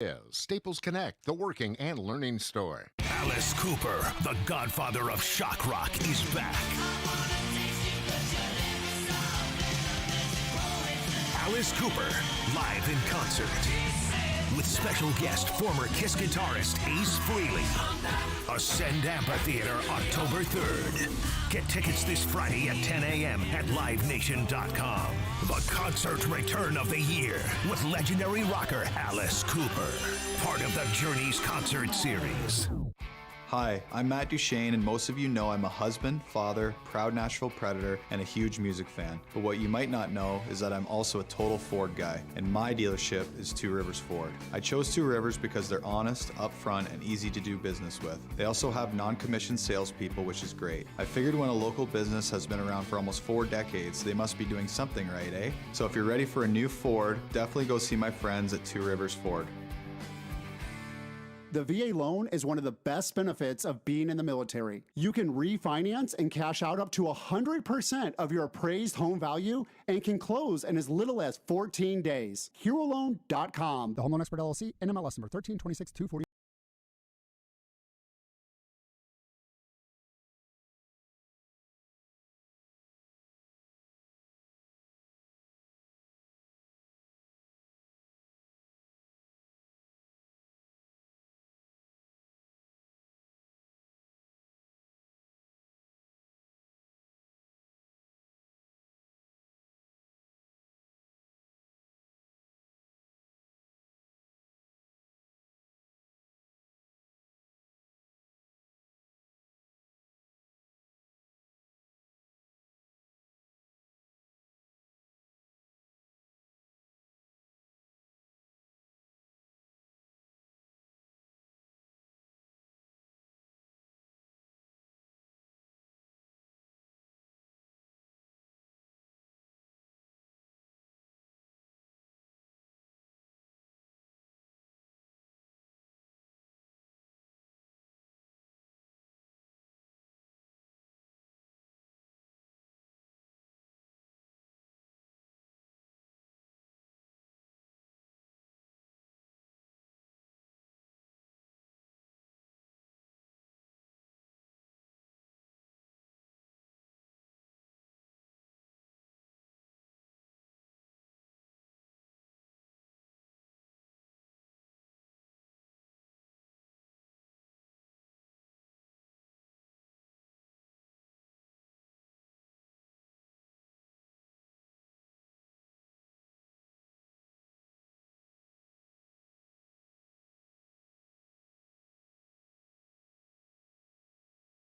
is Staples Connect, the working and learning store. Alice Cooper, the godfather of shock rock, is back. Alice Cooper, live in concert. With special guest, former Kiss guitarist Ace Frehley. Ascend Amphitheater, October 3rd. Get tickets this Friday at 10 a.m. at livenation.com. The concert return of the year with legendary rocker Alice Cooper. Part of the Journey's concert series. Hi, I'm Matt Duchesne, and most of you know I'm a husband, father, proud Nashville Predator, and a huge music fan. But what you might not know is that I'm also a total Ford guy, and my dealership is Two Rivers Ford. I chose Two Rivers because they're honest, upfront, and easy to do business with. They also have non-commissioned salespeople, which is great. I figured when a local business has been around for almost 4 decades, they must be doing something right, eh? So if you're ready for a new Ford, definitely go see my friends at Two Rivers Ford. The VA loan is one of the best benefits of being in the military. You can refinance and cash out up to 100% of your appraised home value and can close in as little as 14 days. HeroLoan.com. The Home Loan Expert LLC, NMLS number 1326240.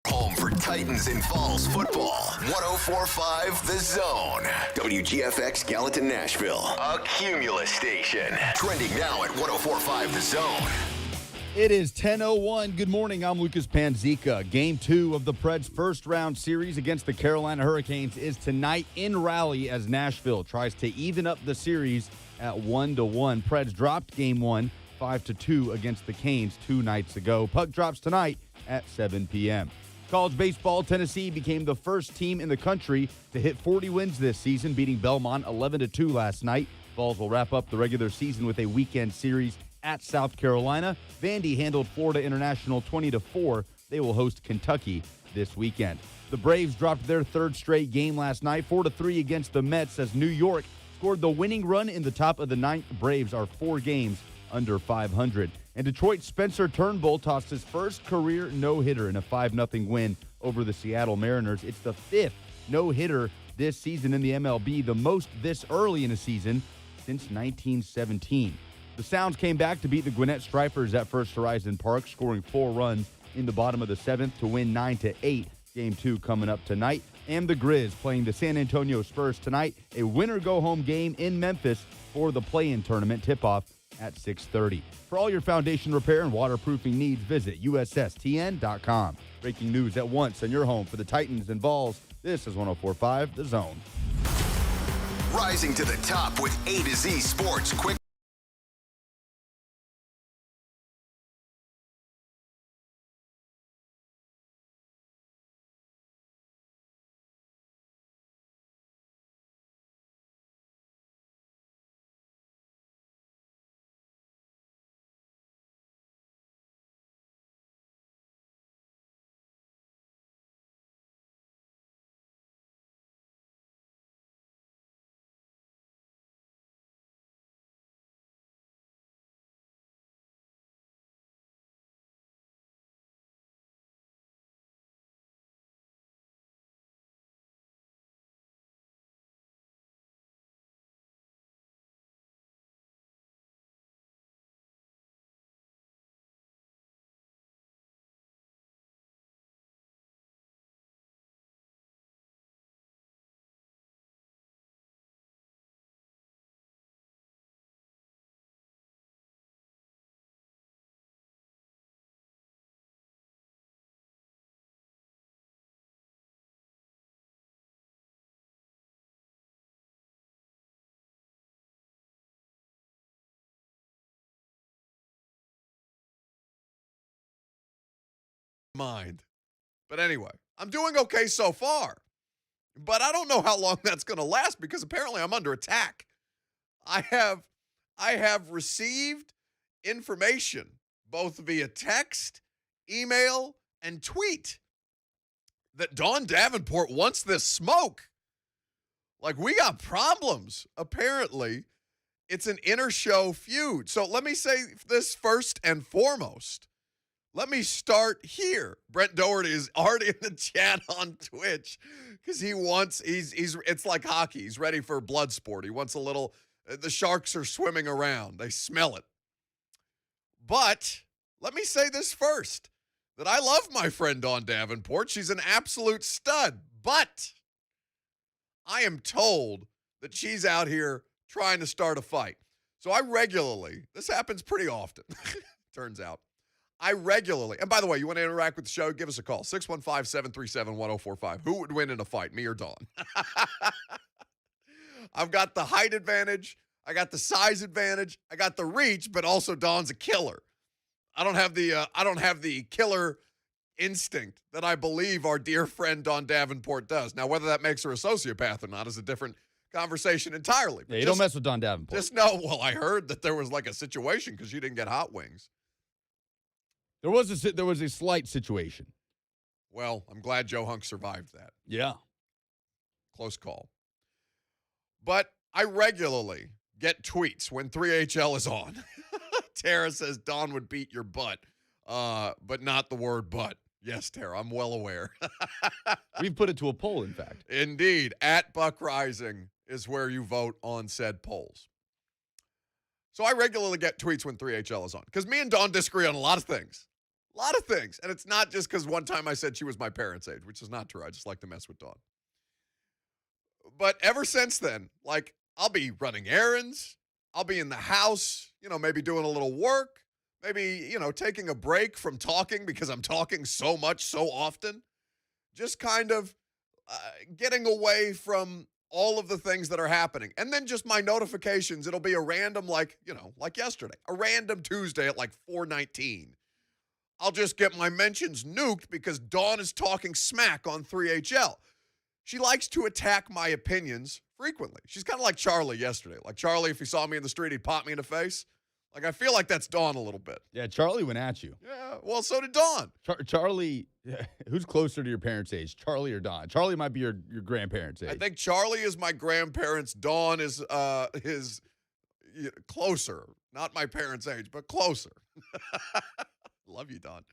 Home for Titans in Falls football. 104.5 The Zone. WGFX Gallatin, Nashville. A Cumulus station. Trending now at 104.5 The Zone. It is 10:01. Good morning. I'm Lucas Panzica. Game 2 of the Preds' first-round series against the Carolina Hurricanes is tonight in Raleigh as Nashville tries to even up the series at 1-1. Preds dropped Game 1 5-2 against the Canes 2 nights ago. Puck drops tonight at 7 p.m. College baseball, Tennessee became the first team in the country to hit 40 wins this season, beating Belmont 11-2 last night. Vols will wrap up the regular season with a weekend series at South Carolina. Vandy handled Florida International 20-4. They will host Kentucky this weekend. The Braves dropped their third straight game last night, 4-3 against the Mets, as New York scored the winning run in the top of the ninth. Braves are 4 games under 500. And Detroit's Spencer Turnbull tossed his first career no-hitter in a 5-0 win over the Seattle Mariners. It's the 5th no-hitter this season in the MLB, the most this early in a season since 1917. The Sounds came back to beat the Gwinnett Stripers at First Horizon Park, scoring 4 runs in the bottom of the 7th to win 9-8. Game 2 coming up tonight. And the Grizz playing the San Antonio Spurs tonight. A winner-go-home game in Memphis for the play-in tournament. Tip-off at 6:30. For all your foundation repair and waterproofing needs, visit USSTN.com. Breaking news at once on your home for the Titans and Vols. This is 104.5 The Zone. Rising to the top with A to Z Sports Quick mind. But anyway, I'm doing okay so far. But I don't know how long that's going to last because apparently I'm under attack. I have received information both via text, email, and tweet that Dawn Davenport wants this smoke. Like, we got problems. Apparently, it's an inter-show feud. So let me say this first and foremost. Let me start here. Brent Doherty is already in the chat on Twitch because it's like hockey. He's ready for blood sport. He wants a little, the sharks are swimming around. They smell it. But let me say this first, that I love my friend Dawn Davenport. She's an absolute stud. But I am told that she's out here trying to start a fight. So I regularly, this happens pretty often, turns out. I regularly, and by the way, you want to interact with the show, give us a call, 615-737-1045. Who would win in a fight, me or Dawn? I've got the height advantage. I got the size advantage. I got the reach, but also Dawn's a killer. I don't have the killer instinct that I believe our dear friend Dawn Davenport does. Now, whether that makes her a sociopath or not is a different conversation entirely. Yeah, you don't mess with Dawn Davenport. Just know, well, I heard that there was like a situation because you didn't get hot wings. There was a slight situation. Well, I'm glad Joe Hunk survived that. Yeah. Close call. But I regularly get tweets when 3HL is on. Tara says Dawn would beat your butt, but not the word butt. Yes, Tara, I'm well aware. We've put it to a poll, in fact. Indeed. At Buck Reising is where you vote on said polls. So I regularly get tweets when 3HL is on because me and Dawn disagree on a lot of things. A lot of things. And it's not just because one time I said she was my parents' age, which is not true. I just like to mess with Dawn. But ever since then, like, I'll be running errands. I'll be in the house, maybe doing a little work. Maybe, taking a break from talking because I'm talking so much so often. Just kind of getting away from all of the things that are happening. And then just my notifications, it'll be a random, like yesterday, a random Tuesday at like 4:19. I'll just get my mentions nuked because Dawn is talking smack on 3HL. She likes to attack my opinions frequently. She's kind of like Charlie yesterday. Like Charlie, if he saw me in the street, he'd pop me in the face. Like, I feel like that's Dawn a little bit. Yeah, Charlie went at you. Yeah, well, so did Dawn. Charlie, who's closer to your parents' age, Charlie or Dawn? Charlie might be your grandparents' age. I think Charlie is my grandparents. Dawn is closer. Not my parents' age, but closer. Love you, Dawn.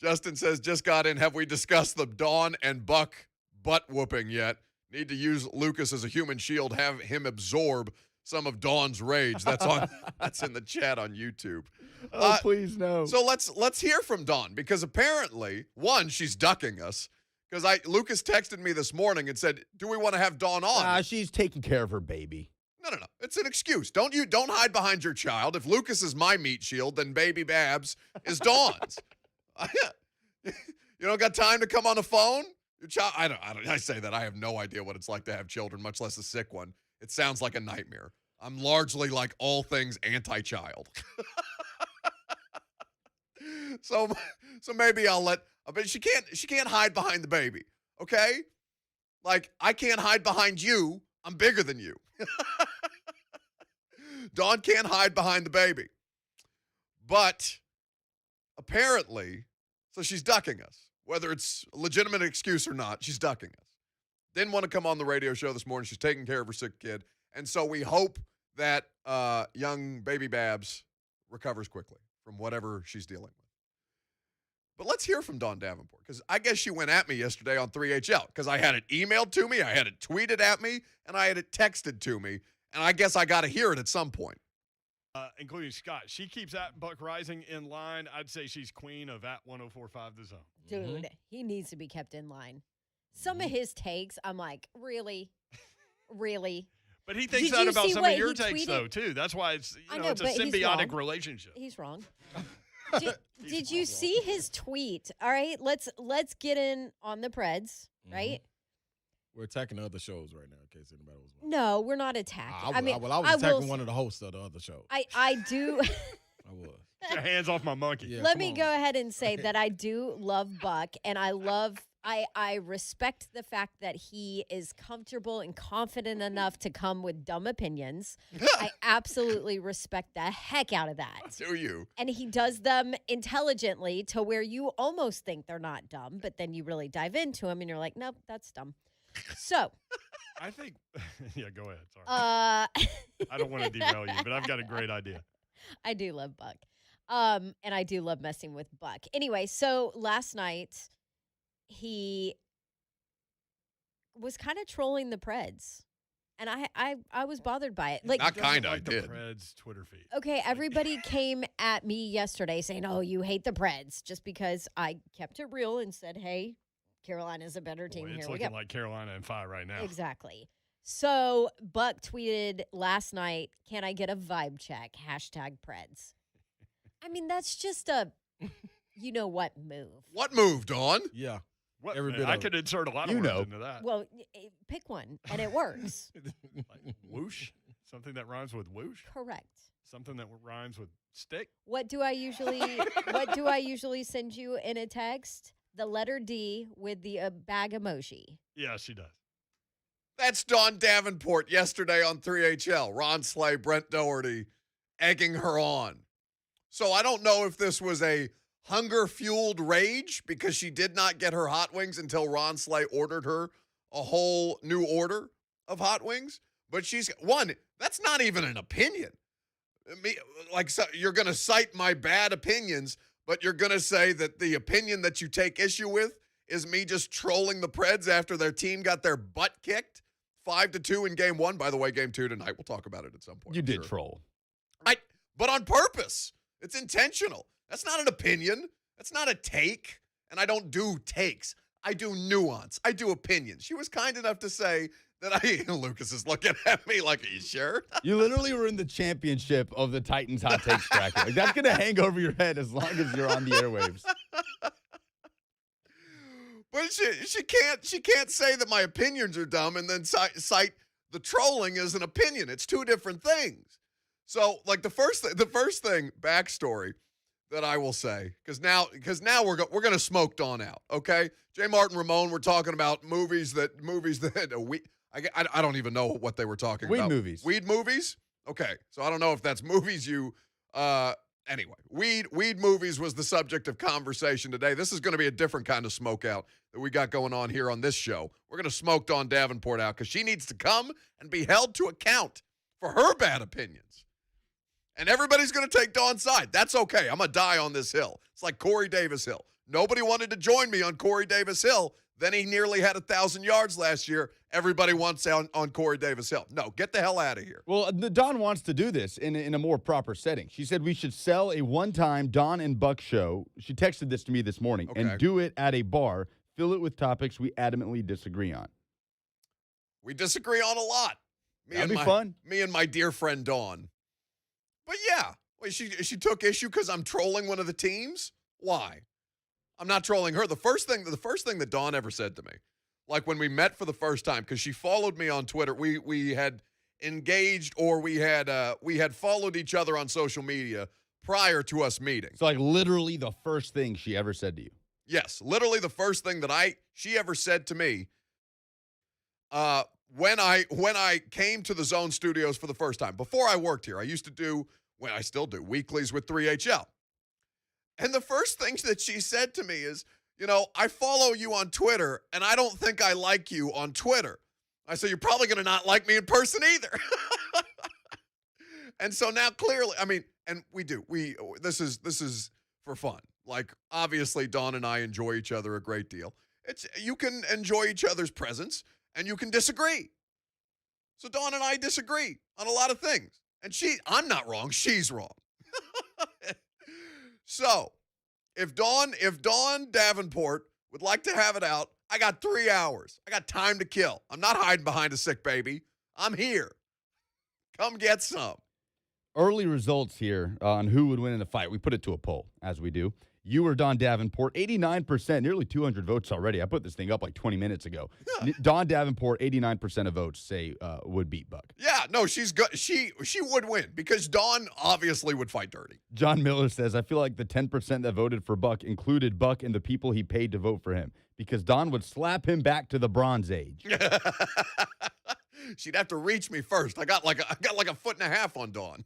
Justin says, just got in. Have we discussed the Dawn and Buck butt whooping yet? Need to use Lucas as a human shield, have him absorb some of Dawn's rage. That's in the chat on YouTube. Oh, please no. So let's hear from Dawn because apparently, one, she's ducking us because Lucas texted me this morning and said, "Do we want to have Dawn on?" She's taking care of her baby. No. It's an excuse. Don't hide behind your child. If Lucas is my meat shield, then baby Babs is Dawn's. You don't got time to come on the phone? Your child. I say that. I have no idea what it's like to have children, much less a sick one. It sounds like a nightmare. I'm largely like all things anti-child. So maybe I'll but she can't hide behind the baby. Okay? Like, I can't hide behind you. I'm bigger than you. Dawn can't hide behind the baby. But apparently, so she's ducking us. Whether it's a legitimate excuse or not, she's ducking us. Didn't want to come on the radio show this morning. She's taking care of her sick kid. And so we hope that young baby Babs recovers quickly from whatever she's dealing with. But let's hear from Dawn Davenport, because I guess she went at me yesterday on 3HL, because I had it emailed to me, I had it tweeted at me, and I had it texted to me, and I guess I got to hear it at some point. Including Scott. She keeps at Buck Reising in line. I'd say she's queen of at 1045 The Zone. Dude, he needs to be kept in line. Some of his takes, I'm like, really? Really? But he thinks that about some of your takes, though, too. That's why it's it's a symbiotic relationship. He's wrong. Did you see his tweet? All right, let's get in on the Preds, right? We're attacking other shows right now, in case anybody was wondering. No, we're not attacking. I was attacking one of the hosts of the other show. I do. I was. Get your hands off my monkey. Yeah, Let come me on. go ahead and say that I do love Buck, and I respect the fact that he is comfortable and confident enough to come with dumb opinions. I absolutely respect the heck out of that. Do you? And he does them intelligently to where you almost think they're not dumb, but then you really dive into them and you're like, nope, that's dumb. So, I think, yeah, go ahead. Sorry. I don't want to derail you, but I've got a great idea. I do love Buck. And I do love messing with Buck. Anyway, so last night he was kind of trolling the Preds. And I was bothered by it. Like, Not kind of, I Like the did. Preds Twitter feed. okay, everybody came at me yesterday saying, "Oh, you hate the Preds," just because I kept it real and said, "Hey, Carolina's a better team." Boy, it's Here we go. looking like Carolina and 5 right now. Exactly. So Buck tweeted last night, "Can I get a vibe check? #Preds." I mean, that's just a, you know what move. What move, Dawn? Yeah. What, Every man, bit I of could insert a lot of You words know. into that. Well, pick one, and it works. Like whoosh, something that rhymes with whoosh, Correct. something that rhymes with stick. What do I usually send you in a text? The letter D with the bag emoji. Yeah, she does. That's Dawn Davenport yesterday on 3HL. Ron Slay, Brent Doherty egging her on. So I don't know if this was a hunger-fueled rage because she did not get her hot wings until Ron Slay ordered her a whole new order of hot wings. But that's not even an opinion. So you're going to cite my bad opinions, but you're going to say that the opinion that you take issue with is me just trolling the Preds after their team got their butt kicked 5-2 in game 1. By the way, game 2 tonight. We'll talk about it at some point. You I'm did sure. troll. But on purpose. It's intentional. That's not an opinion. That's not a take. And I don't do takes. I do nuance. I do opinions. She was kind enough to say that Lucas is looking at me like, are you sure? You literally were in the championship of the Titans hot takes bracket. Like, that's going to hang over your head as long as you're on the airwaves. But she can't say that my opinions are dumb and then cite the trolling as an opinion. It's two different things. So, like the first thing, backstory that I will say, because now we're going to smoke Dawn out, okay? J. Martin Ramon, we're talking about movies that I don't even know what they were talking about. Weed movies. Weed movies? Okay, so I don't know if that's movies you anyway, weed movies was the subject of conversation today. This is going to be a different kind of smoke out that we got going on here on this show. We're going to smoke Dawn Davenport out because she needs to come and be held to account for her bad opinions. And everybody's going to take Dawn's side. That's okay. I'm going to die on this hill. It's like Corey Davis Hill. Nobody wanted to join me on Corey Davis Hill. Then he nearly had 1,000 yards last year. Everybody wants on Corey Davis Hill. No, get the hell out of here. Well, Dawn wants to do this in a more proper setting. She said we should sell a one-time Dawn and Buck show. She texted this to me this morning. Okay. And do it at a bar. Fill it with topics we adamantly disagree on. We disagree on a lot. That'd be fun. Me and my dear friend Dawn. But yeah, wait, she took issue because I'm trolling one of the teams? Why? I'm not trolling her. The first thing that Dawn ever said to me, like when we met for the first time, because she followed me on Twitter. We had engaged, or we had followed each other on social media prior to us meeting. So like literally the first thing she ever said to you. Yes, literally the first thing that she ever said to me when I came to the Zone Studios for the first time. Before I worked here, I used to do, I still do, weeklies with 3HL. And the first thing that she said to me is, I follow you on Twitter, and I don't think I like you on Twitter. I said, you're probably going to not like me in person either. And so now clearly, and we do. This is for fun. Like, obviously, Dawn and I enjoy each other a great deal. You can enjoy each other's presence, and you can disagree. So Dawn and I disagree on a lot of things. And I'm not wrong, she's wrong. So, if Dawn Davenport would like to have it out, I got 3 hours. I got time to kill. I'm not hiding behind a sick baby. I'm here. Come get some. Early results here on who would win in a fight. We put it to a poll, as we do. You or Don Davenport, 89%, nearly 200 votes already. I put this thing up like 20 minutes ago. Don Davenport, 89% of votes say would beat Buck. Yeah, no, she's good. She would win because Dawn obviously would fight dirty. John Miller says, I feel like the 10% that voted for Buck included Buck and the people he paid to vote for him because Don would slap him back to the Bronze Age. She'd have to reach me first. I got like a foot and a half on Dawn.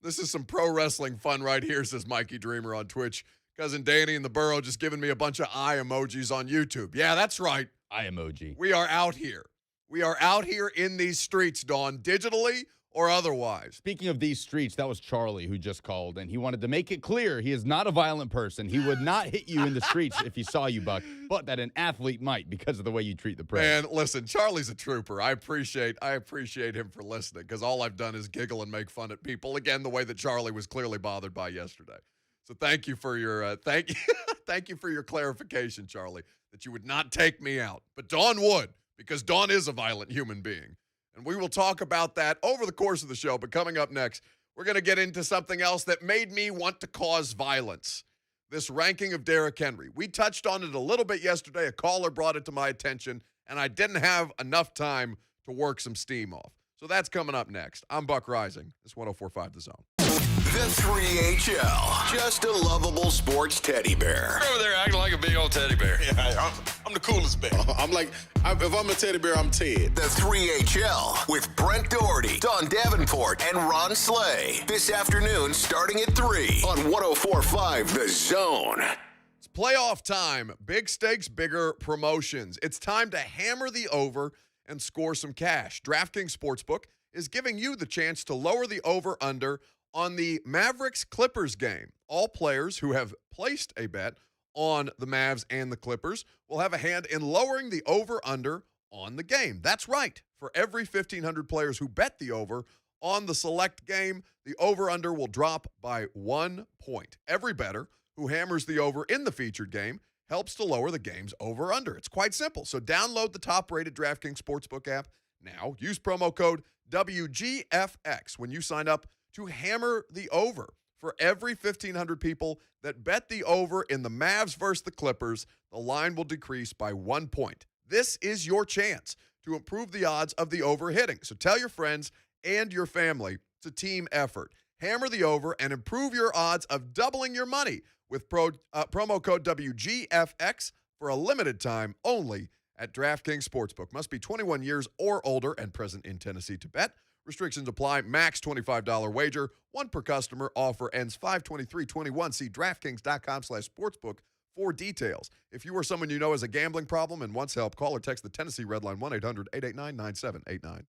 This is some pro wrestling fun right here, says Mikey Dreamer on Twitch. Cousin Danny in the Burrow just giving me a bunch of eye emojis on YouTube. Yeah, that's right. Eye emoji. We are out here. We are out here in these streets, Dawn, digitally or otherwise. Speaking of these streets, that was Charlie who just called, and he wanted to make it clear he is not a violent person. He would not hit you in the streets if he saw you, Buck, but that an athlete might because of the way you treat the press. Man, listen, Charlie's a trooper. I appreciate him for listening because all I've done is giggle and make fun at people. Again, the way that Charlie was clearly bothered by yesterday. So thank you for your thank you for your clarification, Charlie, that you would not take me out. But Dawn would, because Dawn is a violent human being. And we will talk about that over the course of the show. But coming up next, we're going to get into something else that made me want to cause violence. This ranking of Derrick Henry. We touched on it a little bit yesterday. A caller brought it to my attention, and I didn't have enough time to work some steam off. So that's coming up next. I'm Buck Reising. This is 104.5 The Zone. The 3HL, just a lovable sports teddy bear. Over there acting like a big old teddy bear. Yeah, I'm the coolest bear. If I'm a teddy bear, I'm Ted. The 3HL with Brent Doherty, Don Davenport, and Ron Slay. This afternoon starting at 3 on 104.5 The Zone. It's playoff time. Big stakes, bigger promotions. It's time to hammer the over and score some cash. DraftKings Sportsbook is giving you the chance to lower the over-under on the Mavericks-Clippers game. All players who have placed a bet on the Mavs and the Clippers will have a hand in lowering the over-under on the game. That's right. For every 1,500 players who bet the over on the select game, the over-under will drop by 1 point. Every bettor who hammers the over in the featured game helps to lower the game's over-under. It's quite simple. So download the top-rated DraftKings Sportsbook app now. Use promo code WGFX when you sign up to hammer the over. For every 1,500 people that bet the over in the Mavs versus the Clippers, the line will decrease by 1 point. This is your chance to improve the odds of the over hitting. So tell your friends and your family it's a team effort. Hammer the over and improve your odds of doubling your money with promo code WGFX for a limited time only at DraftKings Sportsbook. Must be 21 years or older and present in Tennessee to bet. Restrictions apply. Max $25 wager. One per customer. Offer ends 5/23/21. See DraftKings.com/sportsbook for details. If you or someone you know has a gambling problem and wants help, call or text the Tennessee Red Line 1-800-889-9789.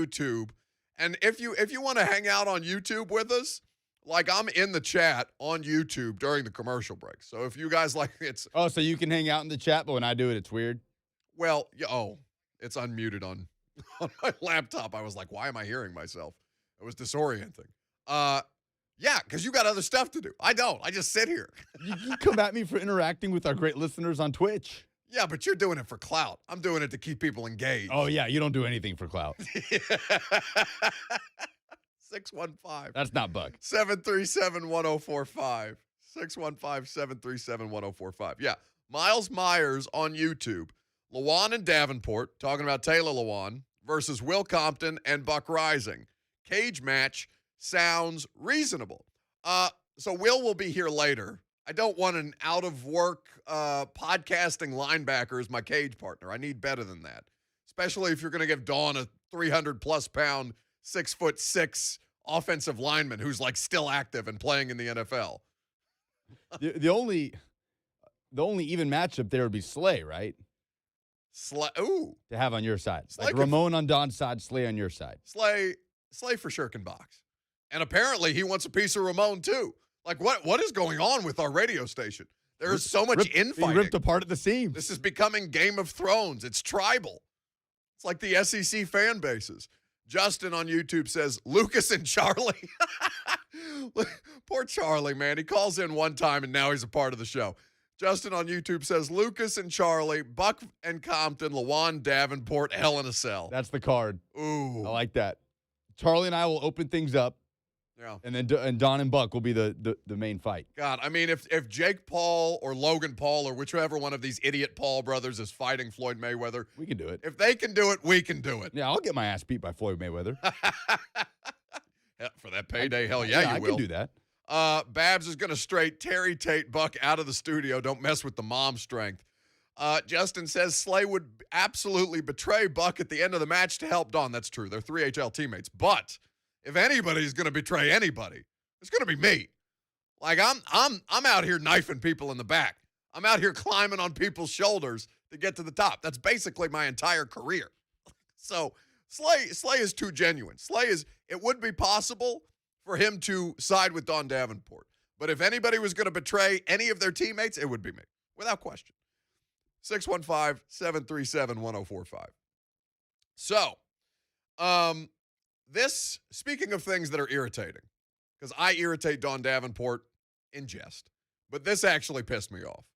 YouTube. And if you want to hang out on YouTube with us, like I'm in the chat on YouTube during the commercial break. So if you guys like it's Oh, so you can hang out in the chat, but when I do it, it's weird? well, it's unmuted on my laptop. I was like, why am I hearing myself? It was disorienting. Yeah, because you got other stuff to do. I don't. I just sit here. You come at me for interacting with our great listeners on Twitch. Yeah, but you're doing it for clout. I'm doing it to keep people engaged. Oh, yeah, you don't do anything for clout. 615. That's not Buck. 737-1045. 615-737-1045. Yeah, Miles Myers on YouTube. Lawan and Davenport, talking about Taylor Lawan, versus Will Compton and Buck Reising. Cage match sounds reasonable. So Will be here later. I don't want an out-of-work podcasting linebacker as my cage partner. I need better than that, especially if you're going to give Dawn a 300-plus pound, 6'6" offensive lineman who's like still active and playing in the NFL. The only even matchup there would be Slay, right? Ooh. To have on your side. Slay like Ramon on Don's side, Slay on your side. Slay for sure can box. And apparently he wants a piece of Ramon too. Like what is going on with our radio station? There's so much infighting. Ripped apart at the seams. This is becoming Game of Thrones. It's tribal. It's like the SEC fan bases. Justin on YouTube says, Lucas and Charlie. Poor Charlie, man. He calls in one time and now he's a part of the show. Justin on YouTube says, Lucas and Charlie, Buck and Compton, Lawan Davenport, Hell in a Cell. That's the card. Ooh. I like that. Charlie and I will open things up. Yeah. And then Don and Buck will be the main fight. God, I mean, if Jake Paul or Logan Paul or whichever one of these idiot Paul brothers is fighting Floyd Mayweather, we can do it. If they can do it, we can do it. Yeah, I'll get my ass beat by Floyd Mayweather. For that payday, hell yeah, you I will. can do that. Babs is going to straight Terry Tate Buck out of the studio. Don't mess with the mom strength. Justin says Slay would absolutely betray Buck at the end of the match to help Don. That's true. They're 3HL teammates. But if anybody's going to betray anybody, it's going to be me. Like I'm out here knifing people in the back. I'm out here climbing on people's shoulders to get to the top. That's basically my entire career. So Slay is too genuine. It would be possible for him to side with Don Davenport. But if anybody was going to betray any of their teammates, it would be me, without question. 615-737-1045. So, speaking of things that are irritating, because I irritate Don Davenport in jest, but this actually pissed me off.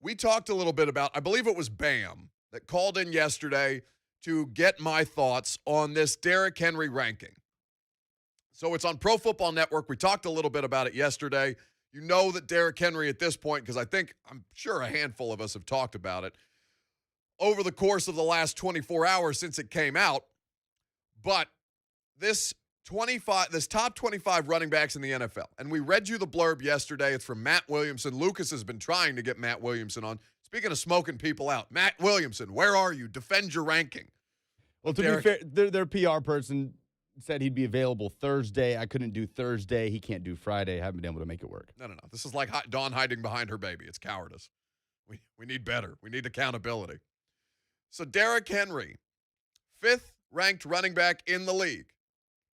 We talked a little bit about, I believe it was Bam, that called in yesterday to get my thoughts on this Derrick Henry ranking. So it's on Pro Football Network. We talked a little bit about it yesterday. You know that Derrick Henry at this point, because I'm sure a handful of us have talked about it over the course of the last 24 hours since it came out. But this top 25 running backs in the NFL, and we read you the blurb yesterday. It's from Matt Williamson. Lucas has been trying to get Matt Williamson on. Speaking of smoking people out, Matt Williamson, where are you? Defend your ranking. Well, to be fair, their PR person said he'd be available Thursday. I couldn't do Thursday. He can't do Friday. I haven't been able to make it work. No. This is like Dawn hiding behind her baby. It's cowardice. We need better. We need accountability. So Derrick Henry, 5th ranked running back in the league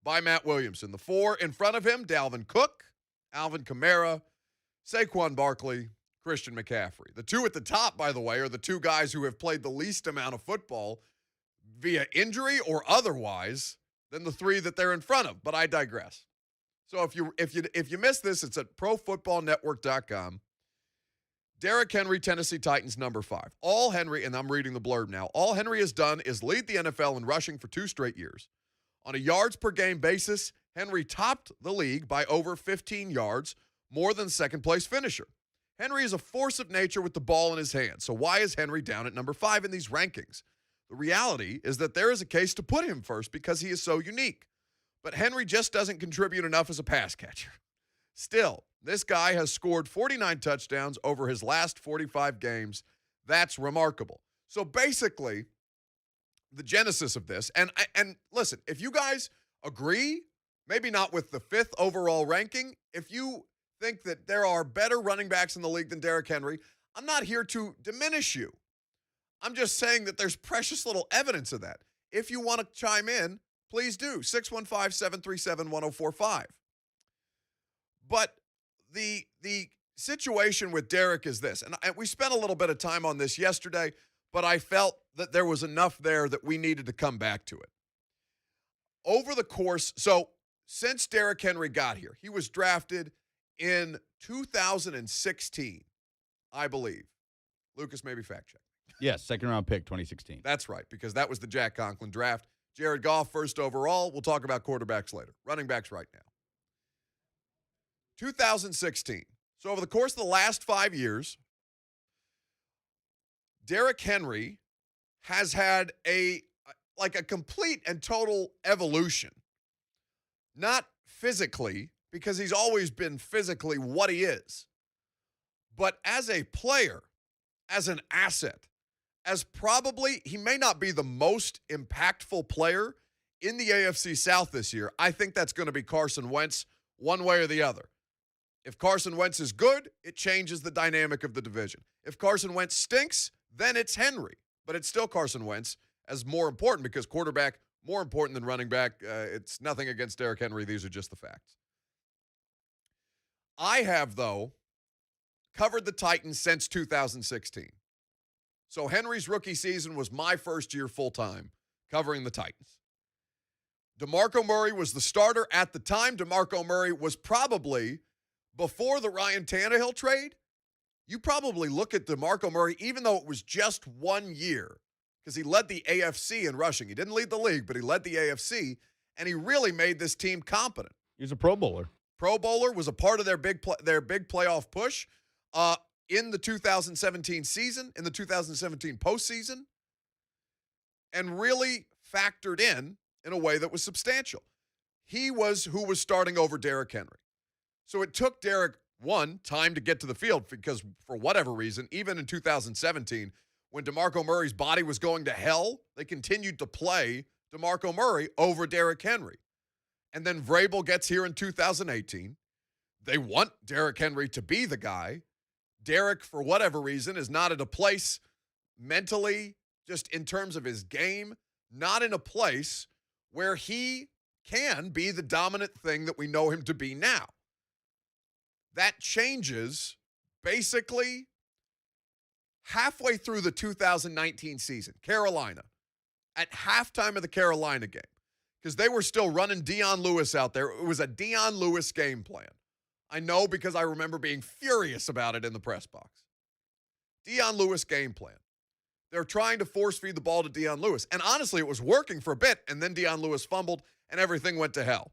by Matt Williamson. The 4 in front of him, Dalvin Cook, Alvin Kamara, Saquon Barkley, Christian McCaffrey. The 2 at the top, by the way, are the 2 guys who have played the least amount of football via injury or otherwise than the 3 that they're in front of. But I digress. So if you missed this, it's at ProFootballNetwork.com. Derrick Henry, Tennessee Titans, number 5. All Henry, and I'm reading the blurb now, all Henry has done is lead the NFL in rushing for 2 straight years. On a yards per game basis, Henry topped the league by over 15 yards, more than second-place finisher. Henry is a force of nature with the ball in his hand. So why is Henry down at number 5 in these rankings? The reality is that there is a case to put him first because he is so unique. But Henry just doesn't contribute enough as a pass catcher. Still, this guy has scored 49 touchdowns over his last 45 games. That's remarkable. So basically, the genesis of this, and listen, if you guys agree, maybe not with the 5th overall ranking, if you think that there are better running backs in the league than Derrick Henry, I'm not here to diminish you. I'm just saying that there's precious little evidence of that. if you want to chime in, please do. 615-737-1045. But the situation with Derrick is this, and we spent a little bit of time on this yesterday, but I felt that there was enough there that we needed to come back to it. Over the course, so since Derrick Henry got here, he was drafted in 2016, I believe. Lucas, maybe fact check. Yes, second-round pick, 2016. That's right, because that was the Jack Conklin draft. Jared Goff, first overall. We'll talk about quarterbacks later. Running backs right now. 2016. So over the course of the last 5 years, Derrick Henry has had a complete and total evolution. Not physically, because he's always been physically what he is, but as a player, as an asset, as probably, he may not be the most impactful player in the AFC South this year. I think that's going to be Carson Wentz one way or the other. If Carson Wentz is good, it changes the dynamic of the division. If Carson Wentz stinks, then it's Henry. But it's still Carson Wentz as more important because quarterback, more important than running back. It's nothing against Derrick Henry. These are just the facts. I have, though, covered the Titans since 2016. So Henry's rookie season was my first year full-time covering the Titans. DeMarco Murray was the starter at the time. DeMarco Murray was probably, before the Ryan Tannehill trade, you probably look at DeMarco Murray, even though it was just 1 year, because he led the AFC in rushing. He didn't lead the league, but he led the AFC, and he really made this team competent. He was a Pro Bowler. Pro Bowler, was a part of their big playoff push in the 2017 season, in the 2017 postseason, and really factored in a way that was substantial. He was who was starting over Derrick Henry. So it took Derrick, one, time to get to the field because for whatever reason, even in 2017, when DeMarco Murray's body was going to hell, they continued to play DeMarco Murray over Derrick Henry. And then Vrabel gets here in 2018. They want Derrick Henry to be the guy. Derrick, for whatever reason, is not at a place mentally, just in terms of his game, not in a place where he can be the dominant thing that we know him to be now. That changes basically halfway through the 2019 season. Carolina, at halftime of the Carolina game, because they were still running Deion Lewis out there. It was a Deion Lewis game plan. I know because I remember being furious about it in the press box. Deion Lewis game plan. They're trying to force feed the ball to Deion Lewis. And honestly, it was working for a bit, and then Deion Lewis fumbled, and everything went to hell.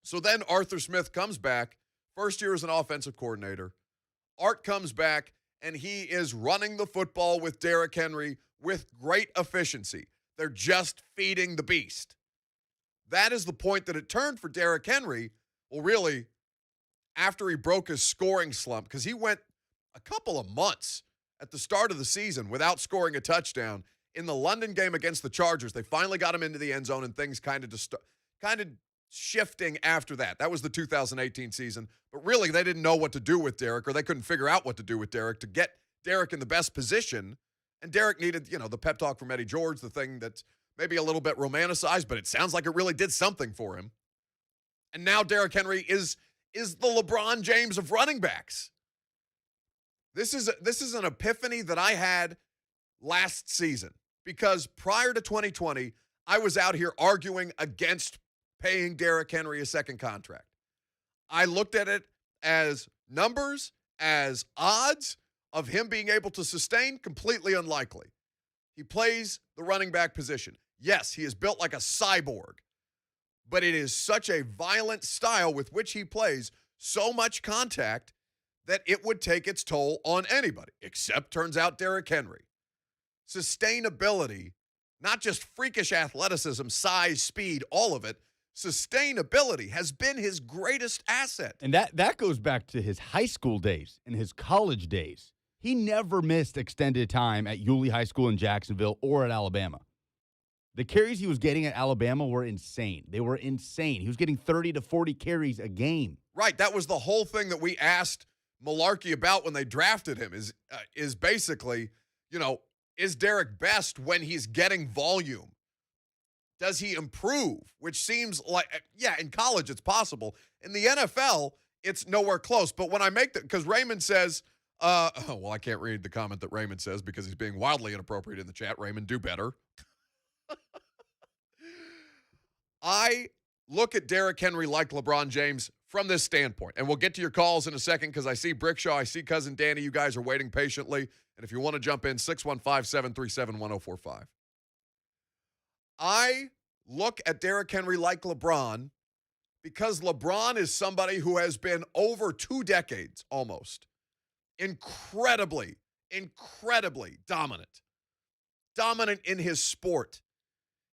So then Arthur Smith comes back, first year as an offensive coordinator. Art comes back, and he is running the football with Derrick Henry with great efficiency. They're just feeding the beast. That is the point that it turned for Derrick Henry. Well, really, after he broke his scoring slump, because he went a couple of months at the start of the season without scoring a touchdown. In the London game against the Chargers, they finally got him into the end zone, and things kind of shifting after that. That was the 2018 season. But really, they didn't know what to do with Derrick, or they couldn't figure out what to do with Derrick to get Derrick in the best position. And Derrick needed, the pep talk from Eddie George, the thing that's maybe a little bit romanticized, but it sounds like it really did something for him. And now Derrick Henry is the LeBron James of running backs. This is an epiphany that I had last season, because prior to 2020, I was out here arguing against paying Derrick Henry a second contract. I looked at it as numbers, as odds of him being able to sustain, completely unlikely. He plays the running back position. Yes, he is built like a cyborg, but it is such a violent style with which he plays, so much contact, that it would take its toll on anybody, except, turns out, Derrick Henry. Sustainability, not just freakish athleticism, size, speed, all of it, sustainability has been his greatest asset. And that goes back to his high school days and his college days. He never missed extended time at Yulee High School in Jacksonville or at Alabama. The carries he was getting at Alabama were insane. They were insane. He was getting 30 to 40 carries a game. Right. That was the whole thing that we asked Malarkey about when they drafted him is basically, is Derrick best when he's getting volume? Does he improve? Which seems like, yeah, in college it's possible. In the NFL, it's nowhere close. But when I make that, because Raymond says, well, I can't read the comment that Raymond says because he's being wildly inappropriate in the chat. Raymond, do better. I look at Derrick Henry like LeBron James from this standpoint. And we'll get to your calls in a second because I see Brickshaw, I see Cousin Danny. You guys are waiting patiently. And if you want to jump in, 615-737-1045. I look at Derrick Henry like LeBron because LeBron is somebody who has been over 2 decades almost incredibly dominant in his sport.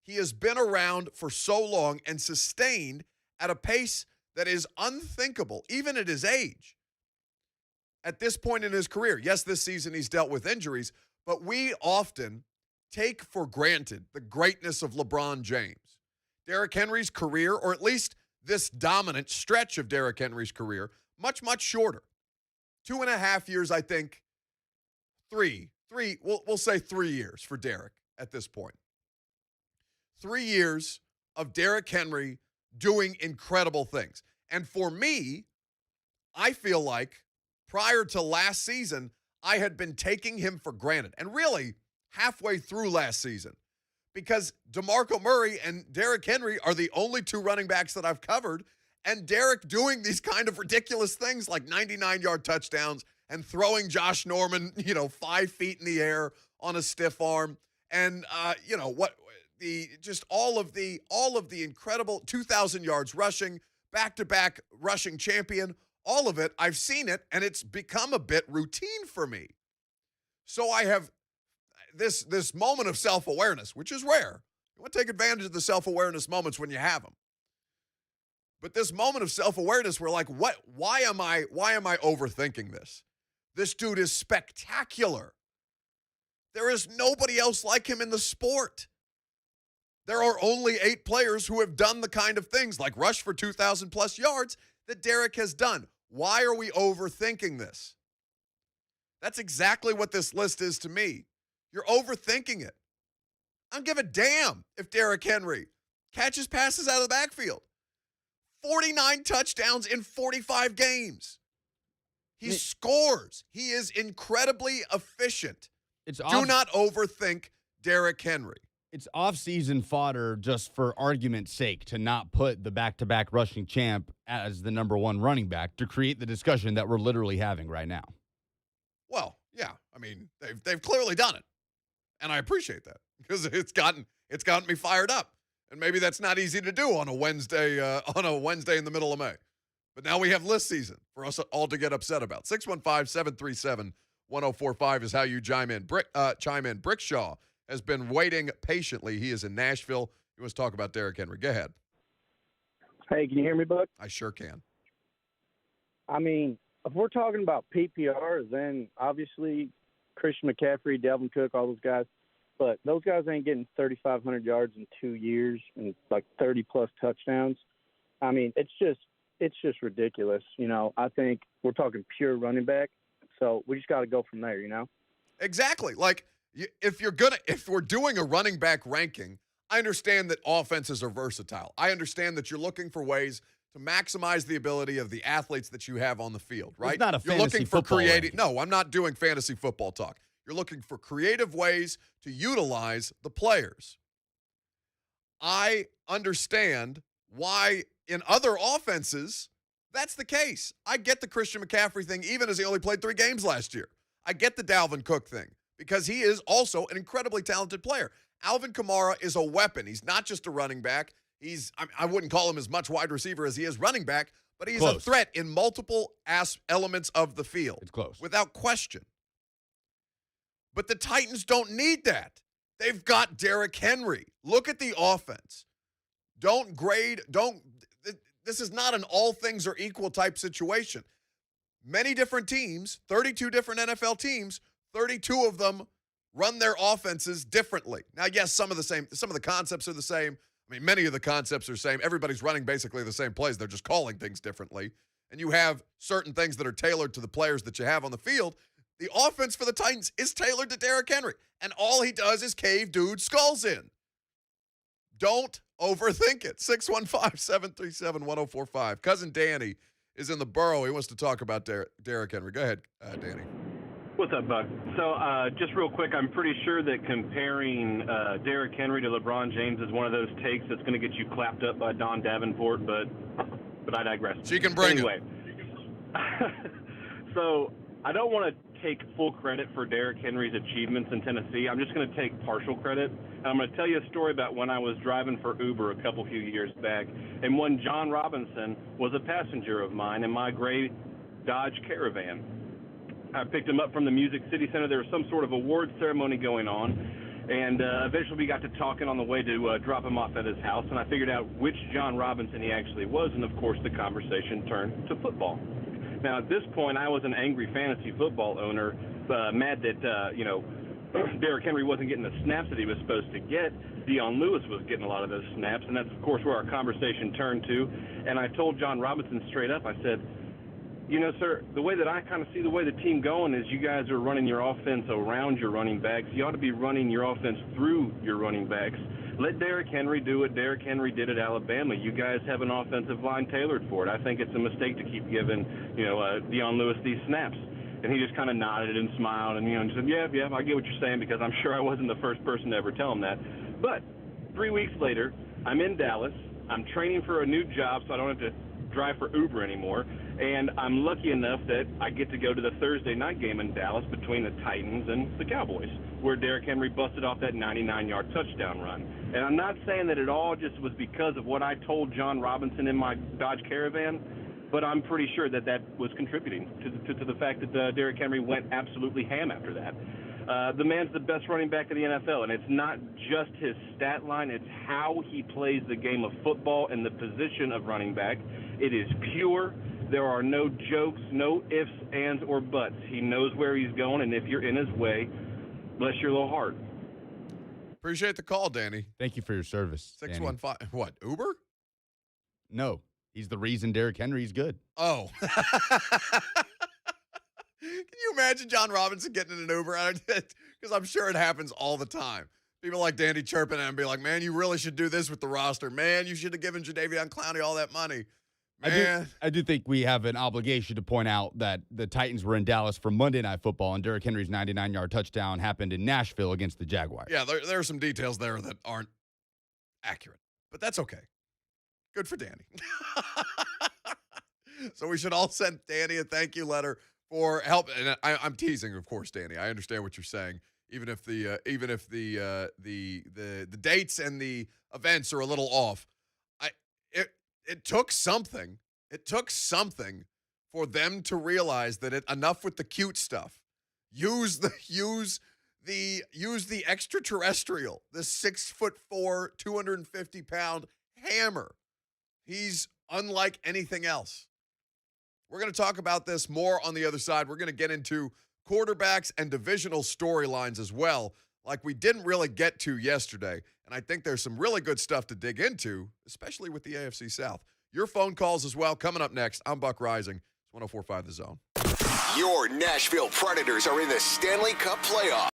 He has been around for so long and sustained at a pace that is unthinkable, even at his age. At this point in his career, yes, this season he's dealt with injuries, but we often take for granted the greatness of LeBron James. Derrick Henry's career, or at least this dominant stretch of Derrick Henry's career, much shorter. 2.5 years, I think. Three. We'll say 3 years for Derrick at this point. 3 years of Derrick Henry doing incredible things. And for me, I feel like prior to last season, I had been taking him for granted. And really, halfway through last season, because DeMarco Murray and Derrick Henry are the only 2 running backs that I've covered, and Derrick doing these kind of ridiculous things like 99-yard touchdowns and throwing Josh Norman, 5 feet in the air on a stiff arm, and all of the incredible 2,000 yards rushing, back-to-back rushing champion, all of it. I've seen it, and it's become a bit routine for me. So I have this moment of self-awareness, which is rare. You want to take advantage of the self-awareness moments when you have them. But this moment of self-awareness, we're like, why am I overthinking this? This dude is spectacular. There is nobody else like him in the sport. There are only 8 players who have done the kind of things like rush for 2,000 plus yards that Derrick has done. Why are we overthinking this? That's exactly what this list is to me. You're overthinking it. I don't give a damn if Derrick Henry catches passes out of the backfield. 49 touchdowns in 45 games. He scores. He is incredibly efficient. Do not overthink Derrick Henry. It's off-season fodder just for argument's sake to not put the back-to-back rushing champ as the number 1 running back to create the discussion that we're literally having right now. Well, yeah. I mean, they've clearly done it. And I appreciate that because it's gotten me fired up. And maybe that's not easy to do on a Wednesday in the middle of May. But now we have list season for us all to get upset about. 615-737-1045 is how you chime in. Brickshaw has been waiting patiently. He is in Nashville. He wants to talk about Derrick Henry. Go ahead. Hey, can you hear me, Buck? I sure can. I mean, if we're talking about PPR, then obviously Christian McCaffrey, Dalvin Cook, all those guys. But those guys ain't getting 3,500 yards in 2 years and like 30-plus touchdowns. I mean, it's just ridiculous. I think we're talking pure running back. So we just got to go from there, Exactly. Like, if we're doing a running back ranking, I understand that offenses are versatile. I understand that you're looking for ways to maximize the ability of the athletes that you have on the field, right? It's not a You're fantasy looking for football creative. ranking. No, I'm not doing fantasy football talk. You're looking for creative ways to utilize the players. I understand why in other offenses that's the case. I get the Christian McCaffrey thing, even as he only played 3 games last year. I get the Dalvin Cook thing because he is also an incredibly talented player. Alvin Kamara is a weapon. He's not just a running back. I wouldn't call him as much wide receiver as he is running back, but he's a threat in multiple elements of the field. It's close. Without question. But the Titans don't need that. They've got Derrick Henry. Look at the offense. This is not an all things are equal type situation. Many different teams, 32 different NFL teams, 32 of them run their offenses differently. Now, yes, some of the concepts are the same. I mean, many of the concepts are the same. Everybody's running basically the same plays. They're just calling things differently. And you have certain things that are tailored to the players that you have on the field. The offense for the Titans is tailored to Derrick Henry. And all he does is cave dudes' skulls in. Don't overthink it. 615-737-1045. Cousin Danny is in the borough. He wants to talk about Derrick Henry. Go ahead, Danny. What's up, Buck? So just real quick, I'm pretty sure that comparing Derrick Henry to LeBron James is one of those takes that's going to get you clapped up by Don Davenport, but I digress. She can bring it. So I don't want to take full credit for Derrick Henry's achievements in Tennessee. I'm just going to take partial credit. And I'm going to tell you a story about when I was driving for Uber a few years back, and when John Robinson was a passenger of mine in my gray Dodge Caravan. I picked him up from the Music City Center. There was some sort of award ceremony going on, and eventually we got to talking on the way to drop him off at his house, and I figured out which John Robinson he actually was, and of course the conversation turned to football. Now at this point, I was an angry fantasy football owner, mad that Derrick Henry wasn't getting the snaps that he was supposed to get. Dion Lewis was getting a lot of those snaps, and that's of course where our conversation turned to. And I told John Robinson straight up, I said, you know, sir, the way that I kind of see the way the team going is you guys are running your offense around your running backs. You ought to be running your offense through your running backs. Let Derrick Henry do what Derrick Henry did at Alabama. You guys have an offensive line tailored for it. I think it's a mistake to keep giving, Dion Lewis these snaps. And he just kind of nodded and smiled and, said, yeah, I get what you're saying, because I'm sure I wasn't the first person to ever tell him that. But 3 weeks later, I'm in Dallas. I'm training for a new job, so I don't have to drive for Uber anymore. And I'm lucky enough that I get to go to the Thursday night game in Dallas between the Titans and the Cowboys, where Derrick Henry busted off that 99-yard touchdown run. And I'm not saying that it all just was because of what I told John Robinson in my Dodge Caravan, but I'm pretty sure that was contributing to the fact that Derrick Henry went absolutely ham after that. The man's the best running back in the NFL, and it's not just his stat line, it's how he plays the game of football and the position of running back. It is pure. There are no jokes, no ifs, ands, or buts. He knows where he's going, and if you're in his way, bless your little heart. Appreciate the call, Danny. Thank you for your service. 615. What, Uber? No. He's the reason Derrick Henry's good. Oh. Can you imagine John Robinson getting in an Uber? Because I'm sure it happens all the time. People like Danny chirping at him and be like, man, you really should do this with the roster. Man, you should have given Jadeveon Clowney all that money. Man. I do think we have an obligation to point out that the Titans were in Dallas for Monday Night Football, and Derrick Henry's 99-yard touchdown happened in Nashville against the Jaguars. Yeah, there are some details there that aren't accurate, but that's okay. Good for Danny. So we should all send Danny a thank you letter for help. And I'm teasing, of course, Danny. I understand what you're saying. Even if the dates and the events are a little off, it took something. It took something for them to realize that enough with the cute stuff. Use the extraterrestrial, the 6'4", 250-pound hammer. He's unlike anything else. We're going to talk about this more on the other side. We're going to get into quarterbacks and divisional storylines as well, like we didn't really get to yesterday. And I think there's some really good stuff to dig into, especially with the AFC South. Your phone calls as well coming up next. I'm Buck Reising. It's 104.5 The Zone. Your Nashville Predators are in the Stanley Cup playoffs.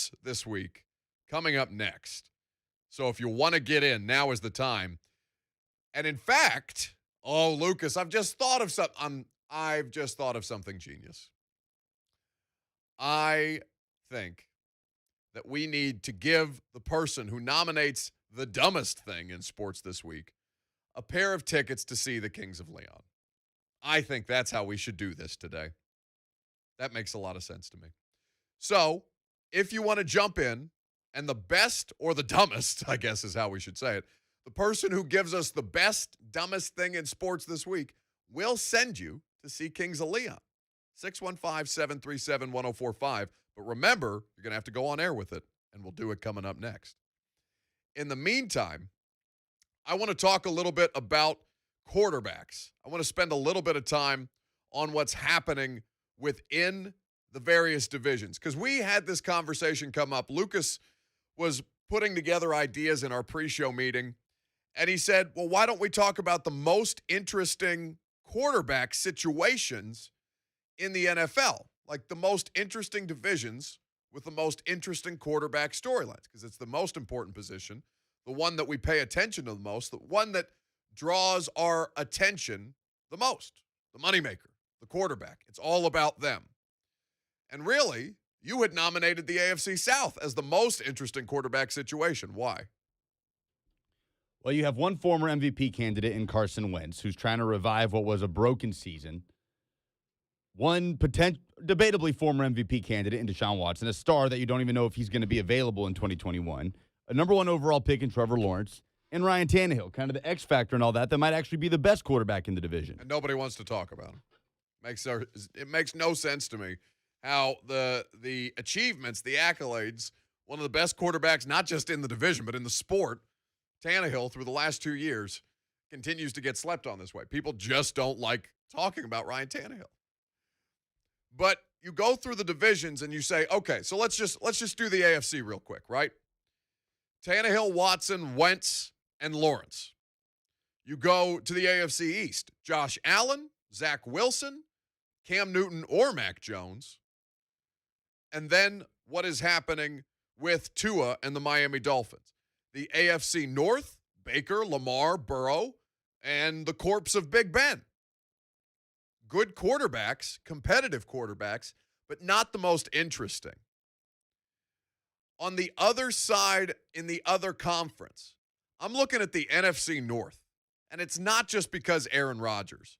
Sports this week coming up next. So if you want to get in, now is the time. And in fact, oh, Lucas, I've just thought of something genius. I think that we need to give the person who nominates the dumbest thing in sports this week a pair of tickets to see the Kings of Leon. I think that's how we should do this today. That makes a lot of sense to me. So, if you want to jump in, and the best or the dumbest, I guess is how we should say it, the person who gives us the best, dumbest thing in sports this week will send you to see Kings of Leon. 615-737-1045. But remember, you're going to have to go on air with it, and we'll do it coming up next. In the meantime, I want to talk a little bit about quarterbacks. I want to spend a little bit of time on what's happening within the various divisions, because we had this conversation come up. Lucas was putting together ideas in our pre-show meeting, and he said, well, why don't we talk about the most interesting quarterback situations in the NFL, like the most interesting divisions with the most interesting quarterback storylines, because it's the most important position, the one that we pay attention to the most, the one that draws our attention the most, the moneymaker, the quarterback. It's all about them. And really, you had nominated the AFC South as the most interesting quarterback situation. Why? Well, you have one former MVP candidate in Carson Wentz who's trying to revive what was a broken season. One debatably former MVP candidate in Deshaun Watson, a star that you don't even know if he's going to be available in 2021. A number one overall pick in Trevor Lawrence. And Ryan Tannehill, kind of the X factor and all that might actually be the best quarterback in the division. And nobody wants to talk about him. It makes no sense to me how the achievements, the accolades, one of the best quarterbacks, not just in the division, but in the sport, Tannehill, through the last 2 years, continues to get slept on this way. People just don't like talking about Ryan Tannehill. But you go through the divisions and you say, okay, so let's just do the AFC real quick, right? Tannehill, Watson, Wentz, and Lawrence. You go to the AFC East. Josh Allen, Zach Wilson, Cam Newton, or Mac Jones. And then what is happening with Tua and the Miami Dolphins? The AFC North, Baker, Lamar, Burrow, and the corpse of Big Ben. Good quarterbacks, competitive quarterbacks, but not the most interesting. On the other side, in the other conference, I'm looking at the NFC North, and it's not just because Aaron Rodgers.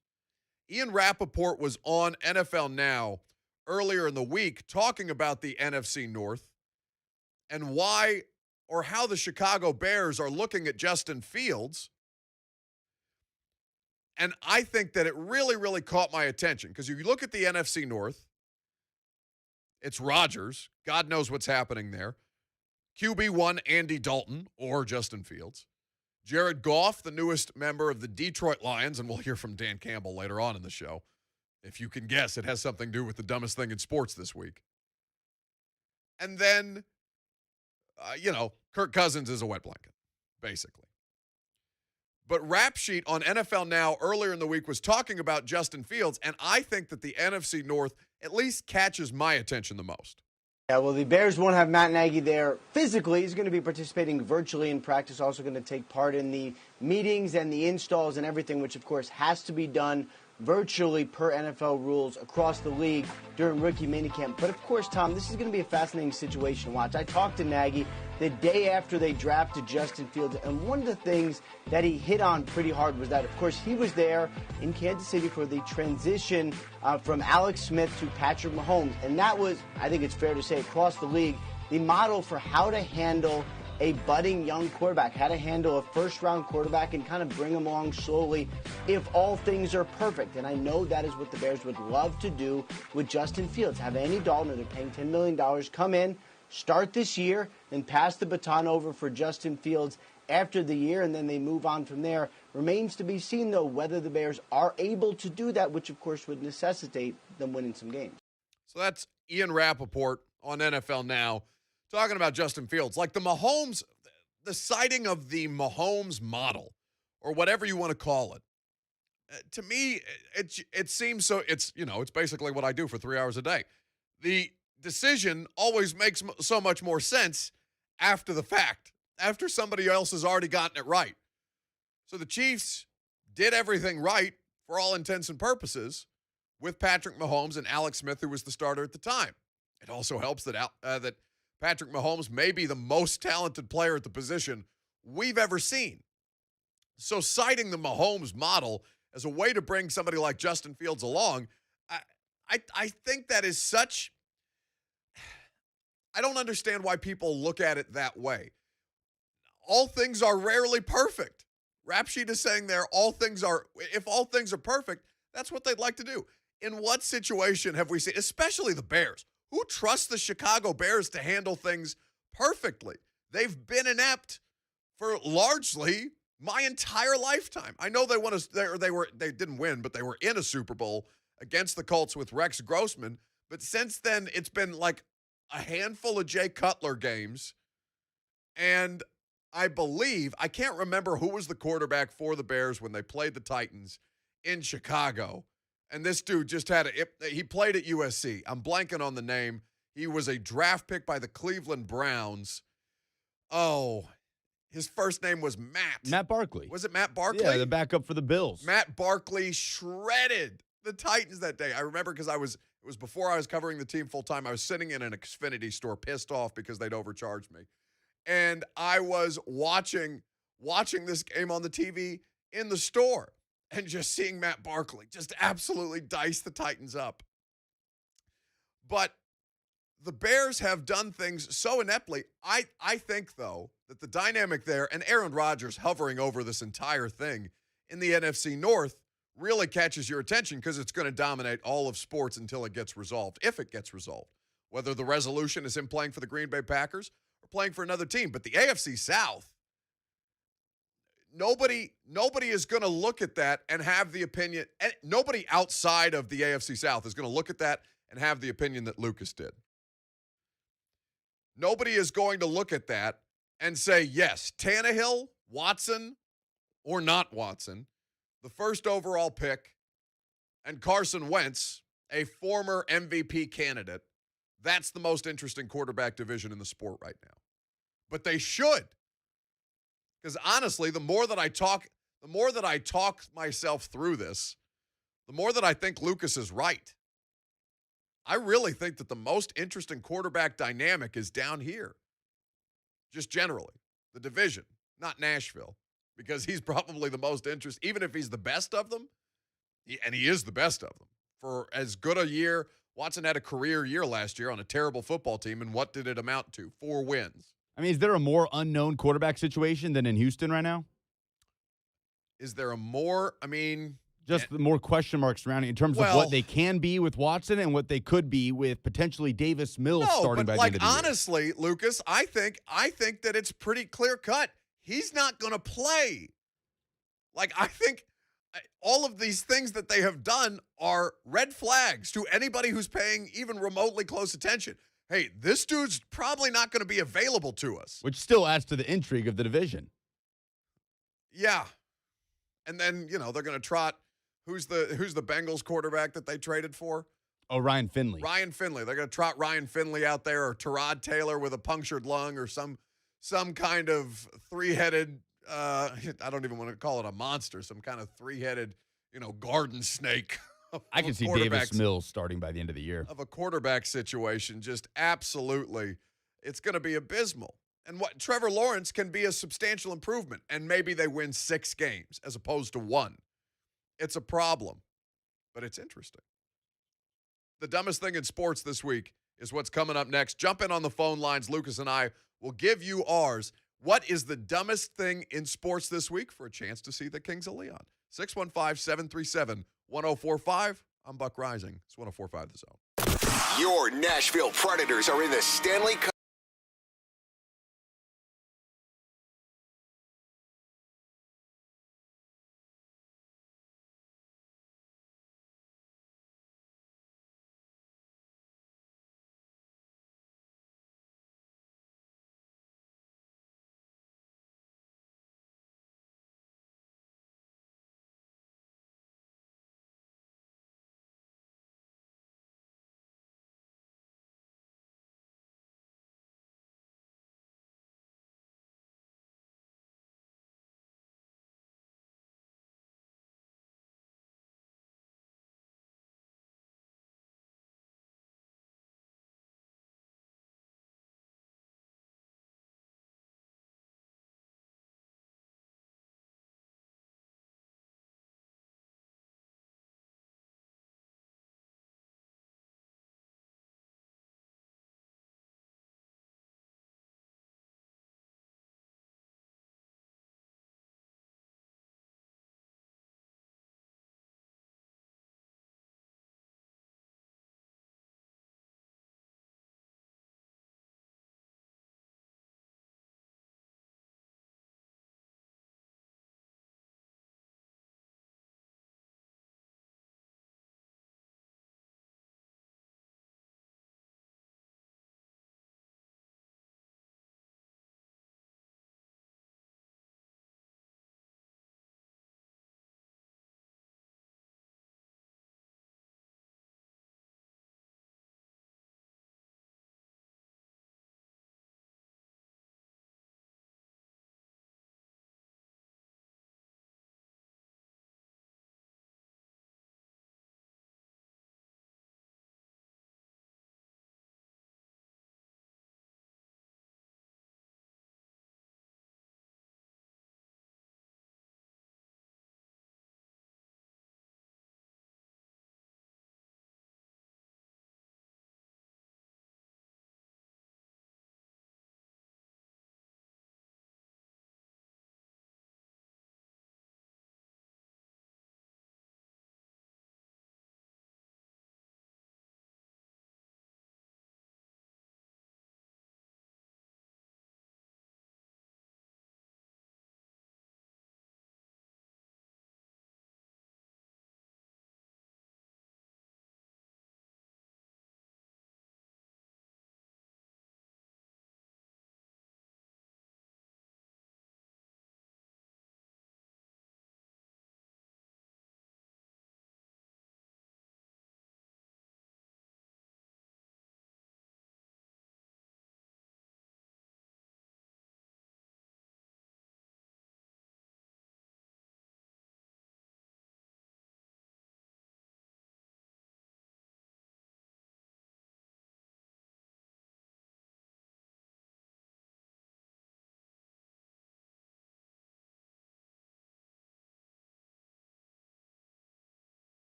Ian Rappaport was on NFL Now earlier in the week talking about the NFC North and why or how the Chicago Bears are looking at Justin Fields. And I think that it really, really caught my attention because if you look at the NFC North, it's Rodgers. God knows what's happening there. QB1, Andy Dalton or Justin Fields. Jared Goff, the newest member of the Detroit Lions, and we'll hear from Dan Campbell later on in the show. If you can guess, it has something to do with the dumbest thing in sports this week. And then, Kirk Cousins is a wet blanket, basically. But Rap Sheet on NFL Now earlier in the week was talking about Justin Fields, and I think that the NFC North at least catches my attention the most. Yeah, well, the Bears won't have Matt Nagy there physically. He's going to be participating virtually in practice, also going to take part in the meetings and the installs and everything, which, of course, has to be done virtually per NFL rules across the league during rookie minicamp. But, of course, Tom, this is going to be a fascinating situation to watch. I talked to Nagy the day after they drafted Justin Fields, and one of the things that he hit on pretty hard was that, of course, he was there in Kansas City for the transition from Alex Smith to Patrick Mahomes, and that was, I think it's fair to say, across the league, the model for how to handle a budding young quarterback, how to handle a first-round quarterback and kind of bring him along slowly if all things are perfect. And I know that is what the Bears would love to do with Justin Fields. Have Andy Dalton, they're paying $10 million, come in, start this year, then pass the baton over for Justin Fields after the year, and then they move on from there. Remains to be seen, though, whether the Bears are able to do that, which, of course, would necessitate them winning some games. So that's Ian Rappaport on NFL Now talking about Justin Fields. Like the sighting of the Mahomes model, or whatever you want to call it. To me, it seems so, it's basically what I do for 3 hours a day. The decision always makes so much more sense after the fact, after somebody else has already gotten it right. So the Chiefs did everything right for all intents and purposes with Patrick Mahomes and Alex Smith, who was the starter at the time. It also helps that that Patrick Mahomes may be the most talented player at the position we've ever seen. So citing the Mahomes model as a way to bring somebody like Justin Fields along, I think that is such – I don't understand why people look at it that way. All things are rarely perfect. Rap Sheet is saying there, if all things are perfect, that's what they'd like to do. In what situation have we seen, especially the Bears, who trusts the Chicago Bears to handle things perfectly? They've been inept for largely my entire lifetime. I know they didn't win, but they were in a Super Bowl against the Colts with Rex Grossman. But since then, it's been like a handful of Jay Cutler games. And I can't remember who was the quarterback for the Bears when they played the Titans in Chicago. And this dude just he played at USC. I'm blanking on the name. He was a draft pick by the Cleveland Browns. Oh, his first name was Matt. Matt Barkley. Was it Matt Barkley? Yeah, the backup for the Bills. Matt Barkley shredded the Titans that day. I remember because it was before I was covering the team full time. I was sitting in an Xfinity store pissed off because they'd overcharged me. And I was watching this game on the TV in the store and just seeing Matt Barkley just absolutely dice the Titans up. But the Bears have done things so ineptly. I think, though, that the dynamic there, and Aaron Rodgers hovering over this entire thing in the NFC North, really catches your attention because it's going to dominate all of sports until it gets resolved, if it gets resolved. Whether the resolution is him playing for the Green Bay Packers or playing for another team. But the AFC South, nobody is going to look at that and have the opinion, and nobody outside of the AFC South is going to look at that and have the opinion that Lucas did. Nobody is going to look at that and say, yes, Tannehill, Watson, or not Watson, the first overall pick, and Carson Wentz, a former MVP candidate. That's the most interesting quarterback division in the sport right now. But they should. Because honestly, the more that I talk myself through this, the more that I think Lucas is right. I really think that the most interesting quarterback dynamic is down here. Just generally. The division, not Nashville. Because he's probably the most interesting, even if he's the best of them, and he is the best of them. For as good a year, Watson had a career year last year on a terrible football team, and what did it amount to? 4 wins. I mean, is there a more unknown quarterback situation than in Houston right now? Is there a more, just the more question marks surrounding in terms of what they can be with Watson and what they could be with potentially Davis Mills starting by the end of the year. Honestly, Lucas, I think that it's pretty clear cut. He's not going to play. I think all of these things that they have done are red flags to anybody who's paying even remotely close attention. Hey, this dude's probably not going to be available to us. Which still adds to the intrigue of the division. Yeah. And then, they're going to trot who's the Bengals quarterback that they traded for? Oh, Ryan Finley. Ryan Finley. They're going to trot Ryan Finley out there, or Tyrod Taylor with a punctured lung, or some kind of three-headed, I don't even want to call it a monster, some kind of three-headed, garden snake. I can see Davis Mills starting by the end of the year. Of a quarterback situation, just absolutely, it's going to be abysmal. And what Trevor Lawrence can be a substantial improvement, and maybe they win 6 games as opposed to 1. It's a problem, but it's interesting. The dumbest thing in sports this week is what's coming up next. Jump in on the phone lines. Lucas and I will give you ours. What is the dumbest thing in sports this week for a chance to see the Kings of Leon? 615-737-1045. I'm Buck Reising. It's 1045 The Zone. Your Nashville Predators are in the Stanley Cup.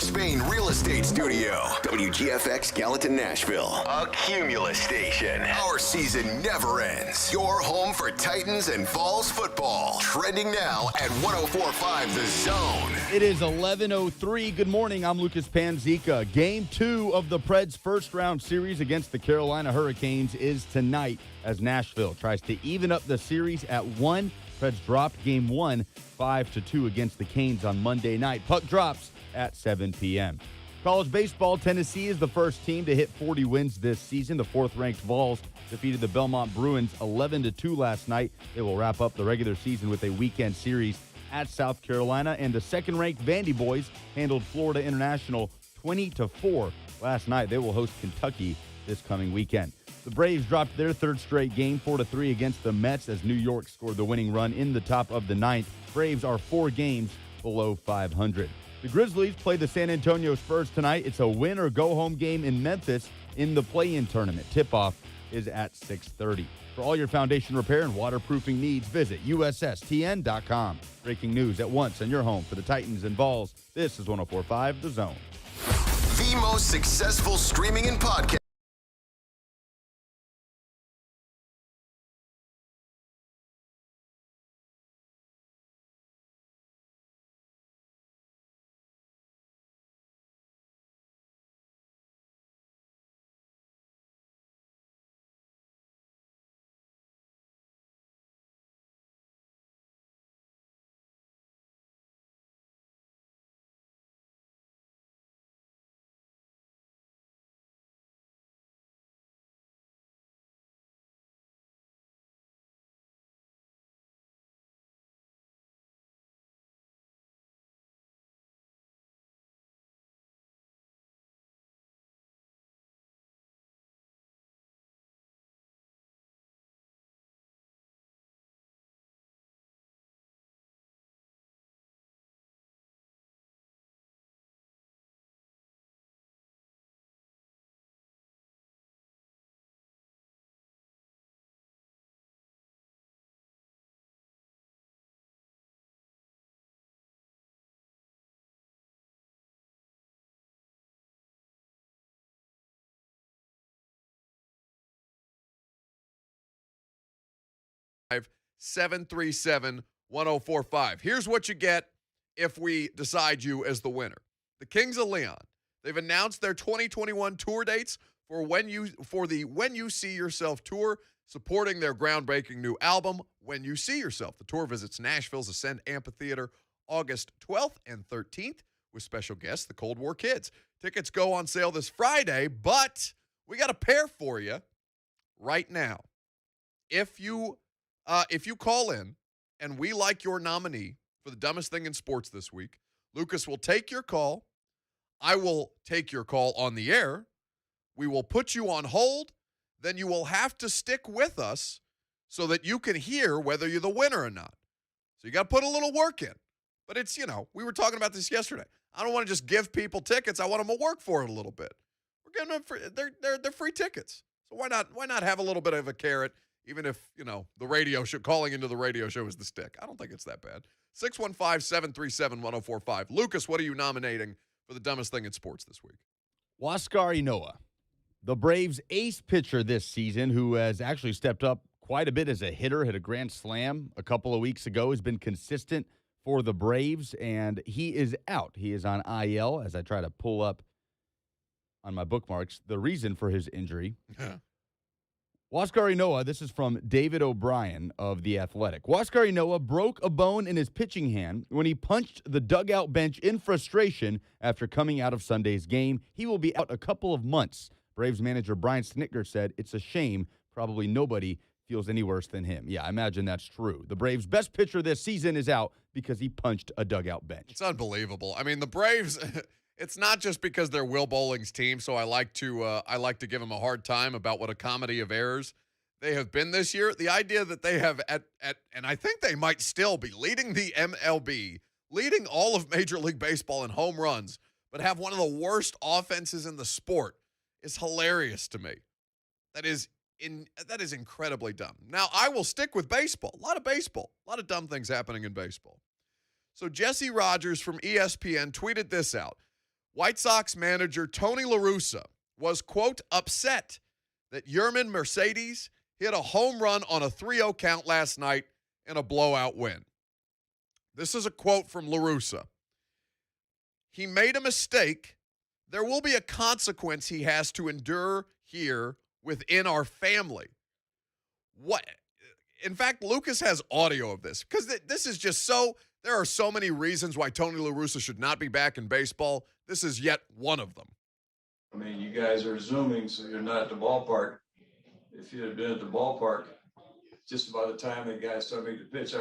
Mark Spain Real Estate Studio. WGFX Gallatin, Nashville. A Cumulus station. Our season never ends. Your home for Titans and Vols football. Trending now at 104.5 The Zone. It is 11:03. Good morning. I'm Lucas Panzica. Game 2 of the Preds' first-round series against the Carolina Hurricanes is tonight as Nashville tries to even up the series at 1. Preds dropped Game 1 5-2 against the Canes on Monday night. Puck drops at 7 p.m. College baseball, Tennessee is the first team to hit 40 wins this season. The fourth-ranked Vols defeated the Belmont Bruins 11-2 last night. They will wrap up the regular season with a weekend series at South Carolina. And the second-ranked Vandy Boys handled Florida International 20-4 last night. They will host Kentucky this coming weekend. The Braves dropped their third straight game 4-3 against the Mets as New York scored the winning run in the top of the ninth. Braves are 4 games below 500. The Grizzlies play the San Antonio Spurs tonight. It's a win or go home game in Memphis in the play-in tournament. Tip-off is at 6:30. For all your foundation repair and waterproofing needs, visit USSTN.com. Breaking news at once and your home for the Titans and Vols. This is 104.5 The Zone. The most successful streaming and podcast. $737-1045. Here's what you get if we decide you as the winner. The Kings of Leon. They've announced their 2021 tour dates for the When You See Yourself tour, supporting their groundbreaking new album, When You See Yourself. The tour visits Nashville's Ascend Amphitheater August 12th and 13th with special guests, the Cold War Kids. Tickets go on sale this Friday, but we got a pair for you right now. If you call in and we like your nominee for the dumbest thing in sports this week, Lucas will take your call. I will take your call on the air. We will put you on hold. Then you will have to stick with us so that you can hear whether you're the winner or not. So you got to put a little work in. But it's, we were talking about this yesterday. I don't want to just give people tickets. I want them to work for it a little bit. We're giving them free, they're free tickets. So why not have a little bit of a carrot? Even if, the radio show, calling into the radio show is the stick. I don't think it's that bad. 615-737-1045. Lucas, what are you nominating for the dumbest thing in sports this week? Huascar Ynoa, the Braves' ace pitcher this season, who has actually stepped up quite a bit as a hitter, hit a grand slam a couple of weeks ago, has been consistent for the Braves, and he is out. He is on IL as I try to pull up on my bookmarks the reason for his injury. Huascar Ynoa, this is from David O'Brien of The Athletic. Huascar Ynoa broke a bone in his pitching hand when he punched the dugout bench in frustration after coming out of Sunday's game. He will be out a couple of months. Braves manager Brian Snitker said, "It's a shame. Probably nobody feels any worse than him." Yeah, I imagine that's true. The Braves' best pitcher this season is out because he punched a dugout bench. It's unbelievable. I mean, the Braves... It's not just because they're Will Bowling's team, so I like to give them a hard time about what a comedy of errors they have been this year. The idea that they have and I think they might still be leading the MLB, leading all of Major League Baseball in home runs, but have one of the worst offenses in the sport is hilarious to me. That is incredibly dumb. Now, I will stick with baseball. A lot of dumb things happening in baseball. So Jesse Rogers from ESPN tweeted this out. White Sox manager Tony Larussa was, quote, upset that Yerman Mercedes hit a home run on a 3-0 count last night in a blowout win. This is a quote from Larussa. He made a mistake. There will be a consequence he has to endure here within our family. What? In fact, Lucas has audio of this because this is just so, there are so many reasons why Tony Larussa should not be back in baseball. This is yet one of them. I mean, you guys are Zooming, so you're not at the ballpark. If you had been at the ballpark, just about the time the guy started making the pitch,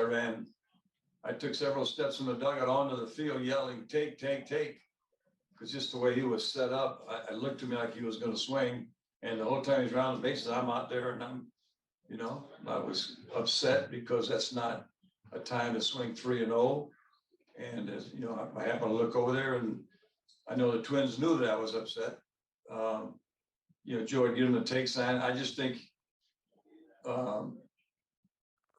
I took several steps from the dugout onto the field yelling, take, take, take. Because just the way he was set up, I looked to me like he was going to swing. And the whole time he's around the bases, I'm out there and I was upset because that's not a time to swing 3-0. And as I happened to look over there and I know the Twins knew that I was upset. Joe had given him a take sign. I just think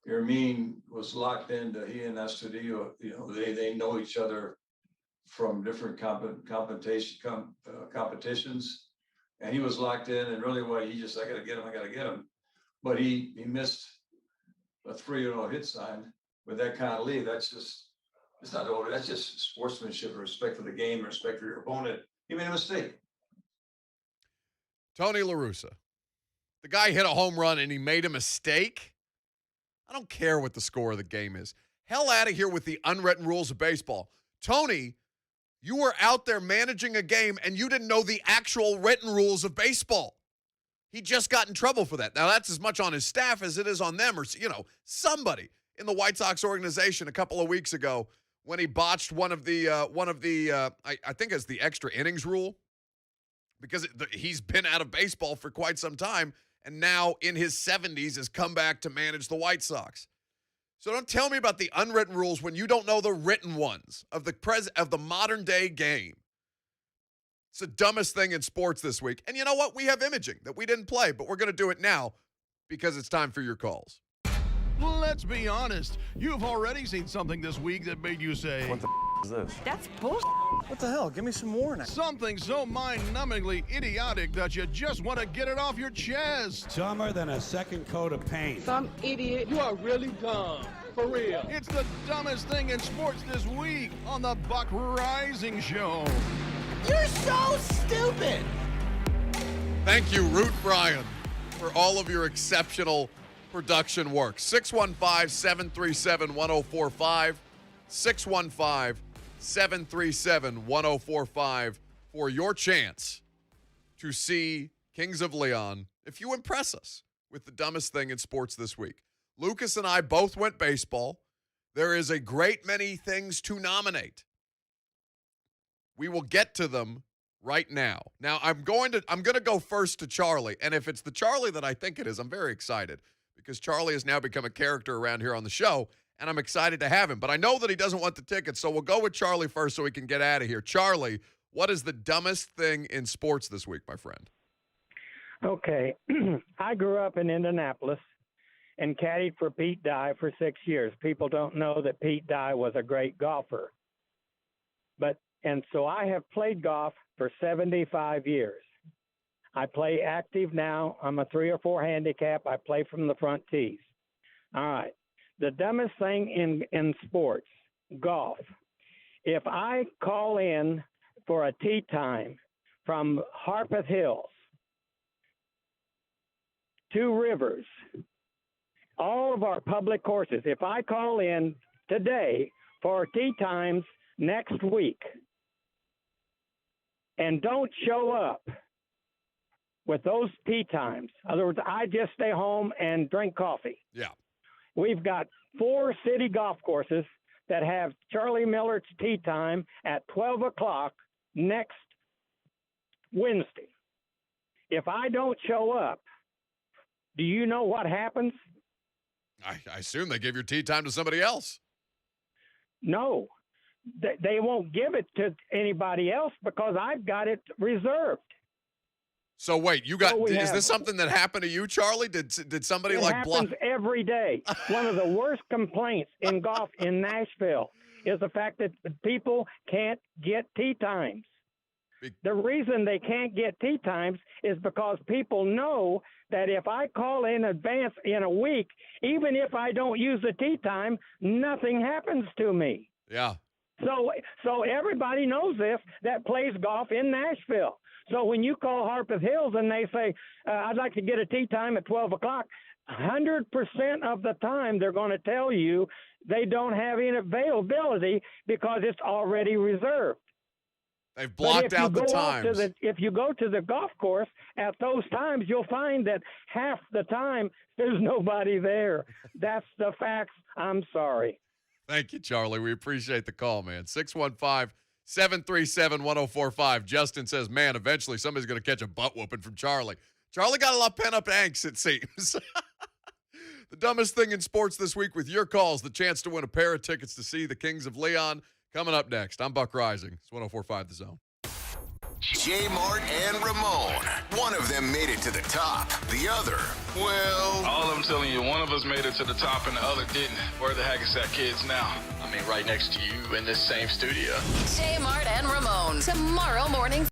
Yermin was locked into he and Estudillo. They know each other from different competitions, and he was locked in. And really, he just I got to get him. But he missed a 3-0 hit sign with that kind of lead. It's not over. That's just sportsmanship, respect for the game, respect for your opponent. He made a mistake. Tony Larussa. The guy hit a home run and he made a mistake? I don't care what the score of the game is. Hell out of here with the unwritten rules of baseball. Tony, you were out there managing a game and you didn't know the actual written rules of baseball. He just got in trouble for that. Now, that's as much on his staff as it is on them or, somebody in the White Sox organization a couple of weeks ago when he botched one of the I think it's the extra innings rule because he's been out of baseball for quite some time and now in his 70s has come back to manage the White Sox. So don't tell me about the unwritten rules when you don't know the written ones of the modern day game. It's the dumbest thing in sports this week. And you know what? We have imaging that we didn't play, but we're going to do it now because it's time for your calls. Let's be honest. You've already seen something this week that made you say, "What the is this?" That's bullshit. What the hell? Give me some more now. Something so mind-numbingly idiotic that you just want to get it off your chest. Dumber than a second coat of paint. Some idiot. You are really dumb. For real. It's the dumbest thing in sports this week on the Buck Reising Show. You're so stupid. Thank you, Root Brian, for all of your exceptional production work. 615-737-1045. 615-737-1045 for your chance to see Kings of Leon if you impress us with the dumbest thing in sports this week. Lucas and I both went baseball. There is a great many things to nominate. We will get to them right now. Now, I'm going to go first to Charlie, and if it's the Charlie that I think it is, I'm very excited because Charlie has now become a character around here on the show, and I'm excited to have him. But I know that he doesn't want the tickets, so we'll go with Charlie first so we can get out of here. Charlie, what is the dumbest thing in sports this week, my friend? Okay. I grew up in Indianapolis and caddied for Pete Dye for 6 years. People don't know that Pete Dye was a great golfer. And so I have played golf for 75 years. I play active now. I'm a 3 or 4 handicap. I play from the front tees. All right. The dumbest thing in sports, golf. If I call in for a tee time from Harpeth Hills, Two Rivers, all of our public courses, if I call in today for tee times next week and don't show up with those tee times, in other words, I just stay home and drink coffee. Yeah. We've got 4 city golf courses that have Charlie Miller's tee time at 12 o'clock next Wednesday. If I don't show up, do you know what happens? I assume they give your tee time to somebody else. No. They won't give it to anybody else because I've got it reserved. So wait, is this something that happened to you, Charlie? Did somebody it block? It happens every day. One of the worst complaints in golf in Nashville is the fact that people can't get tee times. The reason they can't get tee times is because people know that if I call in advance in a week, even if I don't use the tee time, nothing happens to me. Yeah. So everybody knows this that plays golf in Nashville. So when you call Harpeth Hills and they say, I'd like to get a tee time at 12 o'clock, 100% of the time they're going to tell you they don't have any availability because it's already reserved. They've blocked out the times. If you go to the golf course at those times, you'll find that half the time there's nobody there. That's the facts. I'm sorry. Thank you, Charlie. We appreciate the call, man. 615-737-1045. Justin says, man, eventually somebody's going to catch a butt whooping from Charlie. Charlie got a lot of pent-up angst, it seems. The dumbest thing in sports this week with your calls, the chance to win a pair of tickets to see the Kings of Leon. Coming up next, I'm Buck Reising. It's 104.5 The Zone. J. Mart and Ramon. One of them made it to the top. The other, well... All I'm telling you, one of us made it to the top and the other didn't. Where the heck is that kids now? I mean, right next to you in this same studio. J. Mart and Ramon. Tomorrow morning.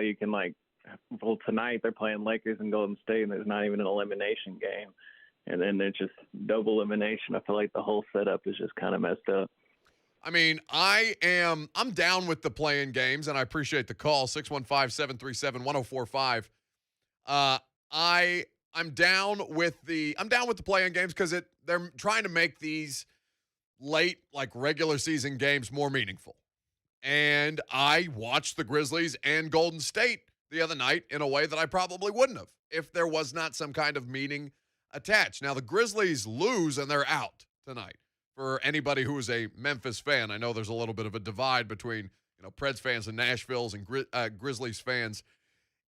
you can well, tonight they're playing Lakers and Golden State, and there's not even an elimination game. And then there's just double elimination. I feel like the whole setup is just kind of messed up. I mean, I'm down with the play-in games, and I appreciate the call, 615-737-1045. I'm down with the play-in games because they're trying to make these late, regular season games more meaningful. And I watched the Grizzlies and Golden State the other night in a way that I probably wouldn't have if there was not some kind of meaning attached. Now, the Grizzlies lose, and they're out tonight. For anybody who is a Memphis fan, I know there's a little bit of a divide between Preds fans in Nashville's and Grizzlies fans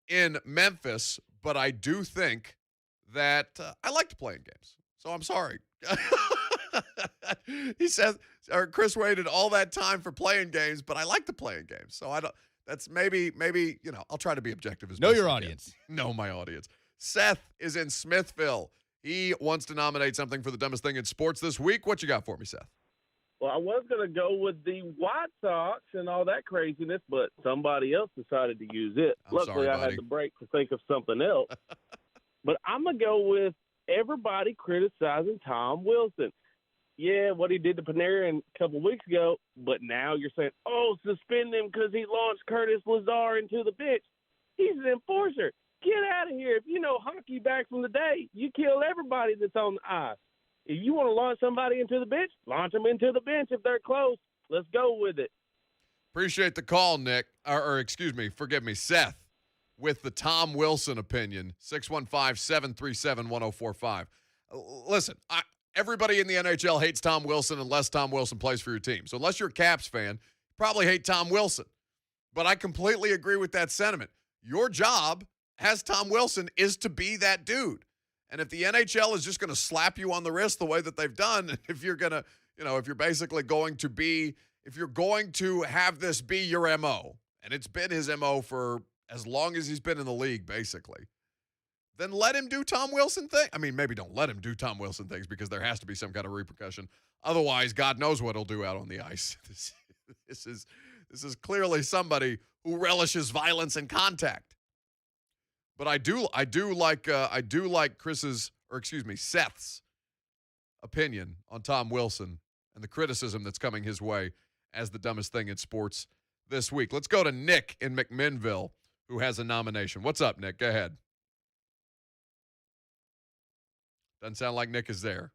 in Memphis, but I do think that I like to play in games. So I'm sorry. He says, or Chris waited all that time for playing games, but I like to play in games. So I don't. That's maybe I'll try to be objective as know best your I audience. can. Know my audience. Seth is in Smithville. He wants to nominate something for the dumbest thing in sports this week. What you got for me, Seth? Well, I was going to go with the White Sox and all that craziness, but somebody else decided to use it. Luckily, I had the break to think of something else. But I'm going to go with everybody criticizing Tom Wilson. Yeah, what he did to Panarin a couple weeks ago, but now you're saying, suspend him because he launched Curtis Lazar into the bench. He's an enforcer. Get out of here. If you know hockey back from the day, you kill everybody that's on the ice. If you want to launch somebody into the bench, launch them into the bench if they're close. Let's go with it. Appreciate the call, Nick. Forgive me, Seth, with the Tom Wilson opinion, 615-737-1045. Listen, everybody in the NHL hates Tom Wilson unless Tom Wilson plays for your team. So unless you're a Caps fan, you probably hate Tom Wilson. But I completely agree with that sentiment. Your job as Tom Wilson is to be that dude. And if the NHL is just going to slap you on the wrist the way that they've done, if you're going to, if you're basically going to if you're going to have this be your MO, and it's been his MO for as long as he's been in the league, basically, then let him do Tom Wilson things. I mean, maybe don't let him do Tom Wilson things because there has to be some kind of repercussion. Otherwise, God knows what he'll do out on the ice. This is clearly somebody who relishes violence and contact. But I do like Seth's opinion on Tom Wilson and the criticism that's coming his way as the dumbest thing in sports this week. Let's go to Nick in McMinnville, who has a nomination. What's up, Nick? Go ahead. Doesn't sound like Nick is there.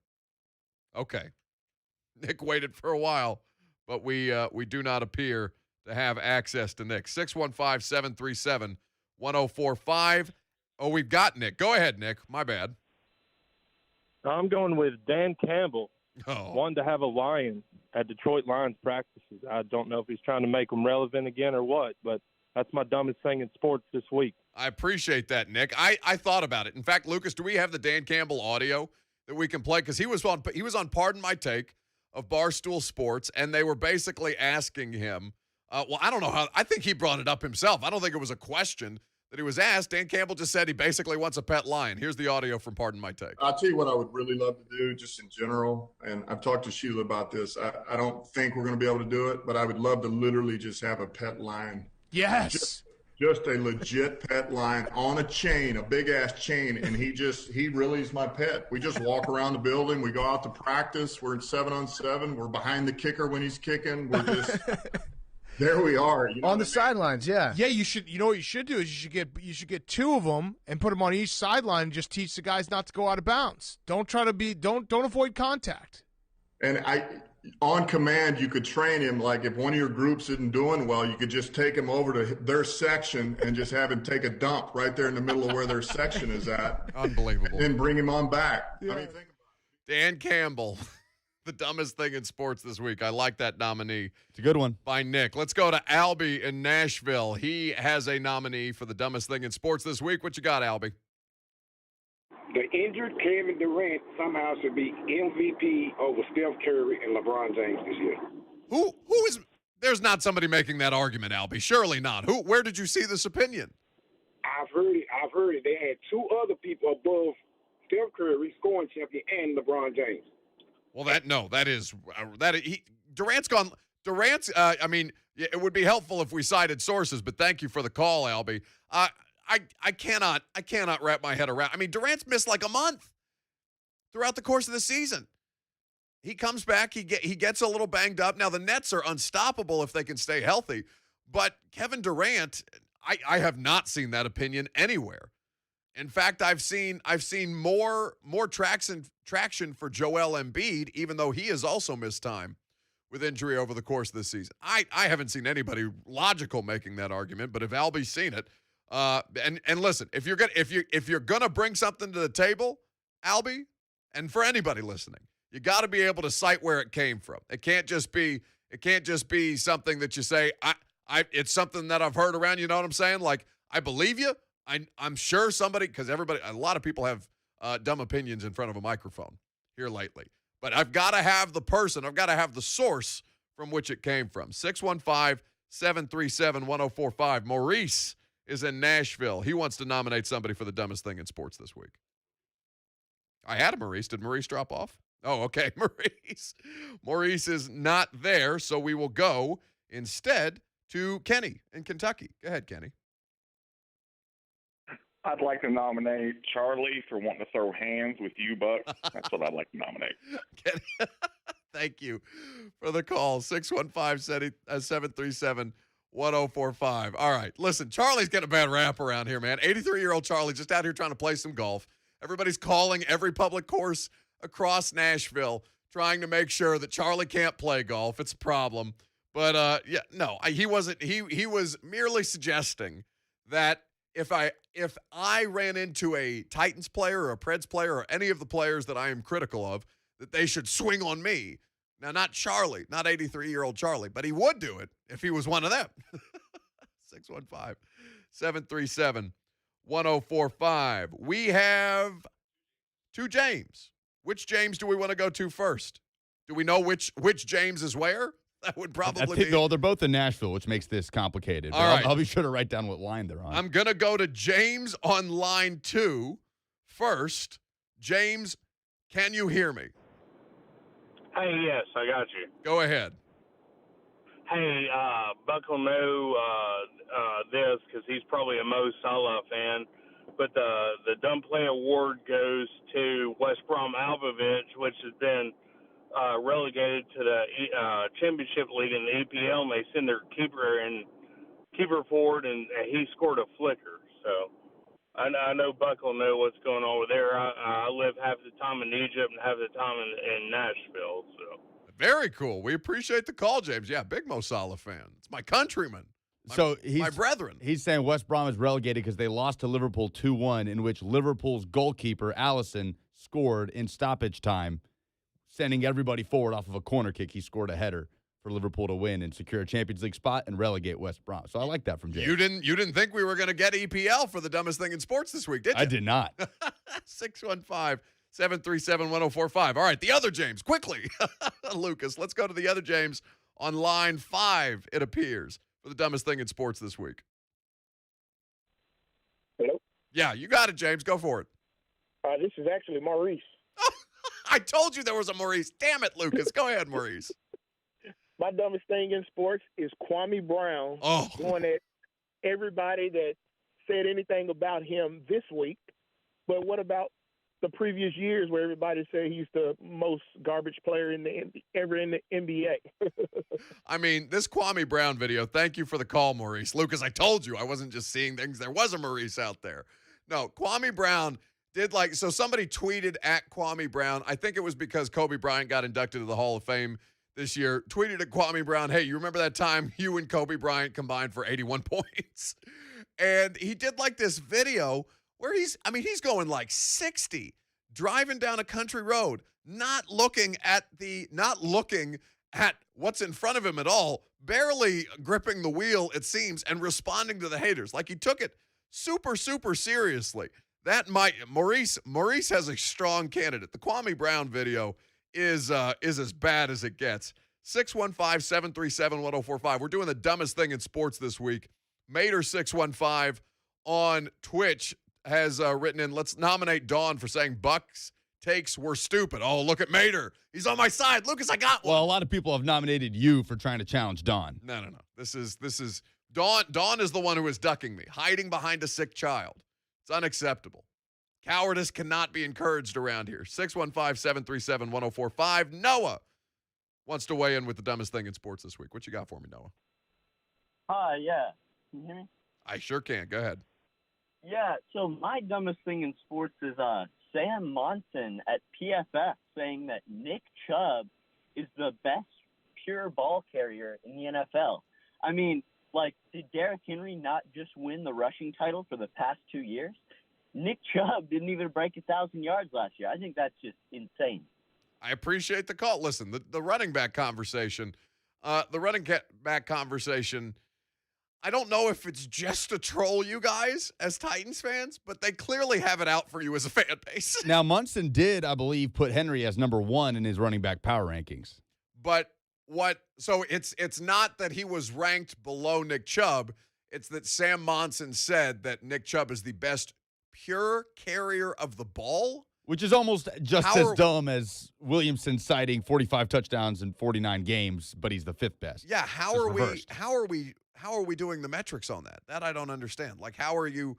Okay. Nick waited for a while, but we do not appear to have access to Nick. 615-737-1045. Oh, we've got Nick. Go ahead, Nick. My bad. I'm going with Dan Campbell. Oh. Wanted to have a Lion at Detroit Lions practices. I don't know if he's trying to make them relevant again or what, but that's my dumbest thing in sports this week. I appreciate that, Nick. I thought about it. In fact, Lucas, do we have the Dan Campbell audio that we can play? Because he was on Pardon My Take of Barstool Sports, and they were basically asking him, I don't know how. I think he brought it up himself. I don't think it was a question that he was asked. Dan Campbell just said he basically wants a pet lion. Here's the audio from Pardon My Take. I'll tell you what I would really love to do just in general, and I've talked to Sheila about this. I don't think we're going to be able to do it, but I would love to literally just have a pet lion. Yes. Just a legit pet lion on a chain, a big-ass chain, and he really is my pet. We just walk around the building. We go out to practice. We're in 7-on-7. We're behind the kicker when he's kicking. We're just – there we are. On the sidelines, yeah. Yeah, you should. You know what you should do is you should get two of them and put them on each sideline and just teach the guys not to go out of bounds. Don't avoid contact. And on command, you could train him. Like if one of your groups isn't doing well, you could just take him over to their section and just have him take a dump right there in the middle of where their section is at. Unbelievable. And then bring him on back. Yeah. I mean, think about it. Dan Campbell. The dumbest thing in sports this week. I like that nominee. It's a good one. By Nick. Let's go to Albie in Nashville. He has a nominee for the dumbest thing in sports this week. What you got, Albie? The injured Kevin Durant somehow should be MVP over Steph Curry and LeBron James this year. Who is – there's not somebody making that argument, Albie. Surely not. Where did you see this opinion? I've heard it. They had two other people above Steph Curry, scoring champion, and LeBron James. Well, Durant's gone. Yeah, it would be helpful if we cited sources, but thank you for the call, Albie. I cannot wrap my head around. I mean, Durant's missed like a month throughout the course of the season. He comes back, he gets a little banged up. Now the Nets are unstoppable if they can stay healthy, but Kevin Durant, I have not seen that opinion anywhere. In fact, I've seen more traction for Joel Embiid, even though he has also missed time with injury over the course of the season. I haven't seen anybody logical making that argument, but if Albie's seen it, and listen, if you're gonna bring something to the table, Albie, and for anybody listening, you got to be able to cite where it came from. It can't just be something that you say, it's something that I've heard around, you know what I'm saying? Like, I believe you. I'm sure somebody, because a lot of people have dumb opinions in front of a microphone here lately. But I've got to have the person, I've got to have the source from which it came from. 615-737-1045. Maurice is in Nashville. He wants to nominate somebody for the dumbest thing in sports this week. I had a Maurice. Did Maurice drop off? Oh, okay, Maurice. Maurice is not there, so we will go instead to Kenny in Kentucky. Go ahead, Kenny. I'd like to nominate Charlie for wanting to throw hands with you, Buck. That's what I'd like to nominate. Thank you for the call. 615-737-1045. All right. Listen, Charlie's getting a bad rap around here, man. 83-year-old Charlie just out here trying to play some golf. Everybody's calling every public course across Nashville trying to make sure that Charlie can't play golf. It's a problem. But, he wasn't. He was merely suggesting that if I ran into a Titans player or a Preds player or any of the players that I am critical of, that they should swing on me. Now, not Charlie, not 83-year-old Charlie, but he would do it if he was one of them. 615-737-1045. We have two James. Which James do we want to go to first? Do we know which James is where? That would probably be. No, they're both in Nashville, which makes this complicated. All right. I'll be sure to write down what line they're on. I'm going to go to James on line 2 first. James, can you hear me? Hey, yes, I got you. Go ahead. Hey, Buck will know this because he's probably a Mo Salah fan, but the Dumb Play Award goes to West Brom Alvovich, which has been relegated to the championship league in the EPL, and they send their keeper forward, and he scored a flicker. So I know Buck will know what's going on over there. I live half the time in Egypt and half the time in Nashville. So very cool. We appreciate the call, James. Yeah, big Mo Salah fan. It's my countryman. My brethren. He's saying West Brom is relegated because they lost to Liverpool 2-1, in which Liverpool's goalkeeper, Alisson, scored in stoppage time, sending everybody forward off of a corner kick. He scored a header for Liverpool to win and secure a Champions League spot and relegate West Brom. So I like that from James. You didn't think we were going to get EPL for the dumbest thing in sports this week, did you? I did not. 615-737-1045. All right, the other James, quickly. Lucas, let's go to the other James on line 5, it appears, for the dumbest thing in sports this week. Hello? Yeah, you got it, James. Go for it. This is actually Maurice. I told you there was a Maurice. Damn it, Lucas. Go ahead, Maurice. My dumbest thing in sports is Kwame Brown going at everybody that said anything about him this week. But what about the previous years where everybody said he's the most garbage player ever in the NBA? I mean, this Kwame Brown video, thank you for the call, Maurice. Lucas, I told you I wasn't just seeing things. There was a Maurice out there. No, Kwame Brown did so somebody tweeted at Kwame Brown. I think it was because Kobe Bryant got inducted to the Hall of Fame this year. Tweeted at Kwame Brown, hey, you remember that time you and Kobe Bryant combined for 81 points? And he did this video where he's going 60, driving down a country road, not looking at what's in front of him at all, barely gripping the wheel, it seems, and responding to the haters. He took it super, super seriously. Maurice has a strong candidate. The Kwame Brown video is as bad as it gets. 615-737-1045. We're doing the dumbest thing in sports this week. Mater615 on Twitch has written in, let's nominate Dawn for saying Buck's takes were stupid. Oh, look at Mater. He's on my side. Lucas, I got one. Well, a lot of people have nominated you for trying to challenge Don. No. This is Dawn. Dawn is the one who is ducking me, hiding behind a sick child. It's unacceptable. Cowardice cannot be encouraged around here. 615-737-1045. Noah wants to weigh in with the dumbest thing in sports this week. What you got for me, Noah? Hi, yeah. Can you hear me? I sure can. Go ahead. Yeah, so my dumbest thing in sports is Sam Monson at PFF saying that Nick Chubb is the best pure ball carrier in the NFL. I mean, like, did Derrick Henry not just win the rushing title for the past 2 years? Nick Chubb didn't even break 1,000 yards last year. I think that's just insane. I appreciate the call. Listen, the running back conversation, I don't know if it's just to troll you guys as Titans fans, but they clearly have it out for you as a fan base. Now, Munson did, I believe, put Henry as number 1 in his running back power rankings. But so it's not that he was ranked below Nick Chubb. It's that Sam Monson said that Nick Chubb is the best pure carrier of the ball. Which is almost just as dumb as Williamson citing 45 touchdowns in 49 games, but he's the 5th best. Yeah, how are we doing the metrics on that? That I don't understand. Like, how are you?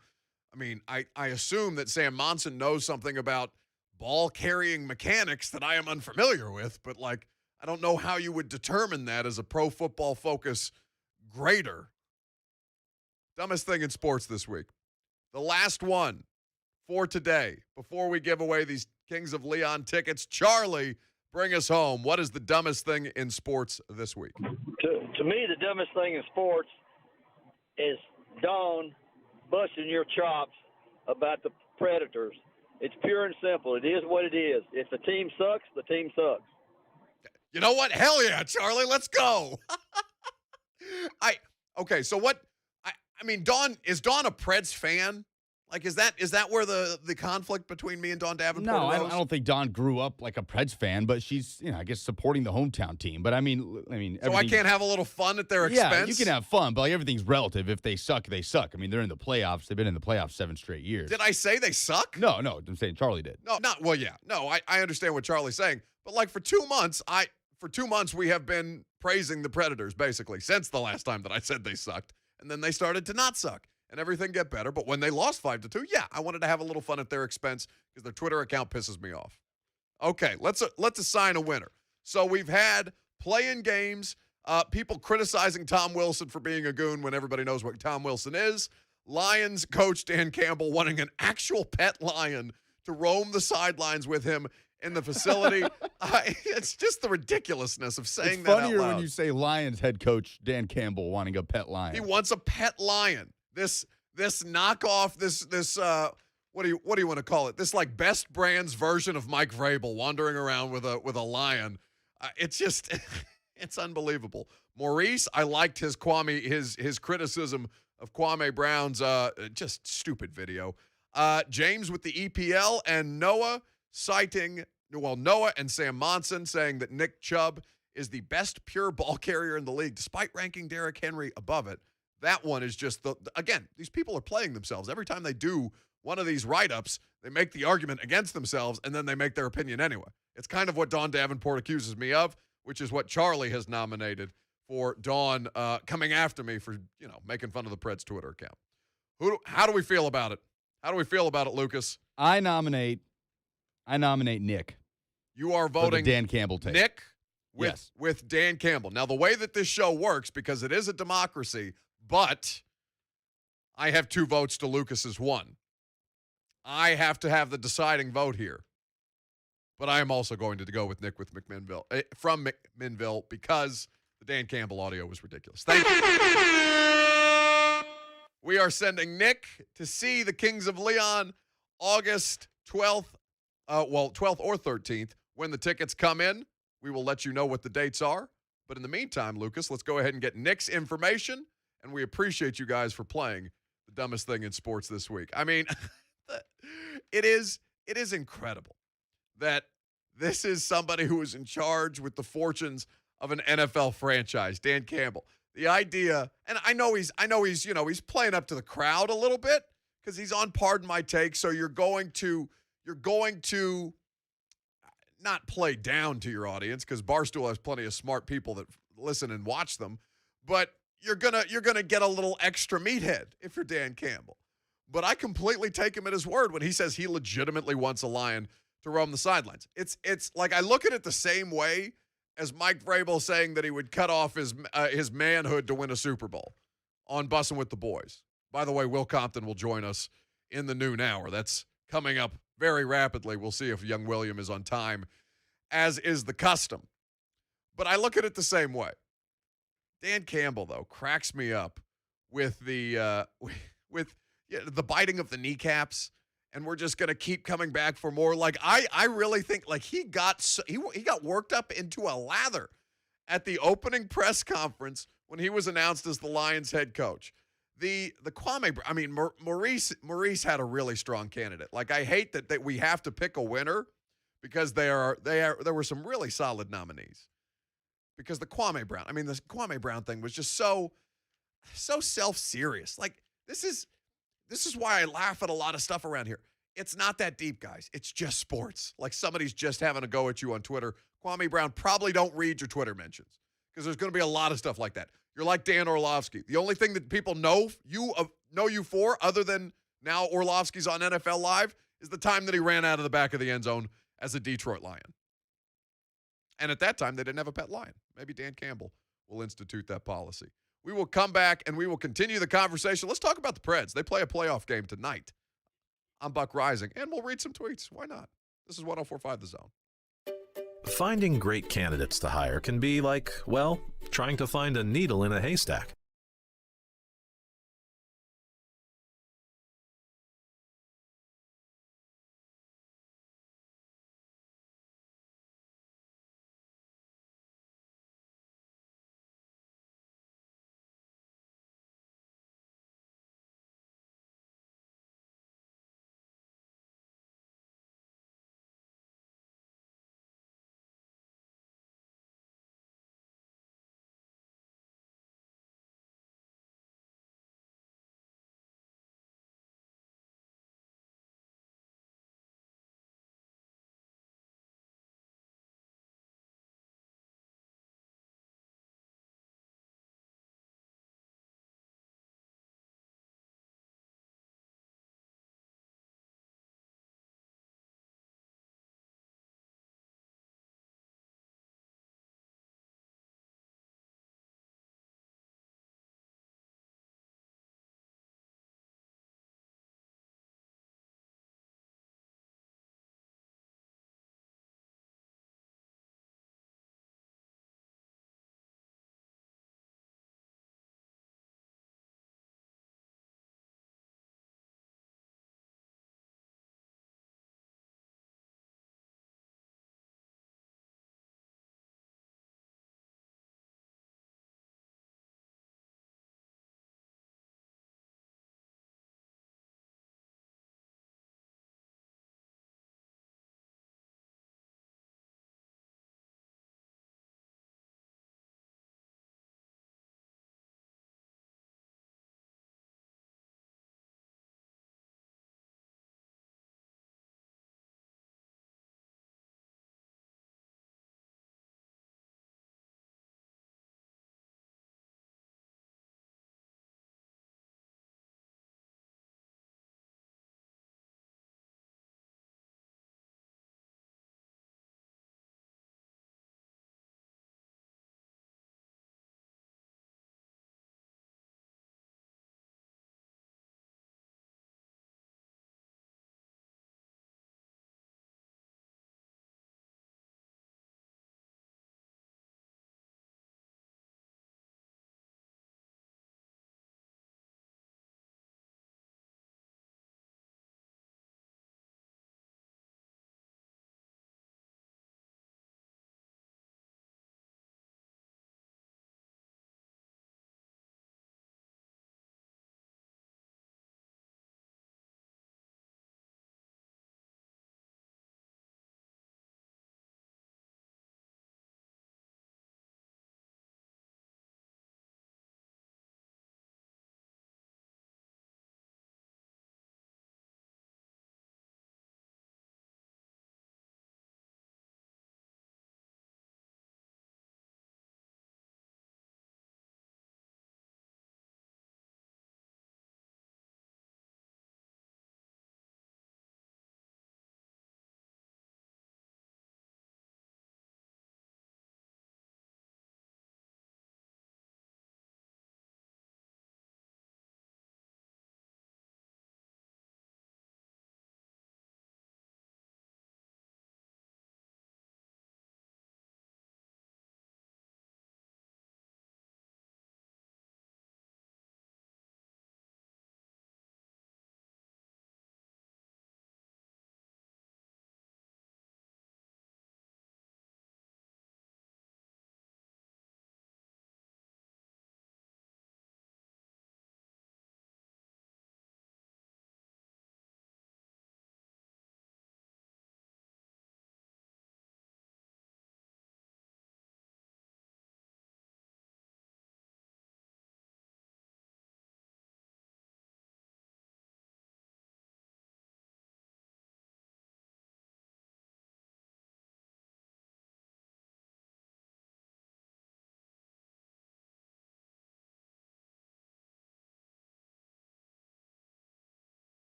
I mean, I assume that Sam Monson knows something about ball carrying mechanics that I am unfamiliar with, but like, I don't know how you would determine that as a Pro Football Focus grader. Dumbest thing in sports this week. The last one for today, before we give away these Kings of Leon tickets. Charlie, bring us home. What is the dumbest thing in sports this week? To me, the dumbest thing in sports is Don busting your chops about the Predators. It's pure and simple. It is what it is. If the team sucks, the team sucks. You know what? Hell yeah, Charlie. Let's go. Okay, so what? I mean, is Dawn a Preds fan? Like, is that where the conflict between me and Dawn Davenport No, I arose? don't think Dawn grew up like a Preds fan, but she's, I guess, supporting the hometown team. But I mean, so I can't have a little fun at their expense? Yeah, you can have fun, but like, everything's relative. If they suck, they suck. I mean, they're in the playoffs. They've been in the playoffs 7 straight years. Did I say they suck? No, I'm saying Charlie did. No, not well. Yeah, no, I understand what Charlie's saying, but like for 2 months, we have been praising the Predators basically since the last time that I said they sucked, and then they started to not suck. And everything get better. But when they lost 5-2, yeah, I wanted to have a little fun at their expense because their Twitter account pisses me off. Okay, let's assign a winner. So we've had play-in games, people criticizing Tom Wilson for being a goon when everybody knows what Tom Wilson is. Lions coach Dan Campbell wanting an actual pet lion to roam the sidelines with him in the facility. It's just the ridiculousness of saying it's that out loud. It's funnier when you say Lions head coach Dan Campbell wanting a pet lion. He wants a pet lion. This knockoff, this what do you want to call it? This like best brands version of Mike Vrabel wandering around with a lion. It's just it's unbelievable. Maurice, I liked his criticism of Kwame Brown's just stupid video. James with the EPL and Noah and Sam Monson saying that Nick Chubb is the best pure ball carrier in the league, despite ranking Derrick Henry above it. That one is just again, these people are playing themselves. Every time they do one of these write-ups, they make the argument against themselves, and then they make their opinion anyway. It's kind of what Dawn Davenport accuses me of, which is what Charlie has nominated for Dawn coming after me for, making fun of the Preds Twitter account. How do we feel about it? How do we feel about it, Lucas? I nominate Nick. You are voting for the Dan Campbell take. Nick with Dan Campbell. Now, the way that this show works, because it is a democracy, but I have 2 votes to Lucas's 1. I have to have the deciding vote here. But I am also going to go with Nick with from McMinnville because the Dan Campbell audio was ridiculous. Thank you. We are sending Nick to see the Kings of Leon August 12th, 12th or 13th. When the tickets come in, we will let you know what the dates are. But in the meantime, Lucas, let's go ahead and get Nick's information. And we appreciate you guys for playing the dumbest thing in sports this week. I mean, it is incredible that this is somebody who is in charge with the fortunes of an NFL franchise, Dan Campbell. The idea, and I know he's playing up to the crowd a little bit because he's on Pardon My Take. So you're going to not play down to your audience because Barstool has plenty of smart people that listen and watch them, but you're gonna get a little extra meathead if you're Dan Campbell. But I completely take him at his word when he says he legitimately wants a Lion to roam the sidelines. It's like I look at it the same way as Mike Vrabel saying that he would cut off his manhood to win a Super Bowl on Bussin' with the Boys. By the way, Will Compton will join us in the noon hour. That's coming up very rapidly. We'll see if young William is on time, as is the custom. But I look at it the same way. Dan Campbell, though, cracks me up with the the biting of the kneecaps, and we're just going to keep coming back for more. Like, I really think, like, he got worked up into a lather at the opening press conference when he was announced as the Lions head coach. The Kwame, I mean, Maurice had a really strong candidate. Like, I hate that we have to pick a winner because there were some really solid nominees. Because the Kwame Brown thing was just so self-serious. Like, this is why I laugh at a lot of stuff around here. It's not that deep, guys. It's just sports. Like, somebody's just having a go at you on Twitter. Kwame Brown, probably don't read your Twitter mentions because there's going to be a lot of stuff like that. You're like Dan Orlovsky. The only thing that people know you for, other than now Orlovsky's on NFL Live, is the time that he ran out of the back of the end zone as a Detroit Lion. And at that time, they didn't have a pet lion. Maybe Dan Campbell will institute that policy. We will come back and we will continue the conversation. Let's talk about the Preds. They play a playoff game tonight. I'm Buck Reising, and we'll read some tweets. Why not? This is 104.5 The Zone. Finding great candidates to hire can be like, well, trying to find a needle in a haystack.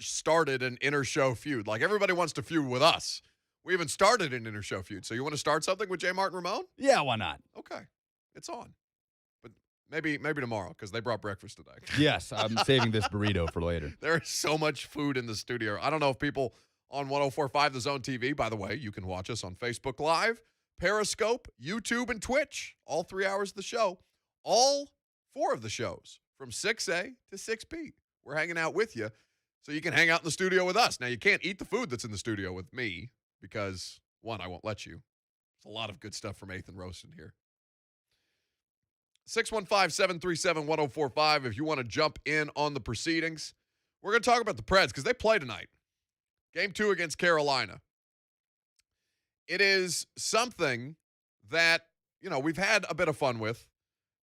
started an inter-show feud. Like, everybody wants to feud with us. We haven't started an inter-show feud. So you want to start something with J. Martin Ramon? Yeah, why not? Okay. It's on. But maybe tomorrow, because they brought breakfast today. Yes, I'm saving this burrito for later. There is so much food in the studio. I don't know if people on 104.5 The Zone TV, by the way, you can watch us on Facebook Live, Periscope, YouTube, and Twitch. All 3 hours of the show. All 4 of the shows from 6A to 6P. We're hanging out with you so you can hang out in the studio with us. Now, you can't eat the food that's in the studio with me because, one, I won't let you. There's a lot of good stuff from Ethan Roaston here. 615-737-1045 if you want to jump in on the proceedings. We're going to talk about the Preds because they play tonight. Game 2 against Carolina. It is something that, we've had a bit of fun with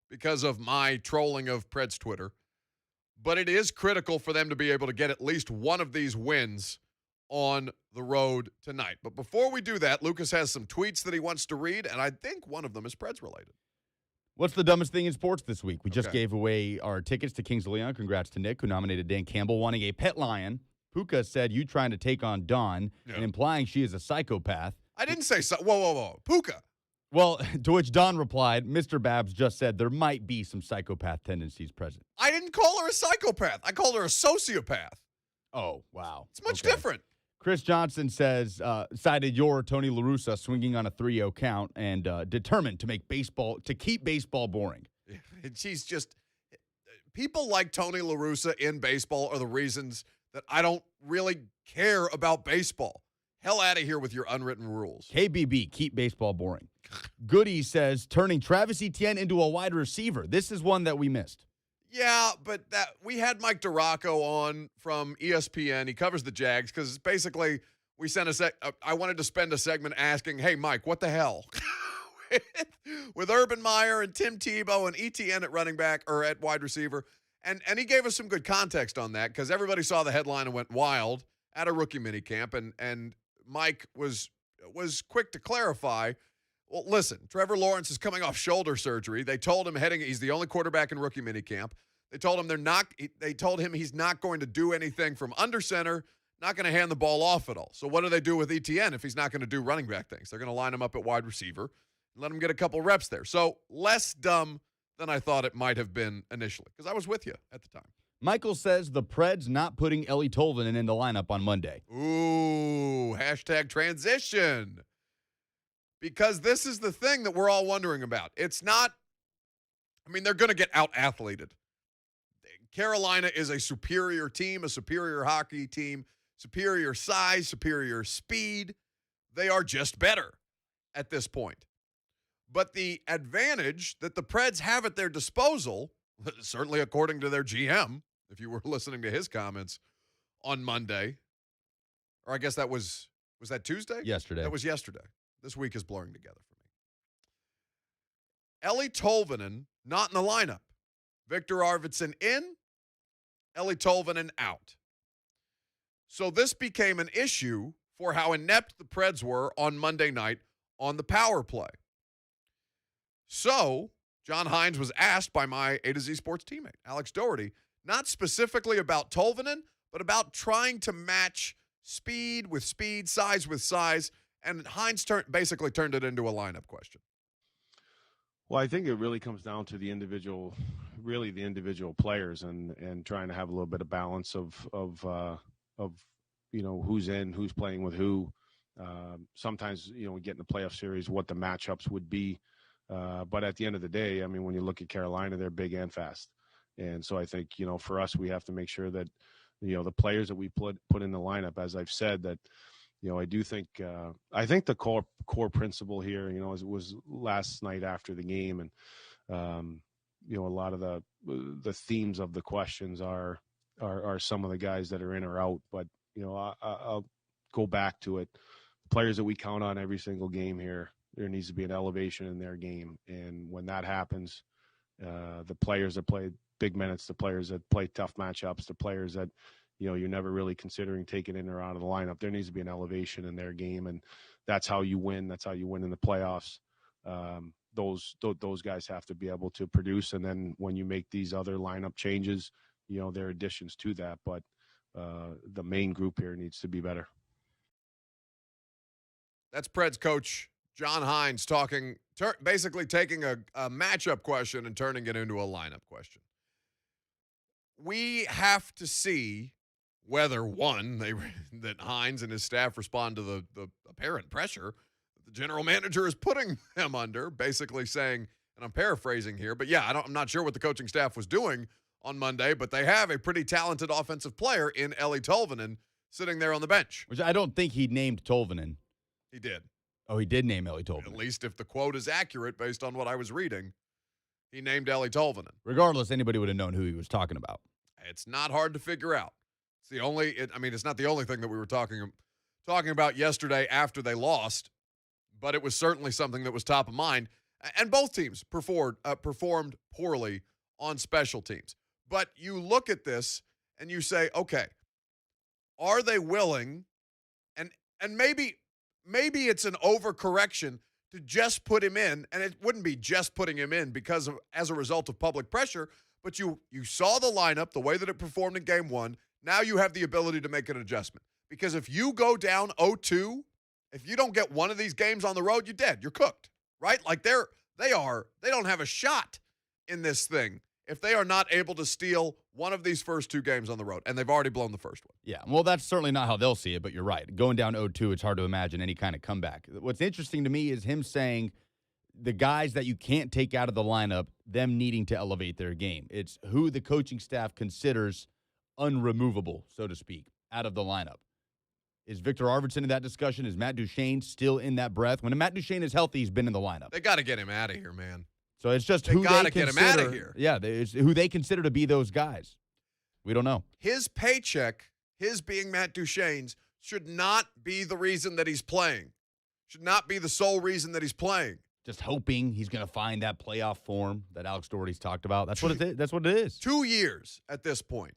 because of my trolling of Preds Twitter. But it is critical for them to be able to get at least one of these wins on the road tonight. But before we do that, Lucas has some tweets that he wants to read, and I think one of them is Preds related. What's the dumbest thing in sports this week? We just gave away our tickets to Kings of Leon. Congrats to Nick, who nominated Dan Campbell, wanting a pet lion. Puka said you trying to take on Dawn and implying she is a psychopath. I didn't say so. Whoa. Puka. Well, to which Dawn replied, Mr. Babs just said there might be some psychopath tendencies present. I didn't call her a psychopath. I called her a sociopath. Oh, wow. It's much different. Chris Johnson says, cited your Tony Larussa swinging on a 3-0 count and determined to keep baseball boring. She's just, people like Tony Larussa in baseball are the reasons that I don't really care about baseball. Hell out of here with your unwritten rules. KBB, keep baseball boring. Goody says, turning Travis Etienne into a wide receiver. This is one that we missed. Yeah, but we had Mike DeRocco on from ESPN. He covers the Jags because basically we sent I wanted to spend a segment asking, hey, Mike, what the hell? With Urban Meyer and Tim Tebow and Etienne at running back or at wide receiver. And he gave us some good context on that because everybody saw the headline and went wild at a rookie minicamp. And Mike was quick to clarify, well, listen, Trevor Lawrence is coming off shoulder surgery. They told him he's the only quarterback in rookie minicamp. They told him they told him he's not going to do anything from under center, not going to hand the ball off at all. So what do they do with Etienne if he's not going to do running back things? They're going to line him up at wide receiver and let him get a couple reps there. So less dumb than I thought it might have been initially because I was with you at the time. Michael says the Preds not putting Ellie Tolvanen in the lineup on Monday. Ooh, hashtag transition. Because this is the thing that we're all wondering about. It's not, they're going to get out-athleted. Carolina is a superior team, a superior hockey team, superior size, superior speed. They are just better at this point. But the advantage that the Preds have at their disposal, certainly according to their GM, if you were listening to his comments on Monday, or I guess that was that Tuesday? Yesterday. That was yesterday. This week is blurring together for me. Ellie Tolvanen, not in the lineup. Victor Arvidsson in, Ellie Tolvanen out. So this became an issue for how inept the Preds were on Monday night on the power play. So John Hines was asked by my A to Z Sports teammate, Alex Doherty, not specifically about Tolvanen, but about trying to match speed with speed, size with size. And Hines basically turned it into a lineup question. Well, I think it really comes down to the individual players and trying to have a little bit of balance of who's in, who's playing with who. Sometimes we get in the playoff series what the matchups would be, but at the end of the day, when you look at Carolina, they're big and fast, and so I think for us we have to make sure that the players that we put in the lineup, as I've said, that. I do think the core principle here, as it was last night after the game, and a lot of the themes of the questions are some of the guys that are in or out. But I'll go back to it. Players that we count on every single game here, there needs to be an elevation in their game, and when that happens, the players that play big minutes, the players that play tough matchups, the players that you're never really considering taking in or out of the lineup. There needs to be an elevation in their game, and that's how you win. That's how you win in the playoffs. Those guys have to be able to produce, and then when you make these other lineup changes, there are additions to that. But the main group here needs to be better. That's Preds coach John Hines talking, basically taking a matchup question and turning it into a lineup question. We have to see whether, one, that Hines and his staff respond to the apparent pressure that the general manager is putting them under, basically saying, and I'm paraphrasing here, but yeah, I'm not sure what the coaching staff was doing on Monday, but they have a pretty talented offensive player in Eeli Tolvanen sitting there on the bench. Which I don't think he named Tolvanen. He did. Oh, he did name Eeli Tolvanen. At least if the quote is accurate based on what I was reading, he named Eeli Tolvanen. Regardless, anybody would have known who he was talking about. It's not hard to figure out. It's the only. It's not the only thing that we were talking about yesterday after they lost, but it was certainly something that was top of mind. And both teams performed poorly on special teams. But you look at this and you say, okay, are they willing? And maybe it's an overcorrection to just put him in, and it wouldn't be just putting him in as a result of public pressure. But you saw the lineup, the way that it performed in game one. Now you have the ability to make an adjustment. Because if you go down 0-2, if you don't get one of these games on the road, you're dead. You're cooked, right? Like they don't have a shot in this thing if they are not able to steal one of these first two games on the road. And they've already blown the first one. Yeah, well, that's certainly not how they'll see it, but you're right. Going down 0-2, it's hard to imagine any kind of comeback. What's interesting to me is him saying the guys that you can't take out of the lineup, them needing to elevate their game. It's who the coaching staff considers unremovable, so to speak, out of the lineup. Is Victor Arvidsson in that discussion? Is Matt Duchene still in that breath? When Matt Duchene is healthy, he's been in the lineup. They got to get him out of here, man. So it's just who they consider. Get him out of here. Yeah, it's who they consider to be those guys. We don't know. His paycheck, his being Matt Duchene's, should not be the reason that he's playing. Should not be the sole reason that he's playing. Just hoping he's going to find that playoff form that Alex Doherty's talked about. That's what it is. That's what it is. 2 years at this point.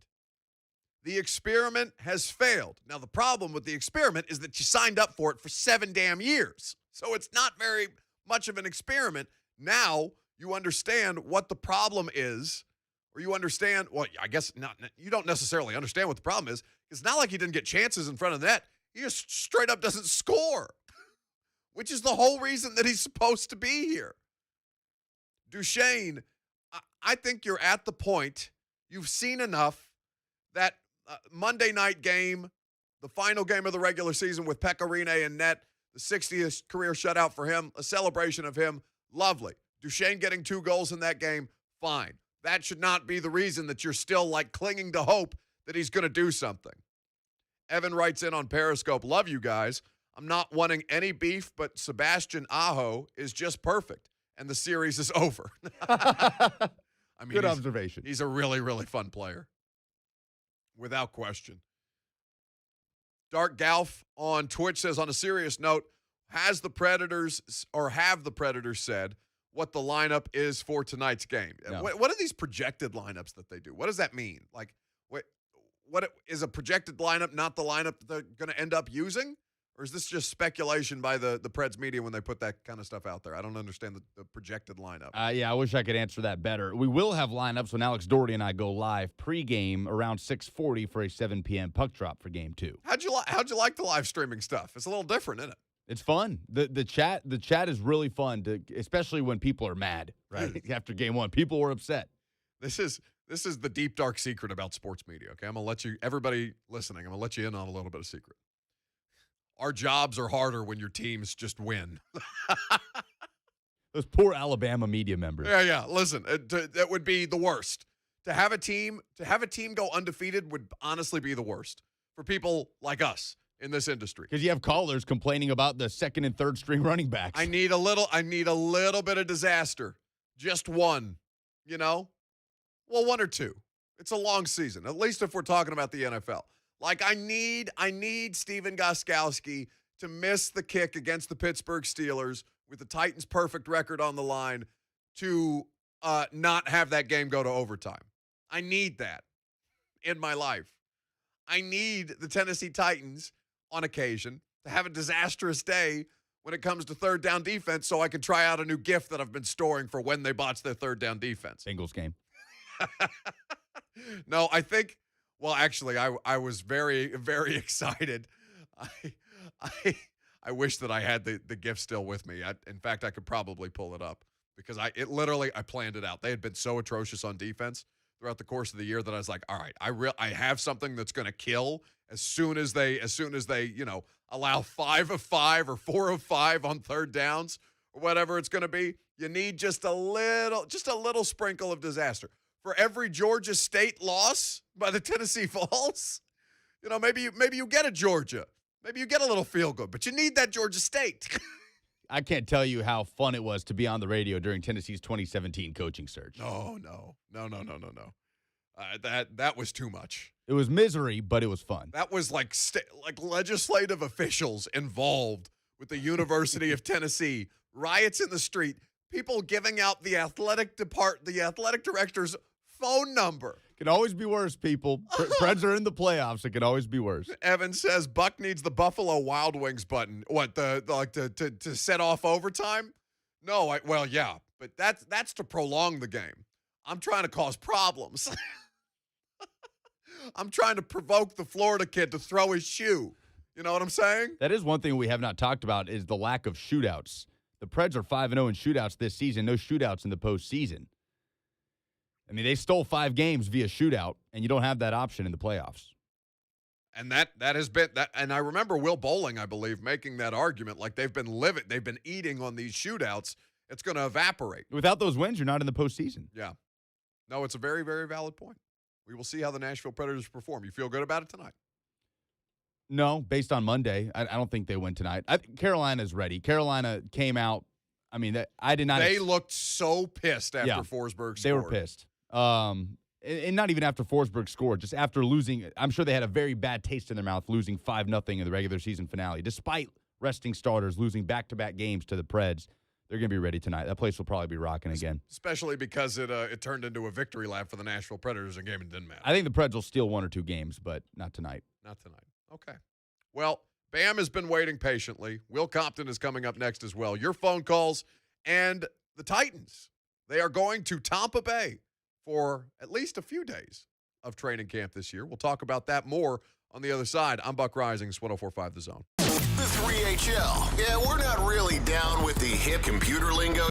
The experiment has failed. Now, the problem with the experiment is that you signed up for it for 7 damn years. So it's not very much of an experiment. Now you understand what the problem is, or you understand, well, I guess not. You don't necessarily understand what the problem is. It's not like he didn't get chances in front of the net. He just straight up doesn't score, which is the whole reason that he's supposed to be here. Duchene, I think you're at the point, you've seen enough that Monday night game, the final game of the regular season with Pekka Rinne in net, the 60th career shutout for him, a celebration of him, lovely. Duchene getting 2 goals in that game, fine. That should not be the reason that you're still like clinging to hope that he's going to do something. Evan writes in on Periscope, love you guys. I'm not wanting any beef, but Sebastian Aho is just perfect, and the series is over. Good observation. He's a really, really fun player. Without question. Dark Galf on Twitch says, on a serious note, have the Predators said what the lineup is for tonight's game? No. What are these projected lineups that they do? What does that mean? Like, what is a projected lineup not the lineup that they're going to end up using? Or is this just speculation by the Preds media when they put that kind of stuff out there? I don't understand the projected lineup. Yeah, I wish I could answer that better. We will have lineups when Alex Doherty and I go live pregame around 6:40 for a 7 p.m. puck drop for Game 2. How'd you like the live streaming stuff? It's a little different, isn't it? It's fun. The chat is really fun, especially when people are mad, right? After Game 1. People were upset. This is the deep, dark secret about sports media, okay? I'm going to let you, everybody listening, I'm going to let you in on a little bit of secret. Our jobs are harder when your teams just win. Those poor Alabama media members. Yeah. Listen, that would be the worst. To have a team go undefeated would honestly be the worst for people like us in this industry. Because you have callers complaining about the second and third string running backs. I need a little bit of disaster. Just one, you know? Well, 1 or 2. It's a long season, at least if we're talking about the NFL. Like, I need Steven Gostkowski to miss the kick against the Pittsburgh Steelers with the Titans' perfect record on the line to not have that game go to overtime. I need that in my life. I need the Tennessee Titans, on occasion, to have a disastrous day when it comes to third down defense so I can try out a new gift that I've been storing for when they botch their third down defense. Bengals game. No, I think Well, actually, I was very, very excited. I wish that I had the gift still with me. In fact, I could probably pull it up because I planned it out. They had been so atrocious on defense throughout the course of the year that I was like, all right, I have something that's going to kill as soon as they allow 5 of 5 or 4 of 5 on third downs or whatever it's going to be. You need just a little sprinkle of disaster. For every Georgia State loss by the Tennessee Vols, maybe you get a Georgia. Maybe you get a little feel good, but you need that Georgia State. I can't tell you how fun it was to be on the radio during Tennessee's 2017 coaching search. No. That was too much. It was misery, but it was fun. That was like legislative officials involved with the University of Tennessee, riots in the street, people giving out the athletic director's phone number. Can always be worse, people. Preds are in the playoffs. It can always be worse. Evan says Buck needs the Buffalo Wild Wings button. What, to set off overtime? No, yeah, but that's to prolong the game. I'm trying to cause problems. I'm trying to provoke the Florida kid to throw his shoe. You know what I'm saying? That is one thing we have not talked about is the lack of shootouts. The Preds are 5-0 in shootouts this season. No shootouts in the postseason. I mean, they stole 5 games via shootout, and you don't have that option in the playoffs. And that has been that. And I remember Will Bowling, I believe, making that argument. Like they've been eating on these shootouts. It's going to evaporate. Without those wins, you're not in the postseason. Yeah. No, it's a very, very valid point. We will see how the Nashville Predators perform. You feel good about it tonight? No, based on Monday, I don't think they win tonight. Carolina's ready. Carolina came out. I mean, I did not. They looked so pissed after Forsberg scored. They were pissed. And not even after Forsberg scored, just after losing. I'm sure they had a very bad taste in their mouth losing 5-0 in the regular season finale. Despite resting starters, losing back-to-back games to the Preds, they're going to be ready tonight. That place will probably be rocking again. Especially because it turned into a victory lap for the Nashville Predators in a game it didn't matter. I think the Preds will steal 1 or 2 games, but not tonight. Not tonight. Okay. Well, Bam has been waiting patiently. Will Compton is coming up next as well. Your phone calls and the Titans. They are going to Tampa Bay for at least a few days of training camp this year. We'll talk about that more on the other side. I'm Buck Reising, 104.5 The Zone. The 3HL. Yeah, we're not really down with the hip computer lingo.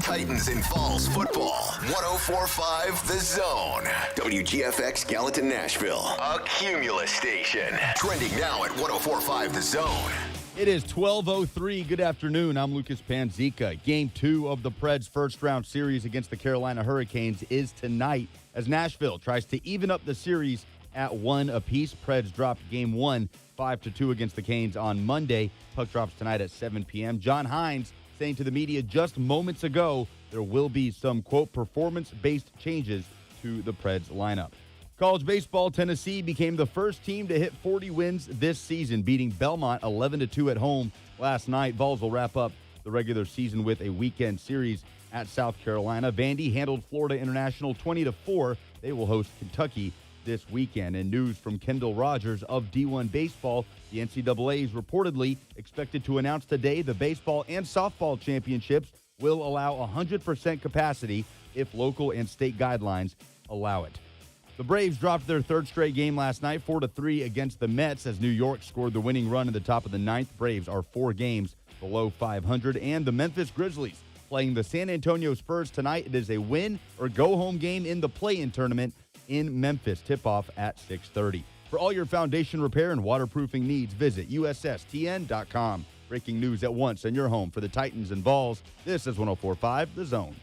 Titans in Falls football. 104.5 The Zone. WGFX Gallatin, Nashville. A Cumulus station. Trending now at 104.5 The Zone. It is 12:03. Good afternoon. I'm Lucas Panzica. Game 2 of the Preds' first-round series against the Carolina Hurricanes is tonight as Nashville tries to even up the series at 1 apiece. Preds dropped Game 1 5-2 against the Canes on Monday. Puck drops tonight at 7 p.m. John Hines saying to the media just moments ago there will be some, quote, performance-based changes to the Preds lineup. College baseball, Tennessee became the first team to hit 40 wins this season, beating Belmont 11-2 at home last night. Vols will wrap up the regular season with a weekend series at South Carolina. Vandy handled Florida International 20-4. They will host Kentucky this weekend. And news from Kendall Rogers of D1 Baseball. The NCAA is reportedly expected to announce today the baseball and softball championships will allow 100% capacity if local and state guidelines allow it. The Braves dropped their third straight game last night, 4-3 against the Mets as New York scored the winning run at the top of the ninth. Braves are 4 games below 500. And the Memphis Grizzlies playing the San Antonio Spurs tonight. It is a win or go home game in the play-in tournament in Memphis. Tip-off at 6:30. For all your foundation repair and waterproofing needs, visit USSTN.com. Breaking news at once in your home for the Titans and Vols. This is 104.5 The Zone.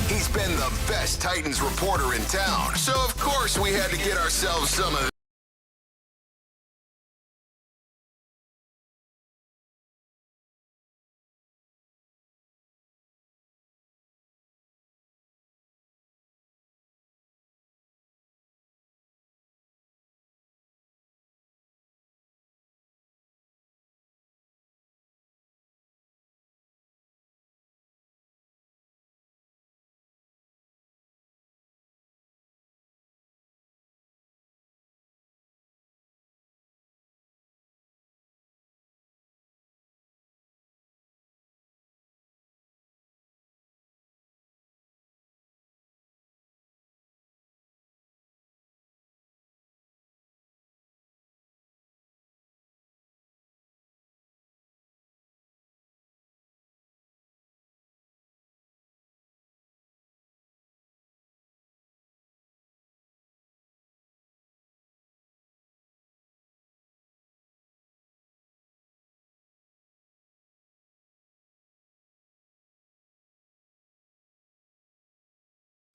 He's been the best Titans reporter in town, so of course we had to get ourselves some of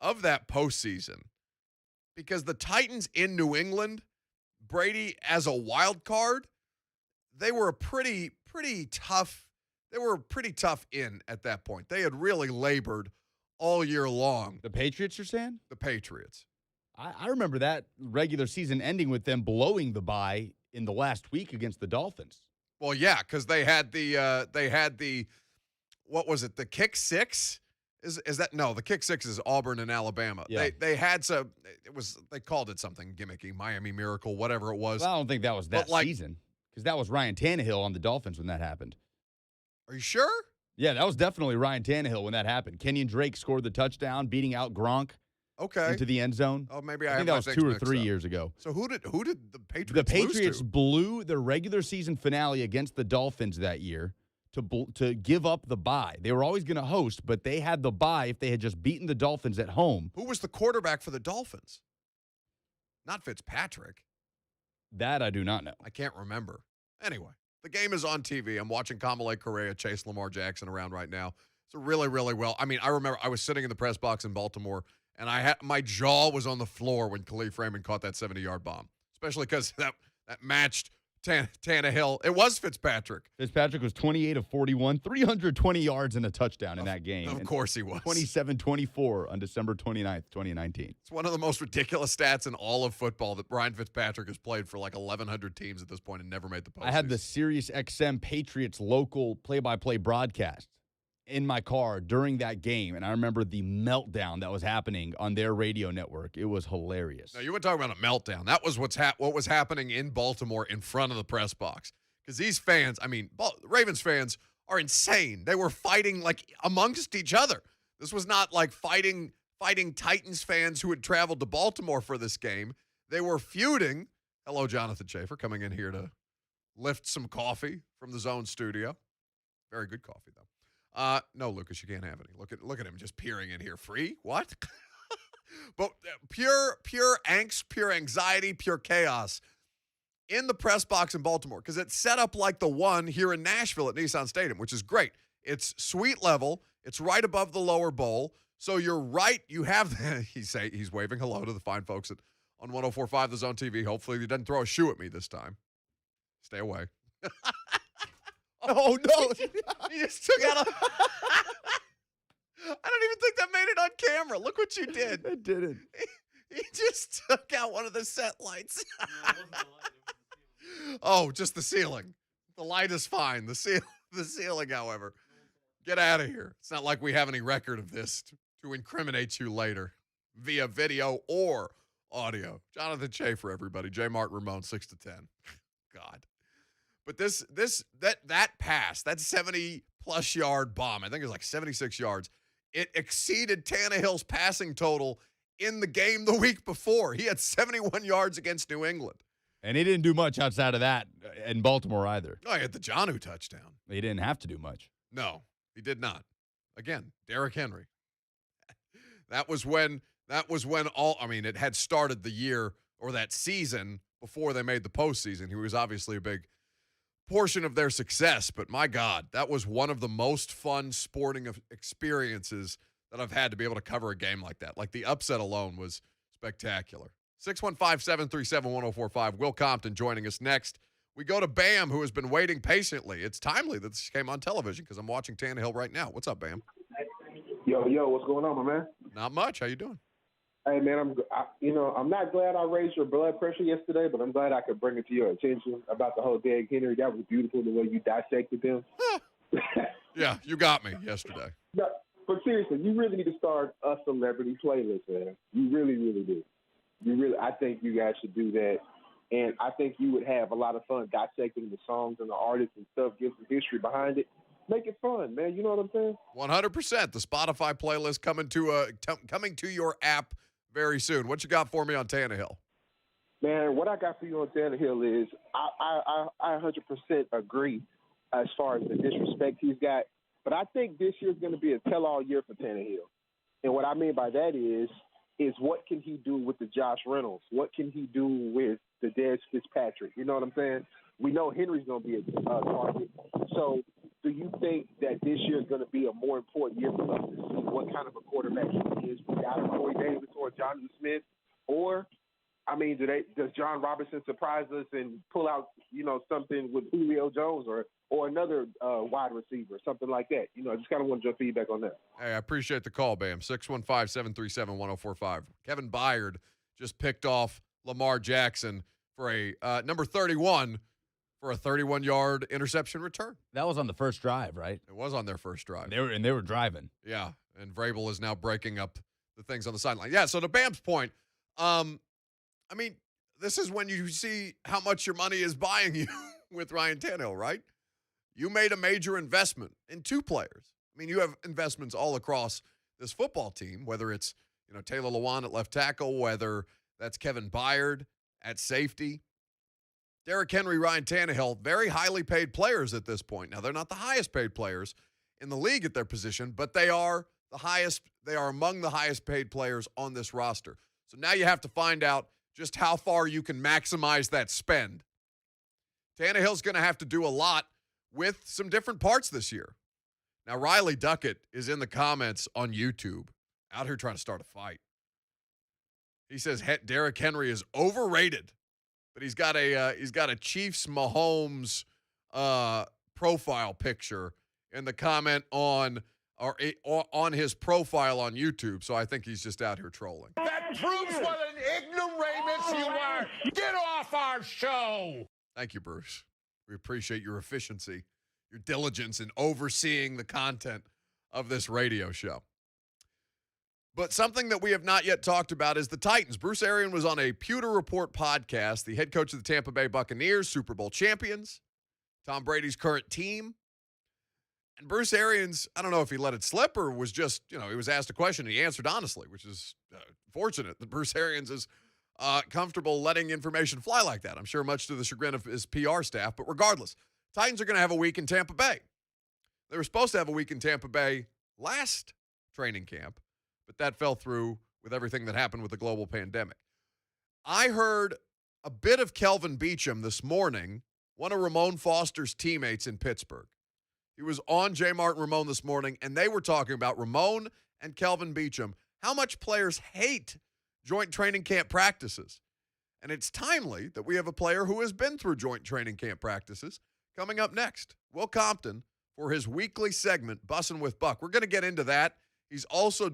of that postseason, because the Titans in New England, Brady as a wild card, they were a pretty tough. They were a pretty tough in at that point. They had really labored all year long. The Patriots, you're saying? The Patriots. I remember that regular season ending with them blowing the bye in the last week against the Dolphins. Well, yeah, because they had the what was it? The kick six. Is that no? The kick six is Auburn and Alabama. Yeah. They had some. They called it something gimmicky, Miami Miracle, whatever it was. Well, I don't think that was that season because that was Ryan Tannehill on the Dolphins when that happened. Are you sure? Yeah, that was definitely Ryan Tannehill when that happened. Kenyon Drake scored the touchdown, beating out Gronk. Okay. Into the end zone. Oh, maybe I think that was 2 or 3 years ago. So who did the Patriots? The Patriots lose to? blew their regular season finale against the Dolphins that year to give up the bye. They were always going to host, but they had the bye if they had just beaten the Dolphins at home. Who was the quarterback for the Dolphins? Not Fitzpatrick. That I do not know. I can't remember. Anyway, the game is on TV. I'm watching Kamala Correa chase Lamar Jackson around right now. It's really, really well. I mean, I remember I was sitting in the press box in Baltimore, and my jaw was on the floor when Khalif Raymond caught that 70-yard bomb, especially because that matched Tannehill. It was Fitzpatrick. Fitzpatrick was 28 of 41, 320 yards and a touchdown in that game. Of course he was. 27-24 on December 29th, 2019. It's one of the most ridiculous stats in all of football that Brian Fitzpatrick has played for like 1,100 teams at this point and never made the postseason. I had the Sirius XM Patriots local play-by-play broadcast in my car during that game, and I remember the meltdown that was happening on their radio network. It was hilarious. No, you weren't talking about a meltdown. That was what was happening in Baltimore in front of the press box. Because these fans, I mean, Ravens fans are insane. They were fighting like amongst each other. This was not like fighting Titans fans who had traveled to Baltimore for this game. They were feuding. Hello, Jonathan Schaefer, coming in here to lift some coffee from the Zone studio. Very good coffee, though. No, Lucas, you can't have any. Look at him just peering in here. Free? What? But pure angst, pure anxiety, pure chaos in the press box in Baltimore, because it's set up like the one here in Nashville at Nissan Stadium, which is great. It's suite level. It's right above the lower bowl. So you're right. You have he's waving hello to the fine folks on 104.5 The Zone TV. Hopefully he doesn't throw a shoe at me this time. Stay away. Oh, no. He just took out I don't even think that made it on camera. Look what you did. It didn't. He just took out one of the set lights. Oh, just the ceiling. The light is fine. The ceiling, however. Get out of here. It's not like we have any record of this to incriminate you later via video or audio. Jonathan Schaefer, everybody. J. Martin Ramon, 6 to 10. God. But that pass, that 70-plus yard bomb, I think it was like 76 yards, it exceeded Tannehill's passing total in the game the week before. He had 71 yards against New England. And he didn't do much outside of that in Baltimore either. Oh, he had the Jonnu touchdown. He didn't have to do much. No, he did not. Again, Derrick Henry. That was when it had started the year or that season before they made the postseason. He was obviously a big portion of their success, but my God, that was one of the most fun sporting experiences that I've had to be able to cover a game like that. Like the upset alone was spectacular. 615-737-1045. Will Compton joining us next. We go to Bam, who has been waiting patiently. It's timely that this came on television because I'm watching Tannehill right now. What's up, Bam? Yo, what's going on, my man? Not much. How you doing? Hey, man, I'm not glad I raised your blood pressure yesterday, but I'm glad I could bring it to your attention about the whole Derrick Henry. That was beautiful, the way you dissected him. Yeah, you got me yesterday. No, but seriously, you really need to start a celebrity playlist, man. You really, really do. I think you guys should do that. And I think you would have a lot of fun dissecting the songs and the artists and stuff, give some history behind it. Make it fun, man. You know what I'm saying? 100%. The Spotify playlist coming to your app very soon. What you got for me on Tannehill? Man, what I got for you on Tannehill is I 100% agree as far as the disrespect he's got. But I think this year's going to be a tell-all year for Tannehill. And what I mean by that is what can he do with the Josh Reynolds? What can he do with the Dez Fitzpatrick? You know what I'm saying? We know Henry's going to be a target. So do you think that this year is going to be a more important year for us to see what kind of a quarterback he is without Corey Davis or Jonnu Smith? Or, I mean, does John Robinson surprise us and pull out, something with Julio Jones or another wide receiver, something like that? I just kind of want your feedback on that. Hey, I appreciate the call, Bam. 615-737-1045. Kevin Byard just picked off Lamar Jackson for a number 31 for a 31-yard interception return. That was on the first drive, right? It was on their first drive. They were driving. Yeah, and Vrabel is now breaking up the things on the sideline. Yeah, so to Bam's point, I mean, this is when you see how much your money is buying you with Ryan Tannehill, right? You made a major investment in two players. I mean, you have investments all across this football team, whether it's, Taylor Lewan at left tackle, whether that's Kevin Byard at safety. Derrick Henry, Ryan Tannehill, very highly paid players at this point. Now, they're not the highest paid players in the league at their position, but they are the highest. They are among the highest paid players on this roster. So now you have to find out just how far you can maximize that spend. Tannehill's going to have to do a lot with some different parts this year. Now, Riley Duckett is in the comments on YouTube, out here trying to start a fight. He says Derrick Henry is overrated, but he's got a Chiefs Mahomes profile picture in the comment on his profile on YouTube. So I think he's just out here trolling. That proves what an ignoramus you are. Get off our show. Thank you, Bruce. We appreciate your efficiency, your diligence in overseeing the content of this radio show. But something that we have not yet talked about is the Titans. Bruce Arians was on a Pewter Report podcast, the head coach of the Tampa Bay Buccaneers, Super Bowl champions, Tom Brady's current team. And Bruce Arians, I don't know if he let it slip or was just, he was asked a question and he answered honestly, which is fortunate that Bruce Arians is comfortable letting information fly like that. I'm sure much to the chagrin of his PR staff. But regardless, Titans are going to have a week in Tampa Bay. They were supposed to have a week in Tampa Bay last training camp, but that fell through with everything that happened with the global pandemic. I heard a bit of Kelvin Beachum this morning, one of Ramon Foster's teammates in Pittsburgh. He was on J. Martin Ramon this morning, and they were talking about Ramon and Kelvin Beachum, how much players hate joint training camp practices. And it's timely that we have a player who has been through joint training camp practices coming up next. Will Compton for his weekly segment, Bussin' with Buck. We're going to get into that. He also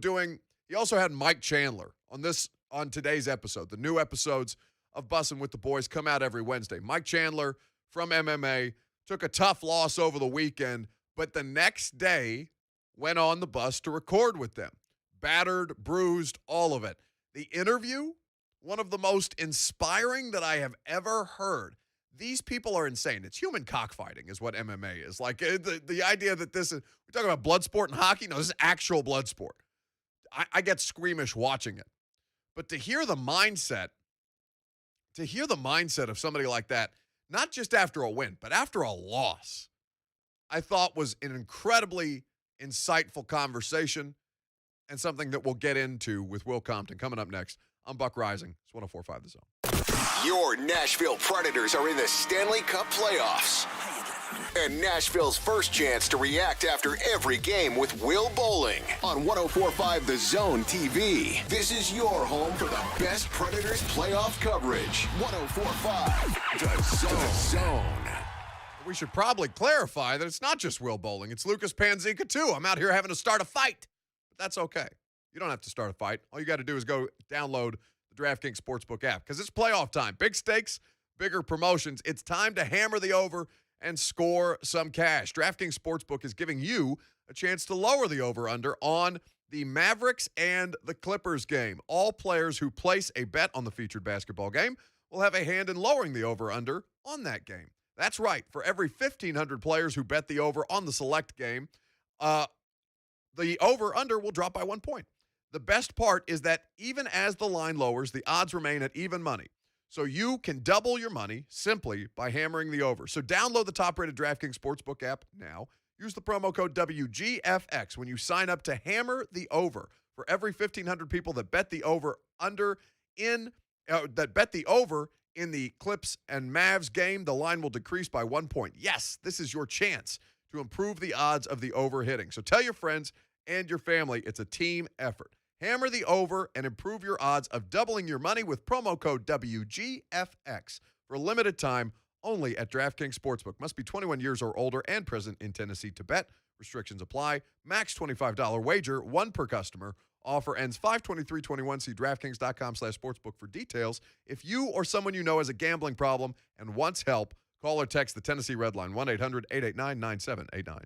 had Mike Chandler on today's episode. The new episodes of Bussin' with the Boys come out every Wednesday. Mike Chandler from MMA took a tough loss over the weekend, but the next day went on the bus to record with them. Battered, bruised, all of it. The interview, one of the most inspiring that I have ever heard. These people are insane. It's human cockfighting is what MMA is. Like the idea that this is, we're talking about blood sport and hockey. No, this is actual blood sport. I get squeamish watching it. But to hear the mindset of somebody like that, not just after a win, but after a loss, I thought was an incredibly insightful conversation and something that we'll get into with Will Compton coming up next. I'm Buck Reising. It's 104.5 The Zone. Your Nashville Predators are in the Stanley Cup playoffs. And Nashville's first chance to react after every game with Will Bowling on 104.5 The Zone TV. This is your home for the best Predators playoff coverage. 104.5 The Zone. We should probably clarify that it's not just Will Bowling. It's Lucas Panzica, too. I'm out here having to start a fight. But that's okay. You don't have to start a fight. All you got to do is go download the DraftKings Sportsbook app because it's playoff time. Big stakes, bigger promotions. It's time to hammer the over and score some cash. DraftKings Sportsbook is giving you a chance to lower the over-under on the Mavericks and the Clippers game. All players who place a bet on the featured basketball game will have a hand in lowering the over-under on that game. That's right. For every 1,500 players who bet the over on the select game, the over-under will drop by 1 point. The best part is that even as the line lowers, the odds remain at even money. So you can double your money simply by hammering the over. So download the top-rated DraftKings Sportsbook app now. Use the promo code WGFX when you sign up to hammer the over. For every 1,500 people that bet the over in the Clips and Mavs game, the line will decrease by 1 point. Yes, this is your chance to improve the odds of the over hitting. So tell your friends and your family it's a team effort. Hammer the over and improve your odds of doubling your money with promo code WGFX for a limited time only at DraftKings Sportsbook. Must be 21 years or older and present in Tennessee to bet. Restrictions apply. Max $25 wager, one per customer. Offer ends 5/23/21. See DraftKings.com/sportsbook for details. If you or someone you know has a gambling problem and wants help, call or text the Tennessee Red Line, 1-800-889-9789.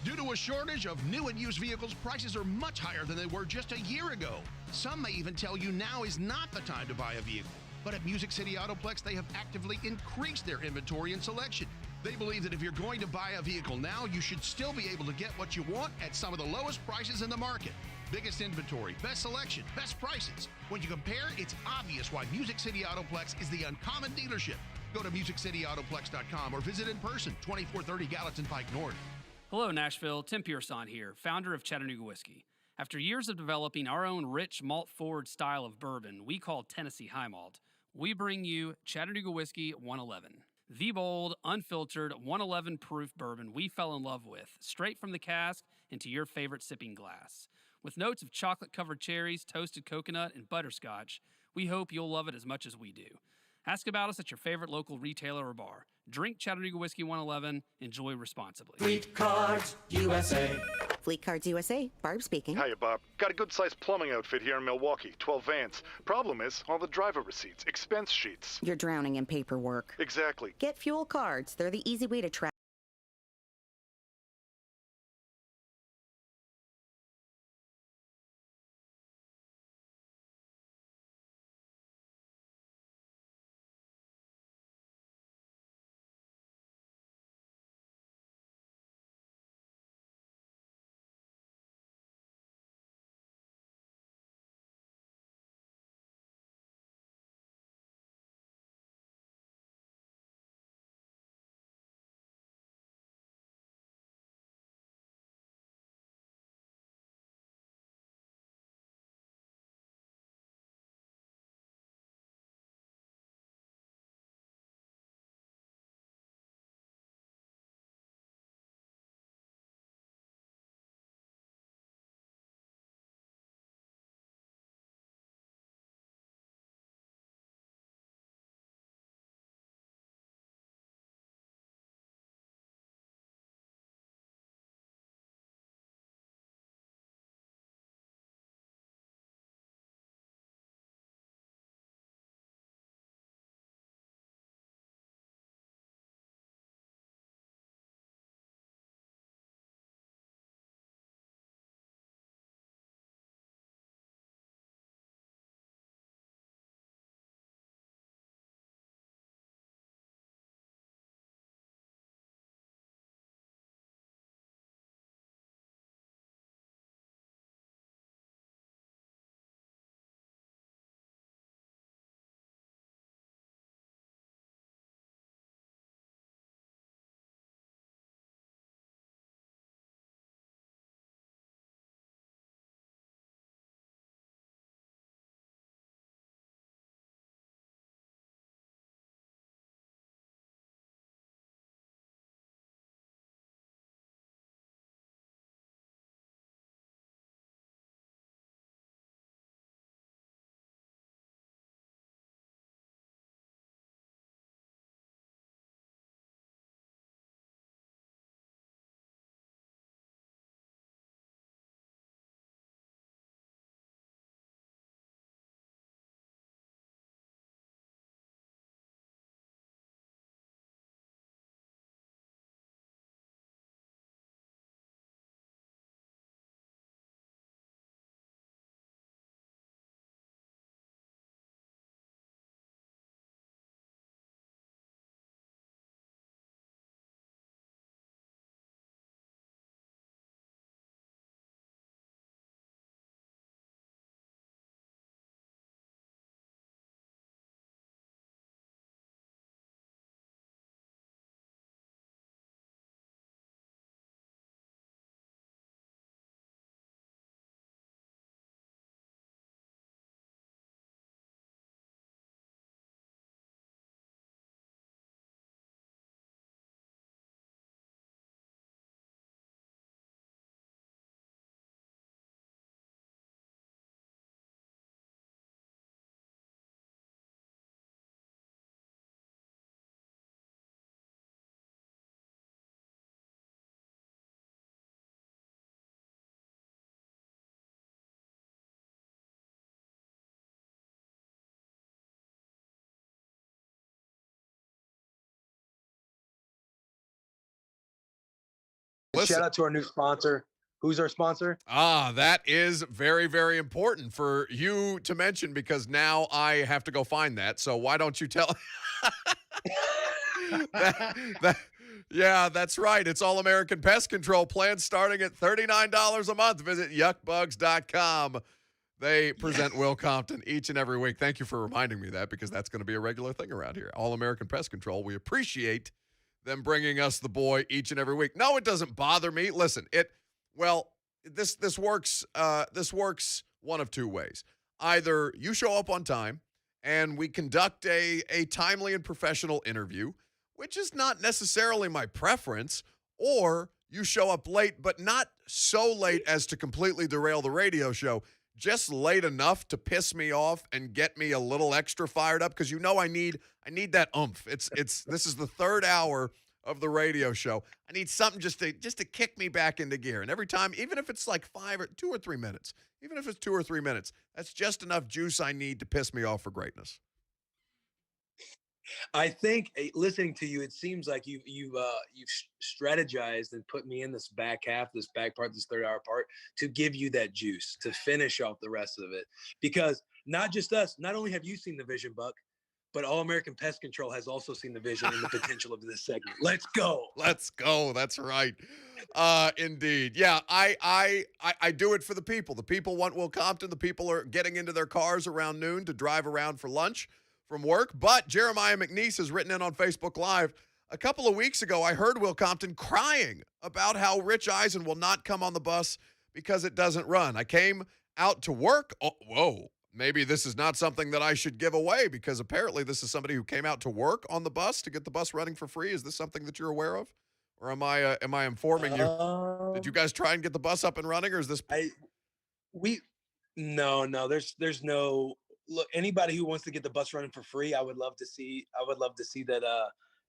Due to a shortage of new and used vehicles, prices are much higher than they were just a year ago. Some may even tell you now is not the time to buy a vehicle. But at Music City Autoplex, they have actively increased their inventory and selection. They believe that if you're going to buy a vehicle now, you should still be able to get what you want at some of the lowest prices in the market. Biggest inventory, best selection, best prices. When you compare, it's obvious why Music City Autoplex is the uncommon dealership. Go to MusicCityAutoplex.com or visit in person, 2430 Gallatin Pike North. Hello, Nashville. Tim Pearson here, founder of Chattanooga Whiskey. After years of developing our own rich malt-forward style of bourbon we call Tennessee High Malt, we bring you Chattanooga Whiskey 111. The bold, unfiltered, 111 proof bourbon we fell in love with, straight from the cask into your favorite sipping glass. With notes of chocolate-covered cherries, toasted coconut, and butterscotch, we hope you'll love it as much as we do. Ask about us at your favorite local retailer or bar. Drink Chattanooga Whiskey 111. Enjoy responsibly. Fleet Cards USA. Fleet Cards USA. Barb speaking. Hiya, Bob. Got a good-sized plumbing outfit here in Milwaukee. 12 vans. Problem is, all the driver receipts, expense sheets. You're drowning in paperwork. Exactly. Get Fuel Cards. They're the easy way to track. Listen. Shout out to our new sponsor. Who's our sponsor? That is very, very important for you to mention because now I have to go find that. So why don't you tell? Yeah, that's right. It's All American Pest Control. Plans starting at $39 a month. Visit yuckbugs.com. They present Will Compton each and every week. Thank you for reminding me that because that's going to be a regular thing around here. All American Pest Control. We appreciate them bringing us the boy each and every week. No, it doesn't bother me. Listen, this works one of two ways. Either you show up on time and we conduct a timely and professional interview, which is not necessarily my preference, or you show up late, but not so late as to completely derail the radio show, just late enough to piss me off and get me a little extra fired up because I need that oomph. This is the third hour of the radio show. I need something just to kick me back into gear. And every time, even if it's like 2 or 3 minutes, that's just enough juice I need to piss me off for greatness. I think listening to you, it seems like you've strategized and put me in this back half, this back part, this third hour part to give you that juice to finish off the rest of it. Because not just us, not only have you seen the vision, Buck, but All American Pest Control has also seen the vision and the potential of this segment. Let's go. Let's go. That's right. Indeed. Yeah, I do it for the people. The people want Will Compton. The people are getting into their cars around noon to drive around for lunch from work. But Jeremiah McNeese has written in on Facebook Live. A couple of weeks ago, I heard Will Compton crying about how Rich Eisen will not come on the bus because it doesn't run. I came out to work. Oh, whoa. Maybe this is not something that I should give away because apparently this is somebody who came out to work on the bus to get the bus running for free. Is this something that you're aware of? Or am I informing you? Did you guys try and get the bus up and running, or is this No, there's no look. Anybody who wants to get the bus running for free, I would love to see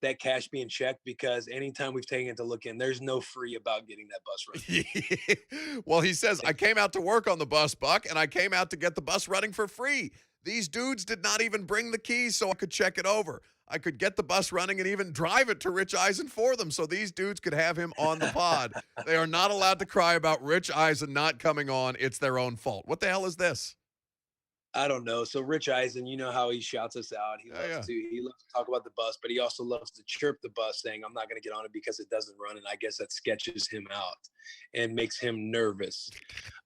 that cash being checked, because anytime we've taken it to look in, there's no free about getting that bus running. Well, he says, I came out to work on the bus, Buck, and I came out to get the bus running for free. These dudes did not even bring the keys so I could check it over. I could get the bus running and even drive it to Rich Eisen for them so these dudes could have him on the pod. They are not allowed to cry about Rich Eisen not coming on. It's their own fault. What the hell is this? I don't know. So Rich Eisen, you know how he shouts us out. He loves to talk about the bus, but he also loves to chirp the bus saying, I'm not going to get on it because it doesn't run. And I guess that sketches him out and makes him nervous.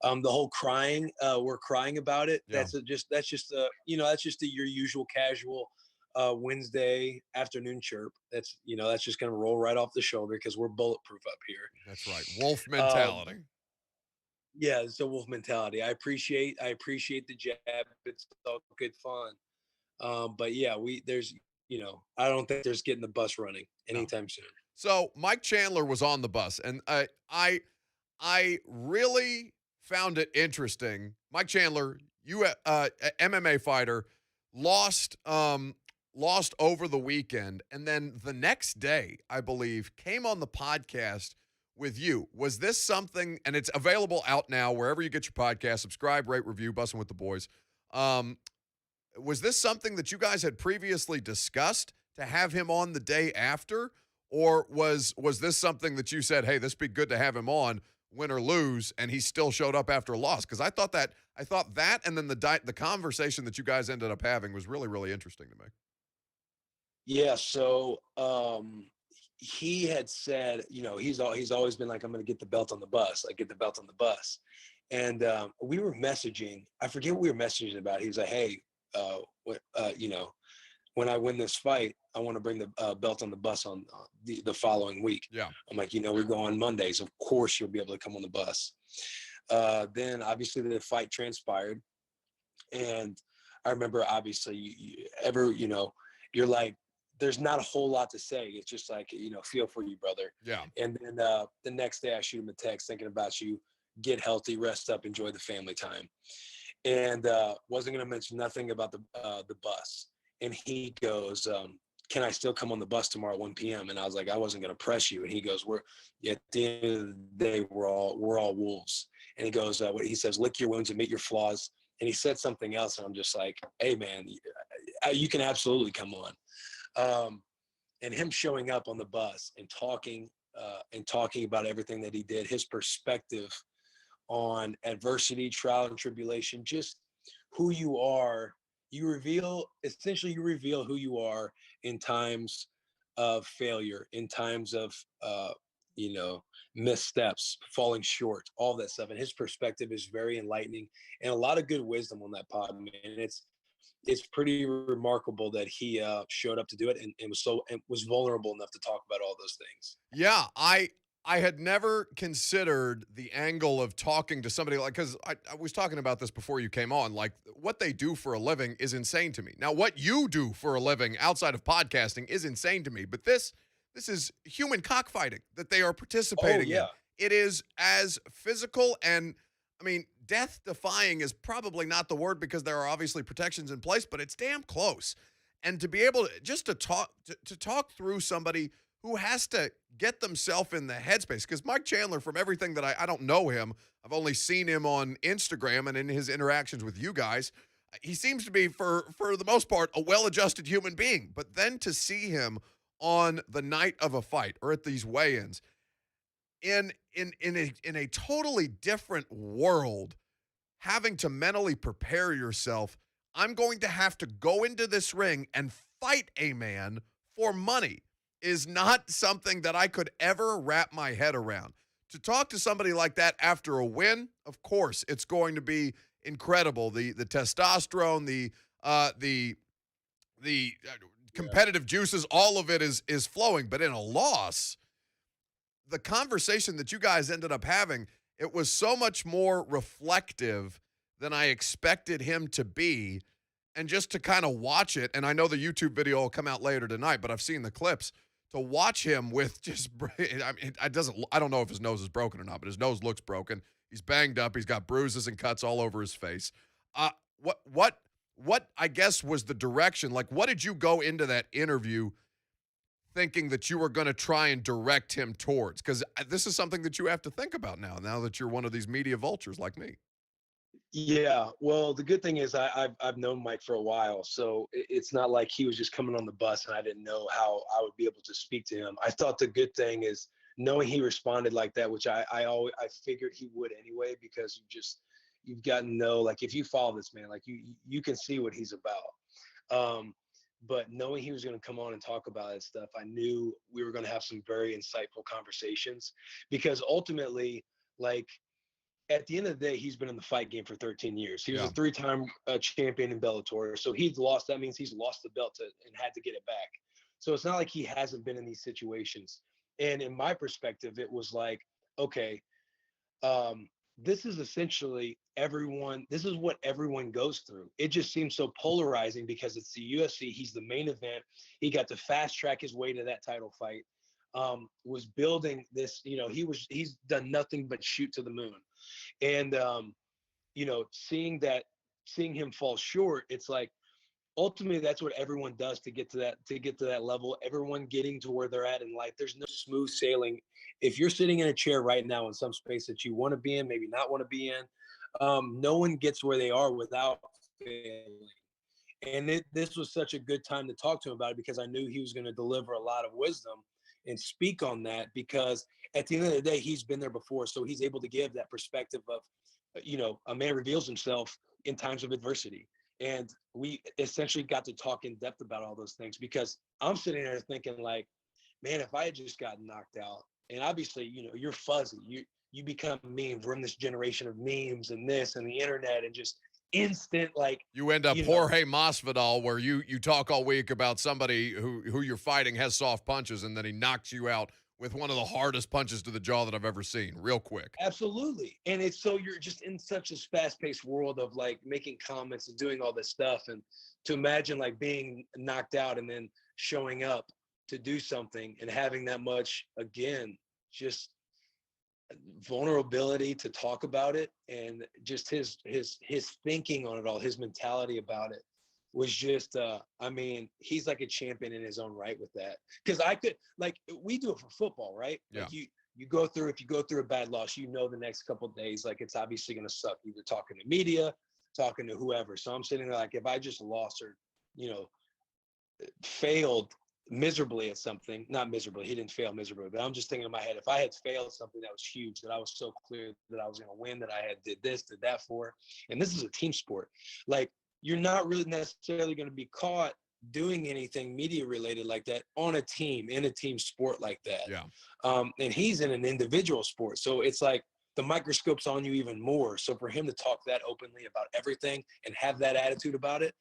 The whole crying, we're crying about it. Yeah. That's just your usual casual Wednesday afternoon chirp. That's just going to roll right off the shoulder because we're bulletproof up here. That's right. Wolf mentality. Yeah, it's a wolf mentality. I appreciate the jab. It's all good fun. But yeah, I don't think there's getting the bus running anytime soon. So Mike Chandler was on the bus, and I really found it interesting. Mike Chandler, MMA fighter, lost over the weekend, and then the next day, I believe, came on the podcast with you. Was this something, and it's available out now wherever you get your podcast, subscribe, rate, review, Bussin' with the Boys. Was this something that you guys had previously discussed to have him on the day after, or was this something that you said, hey, this would be good to have him on, win or lose, and he still showed up after a loss? Because I thought that, and then the conversation that you guys ended up having was really, really interesting to me. Yeah, so he had said, he's always been like, I'm going to get the belt on the bus. And we were messaging. I forget what we were messaging about. He was like, hey, when I win this fight, I want to bring the belt on the bus on the following week. Yeah. I'm like, we go on Mondays. Of course, you'll be able to come on the bus. Then obviously the fight transpired. And I remember, obviously, you're like, there's not a whole lot to say. It's just like, feel for you, brother. Yeah. And then the next day I shoot him a text thinking about you, get healthy, rest up, enjoy the family time. And wasn't going to mention nothing about the bus. And he goes, can I still come on the bus tomorrow at 1 p.m.? And I was like, I wasn't going to press you. And he goes, at the end of the day, we're all wolves. And he goes, he says, lick your wounds, admit your flaws. And he said something else. And I'm just like, hey man, you can absolutely come on. And him showing up on the bus and talking and talking about everything that he did, his perspective on adversity, trial and tribulation, just who you are. You reveal who you are in times of failure, in times of, missteps, falling short, all that stuff. And his perspective is very enlightening and a lot of good wisdom on that pod, man. And it's pretty remarkable that he showed up to do it and was vulnerable enough to talk about all those things. Yeah, I had never considered the angle of talking to somebody because I was talking about this before you came on. Like, what they do for a living is insane to me. Now, what you do for a living outside of podcasting is insane to me. But this is human cockfighting that they are participating in. It is as physical and, I mean, death-defying is probably not the word because there are obviously protections in place, but it's damn close. And to be able to just to talk through somebody who has to get themselves in the headspace, because Mike Chandler, from everything that I don't know him, I've only seen him on Instagram and in his interactions with you guys, he seems to be, for the most part, a well-adjusted human being. But then to see him on the night of a fight or at these weigh-ins in a totally different world, having to mentally prepare yourself, I'm going to have to go into this ring and fight a man for money, is not something that I could ever wrap my head around. To talk to somebody like that after a win, of course, it's going to be incredible. The testosterone, the competitive juices, all of it is flowing. But in a loss, the conversation that you guys ended up having, it was so much more reflective than I expected him to be. And just to kind of watch it, and I know the YouTube video will come out later tonight, but I've seen the clips, to watch him with just, I mean, I don't know if his nose is broken or not, but his nose looks broken. He's banged up. He's got bruises and cuts all over his face. What I guess was the direction? Like, what did you go into that interview thinking that you were going to try and direct him towards? Because this is something that you have to think about now that you're one of these media vultures like me. Yeah, well, the good thing is I've known Mike for a while, so it's not like he was just coming on the bus and I didn't know how I would be able to speak to him. I thought the good thing is knowing he responded like that, which I figured he would anyway, because you've got to know, like, if you follow this man, like you can see what he's about. But knowing he was going to come on and talk about that stuff, I knew we were going to have some very insightful conversations, because ultimately, like, at the end of the day, he's been in the fight game for 13 years. He was a 3-time champion in Bellator. So he's lost. That means he's lost the belt and had to get it back. So it's not like he hasn't been in these situations. And in my perspective, it was like, okay, this is essentially this is what everyone goes through. It just seems so polarizing because it's the UFC. He's the main event. He got to fast track his way to that title fight. Was building this, he's done nothing but shoot to the moon. And, seeing him fall short, it's like, ultimately that's what everyone does to get to that level. Everyone getting to where they're at in life. There's no smooth sailing. If you're sitting in a chair right now in some space that you want to be in, maybe not want to be in, no one gets where they are without failing. And this was such a good time to talk to him about it, because I knew he was going to deliver a lot of wisdom and speak on that, because at the end of the day, he's been there before. So he's able to give that perspective of, a man reveals himself in times of adversity. And we essentially got to talk in depth about all those things, because I'm sitting there thinking, like, man, if I had just gotten knocked out, and obviously, you're fuzzy, you become memes. We're in this generation of memes and this and the internet and just instant, like, you end up Jorge Masvidal, where you talk all week about somebody who you're fighting has soft punches, and then he knocks you out with one of the hardest punches to the jaw that I've ever seen, real quick. Absolutely. And it's so you're just in such a fast-paced world of, like, making comments and doing all this stuff, and to imagine, like, being knocked out and then showing up to do something and having that much, again, just vulnerability to talk about it, and just his thinking on it all, his mentality about it was just he's like a champion in his own right with that. Because I could, like, we do it for football, right? Yeah. Like, you go through, if you go through a bad loss, the next couple of days, like, it's obviously going to suck, either talking to media, talking to whoever. So I'm sitting there like, if I just lost or failed, miserably at something, not miserably, he didn't fail miserably, but I'm just thinking in my head, if I had failed something that was huge, that I was so clear that I was going to win, that I had did this, did that for, and this is a team sport. Like, you're not really necessarily going to be caught doing anything media related like that on a team, in a team sport like that. Yeah. And he's in an individual sport. So it's like the microscope's on you even more. So for him to talk that openly about everything and have that attitude about it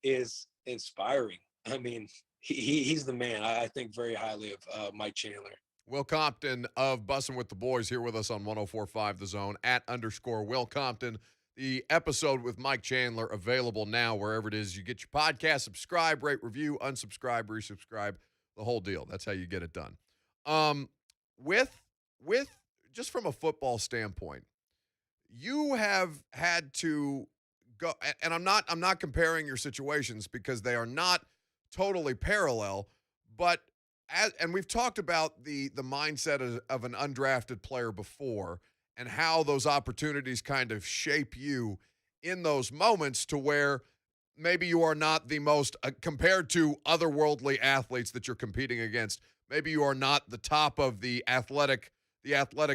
is inspiring. I mean, he's the man. I think very highly of Mike Chandler. Will Compton of Bussin' with the Boys here with us on 104.5 The Zone @ Will Compton. The episode with Mike Chandler available now wherever it is you get your podcast. Subscribe, rate, review, unsubscribe, resubscribe, the whole deal. That's how you get it done. With just from a football standpoint, you have had to go, and I'm not comparing your situations because they are not totally parallel, but and we've talked about the mindset of an undrafted player before, and how those opportunities kind of shape you in those moments to where maybe you are not the most, compared to otherworldly athletes that you're competing against, maybe you are not the top of the athletic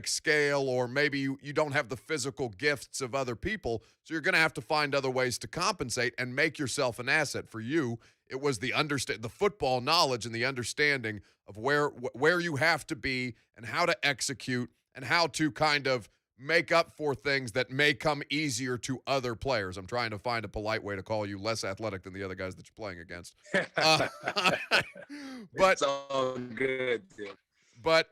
scale, or maybe you don't have the physical gifts of other people, so you're going to have to find other ways to compensate and make yourself an asset. For you, it was the football knowledge and the understanding of where you have to be and how to execute and how to kind of make up for things that may come easier to other players. I'm trying to find a polite way to call you less athletic than the other guys that you're playing against. But it's all good, dude. But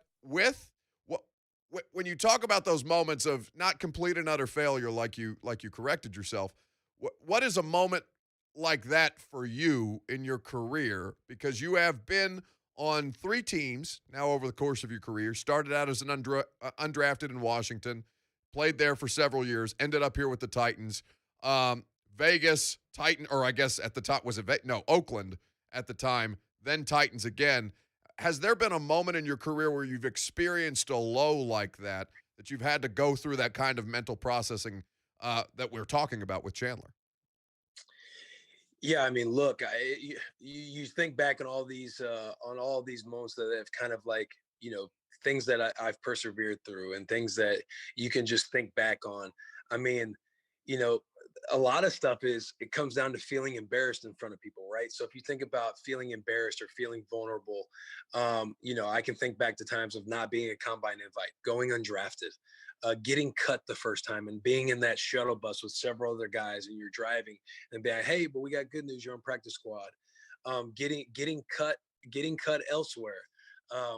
when you talk about those moments of not complete and utter failure, like you corrected yourself, what is a moment like that for you in your career? Because you have been on 3 teams now over the course of your career. Started out as an undrafted in Washington, played there for several years, ended up here with the Titans. Vegas, Titan, or I guess at the top, Oakland at the time, then Titans again. Has there been a moment in your career where you've experienced a low like that you've had to go through that kind of mental processing that we're talking about with Chandler? Yeah, I mean, look, you think back on all these moments that have kind of like, things that I've persevered through and things that you can just think back on. I mean, a lot of stuff it comes down to feeling embarrassed in front of people, right? So if you think about feeling embarrassed or feeling vulnerable, I can think back to times of not being a combine invite, going undrafted, getting cut the first time and being in that shuttle bus with several other guys, and you're driving and being like, hey, but we got good news, you're on practice squad. Getting cut elsewhere.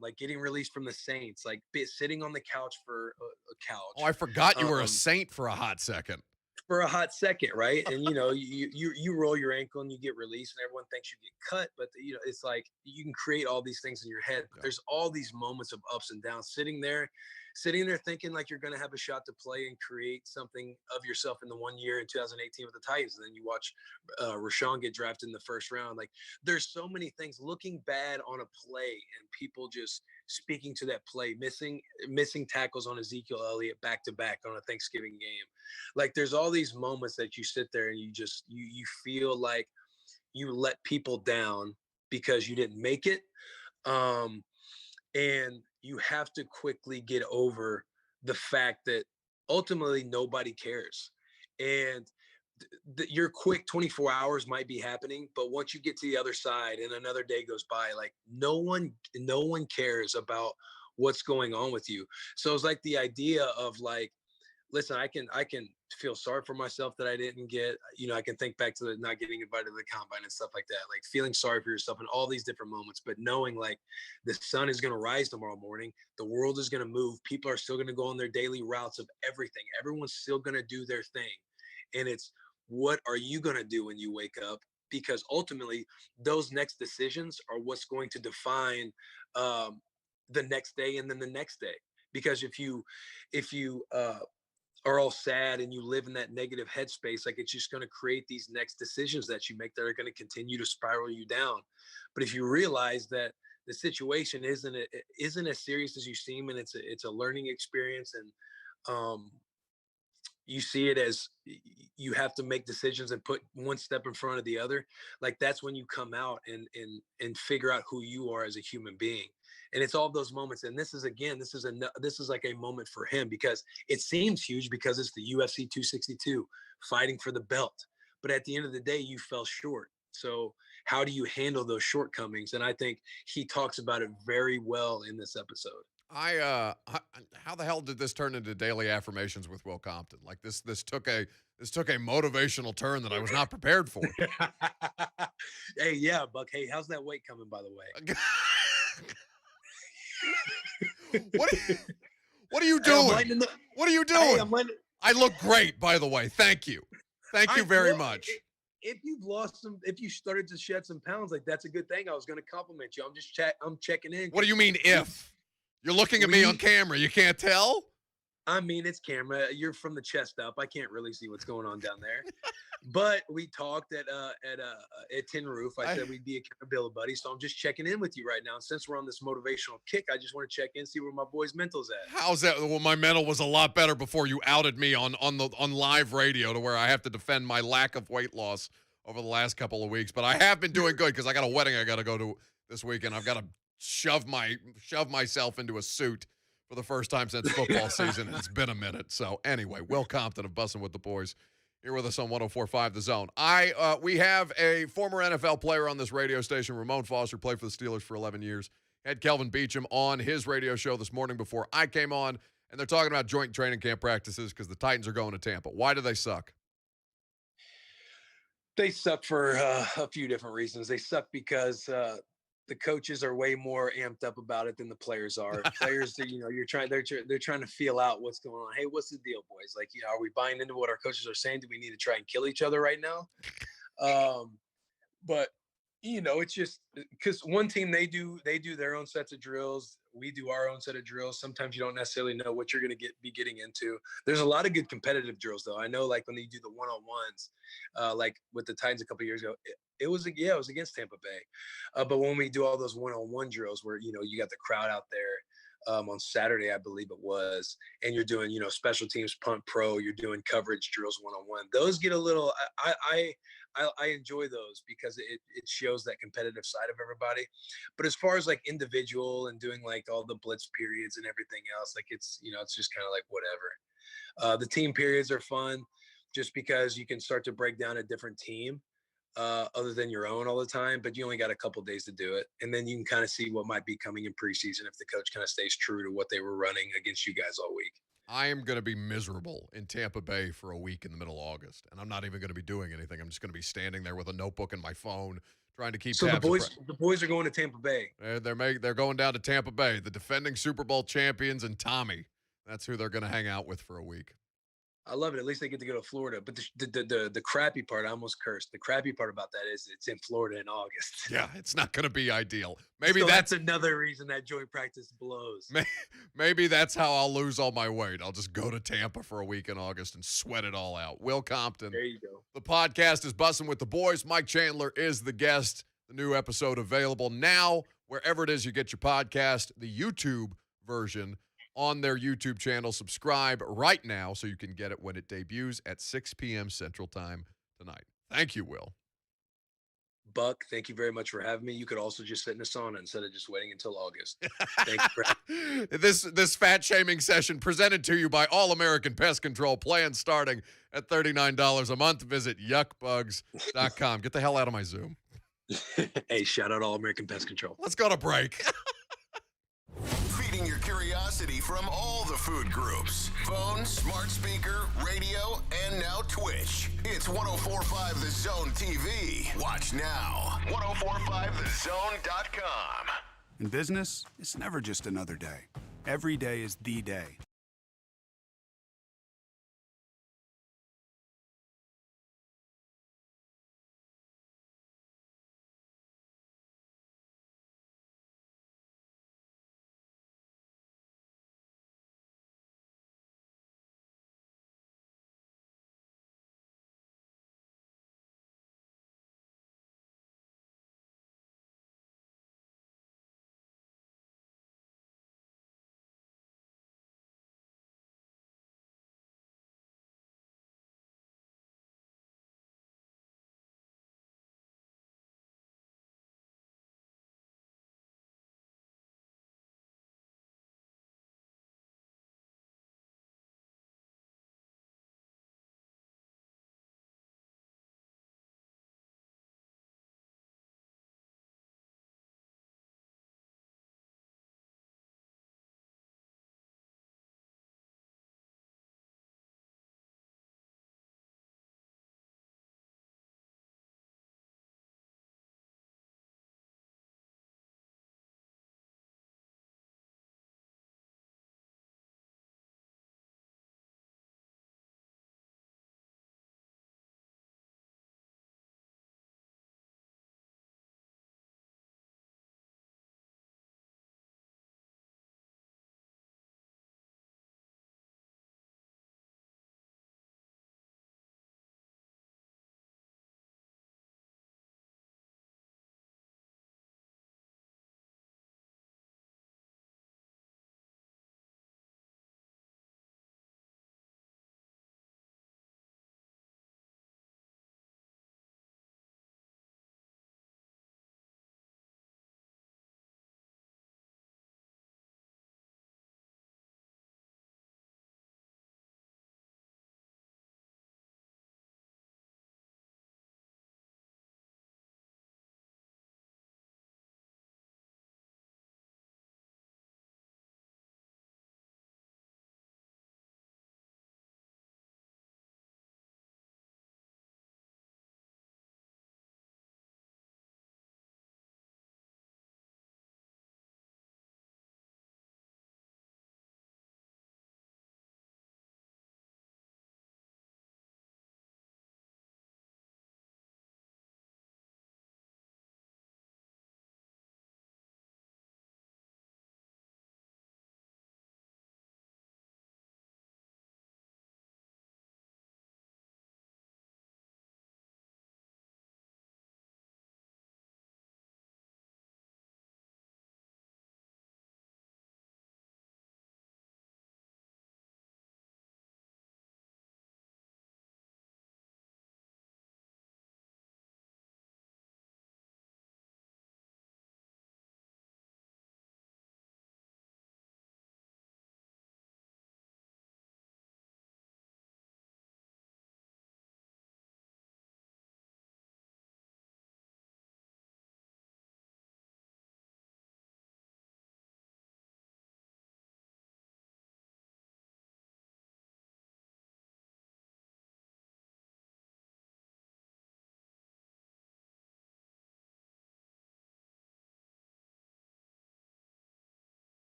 Like getting released from the Saints, like sitting on the couch for a couch. Oh, I forgot you were a Saint for a hot second. Right? And you roll your ankle and you get released, and everyone thinks you get cut, but it's like you can create all these things in your head. But there's all these moments of ups and downs, sitting there thinking like you're going to have a shot to play and create something of yourself in the 1 year in 2018 with the Titans, and then you watch Rashawn get drafted in the first round. Like, there's so many things looking bad on a play and people just speaking to that play, missing tackles on Ezekiel Elliott back to back on a Thanksgiving game. Like, there's all these moments that you sit there and you feel like you let people down because you didn't make it. And you have to quickly get over the fact that ultimately nobody cares. And your quick 24 hours might be happening, but once you get to the other side and another day goes by, like no one cares about what's going on with you. So it's like the idea of like, listen, I can feel sorry for myself that I didn't get, I can think back to the not getting invited to the combine and stuff like that, like feeling sorry for yourself in all these different moments, but knowing like the sun is going to rise tomorrow morning, the world is going to move, people are still going to go on their daily routes of everything, everyone's still going to do their thing. And it's, what are you going to do when you wake up? Because ultimately those next decisions are what's going to define the next day and then the next day. Because if you are all sad and you live in that negative headspace, like it's just going to create these next decisions that you make that are going to continue to spiral you down. But if you realize that the situation isn't as serious as you seem, and it's a learning experience, and you see it as you have to make decisions and put one step in front of the other. Like that's when you come out and figure out who you are as a human being. And it's all those moments. And this is like a moment for him because it seems huge because it's the UFC 262 fighting for the belt. But at the end of the day, you fell short. So how do you handle those shortcomings? And I think he talks about it very well in this episode. How the hell did this turn into daily affirmations with Will Compton? Like this took a motivational turn that I was not prepared for. Hey, yeah, Buck. Hey, how's that weight coming, by the way? What are you doing? What are you doing? I look great, by the way. Thank you. Thank you very much. If you've lost if you started to shed some pounds, like that's a good thing. I was going to compliment you. I'm checking in. What do you mean if? You're looking at me on camera. You can't tell? I mean, it's camera. You're from the chest up. I can't really see what's going on down there. But we talked at Tin Roof. I said we'd be accountability buddies. So I'm just checking in with you right now. And since we're on this motivational kick, I just want to check in, see where my boy's mental's at. How's that? Well, my mental was a lot better before you outed me on live radio to where I have to defend my lack of weight loss over the last couple of weeks. But I have been doing good because I got a wedding I got to go to this weekend. I've got to shove myself into a suit for the first time since football season. It's been a minute. So anyway, Will Compton of Bussin' with the Boys here with us on 104.5 The Zone. We have a former NFL player on this radio station, Ramon Foster, played for the Steelers for 11 years. Had Kelvin Beachum on his radio show this morning before I came on, and they're talking about joint training camp practices because the Titans are going to Tampa. Why do they suck? They suck for a few different reasons. They suck because the coaches are way more amped up about it than the players are. Players, they're trying to feel out what's going on. Hey, what's the deal, boys? Like, are we buying into what our coaches are saying? Do we need to try and kill each other right now? But it's just because one team, they do their own sets of drills. We do our own set of drills. Sometimes you don't necessarily know what you're going to be getting into. There's a lot of good competitive drills, though. I know, like when they do the one-on-ones, like with the Titans a couple of years ago, it was against Tampa Bay. But when we do all those one-on-one drills where, you got the crowd out there on Saturday, I believe it was, and you're doing, special teams, punt pro, you're doing coverage drills one-on-one. Those get a little, I enjoy those because it shows that competitive side of everybody. But as far as like individual and doing like all the blitz periods and everything else, like it's just kind of like whatever. The team periods are fun just because you can start to break down a different team other than your own all the time, but you only got a couple days to do it. And then you can kind of see what might be coming in preseason if the coach kind of stays true to what they were running against you guys all week. I am going to be miserable in Tampa Bay for a week in the middle of August, and I'm not even going to be doing anything. I'm just going to be standing there with a notebook and my phone trying to keep tabs. So the boys are going to Tampa Bay. They're going down to Tampa Bay, the defending Super Bowl champions and Tommy. That's who they're going to hang out with for a week. I love it. At least they get to go to Florida. But the crappy part, I almost cursed. The crappy part about that is it's in Florida in August. Yeah, it's not going to be ideal. Maybe that's another reason that joint practice blows. Maybe that's how I'll lose all my weight. I'll just go to Tampa for a week in August and sweat it all out. Will Compton. There you go. The podcast is Bussin' with the Boys. Mike Chandler is the guest. The new episode available now, wherever it is you get your podcast, the YouTube version on their YouTube channel. Subscribe right now so you can get it when it debuts at 6 p.m. Central Time tonight. Thank you, Will. Buck, thank you very much for having me. You could also just sit in a sauna instead of just waiting until August. Thank you. This fat shaming session presented to you by All American Pest Control. Plan starting at $39 a month. Visit yuckbugs.com. Get the hell out of my Zoom. Hey, shout out All American Pest Control. Let's go to break. Feeding your curiosity from all the food groups. Phone, smart speaker, radio, and now Twitch. It's 104.5 The Zone TV. Watch now. 1045thezone.com. In business, it's never just another day. Every day is the day.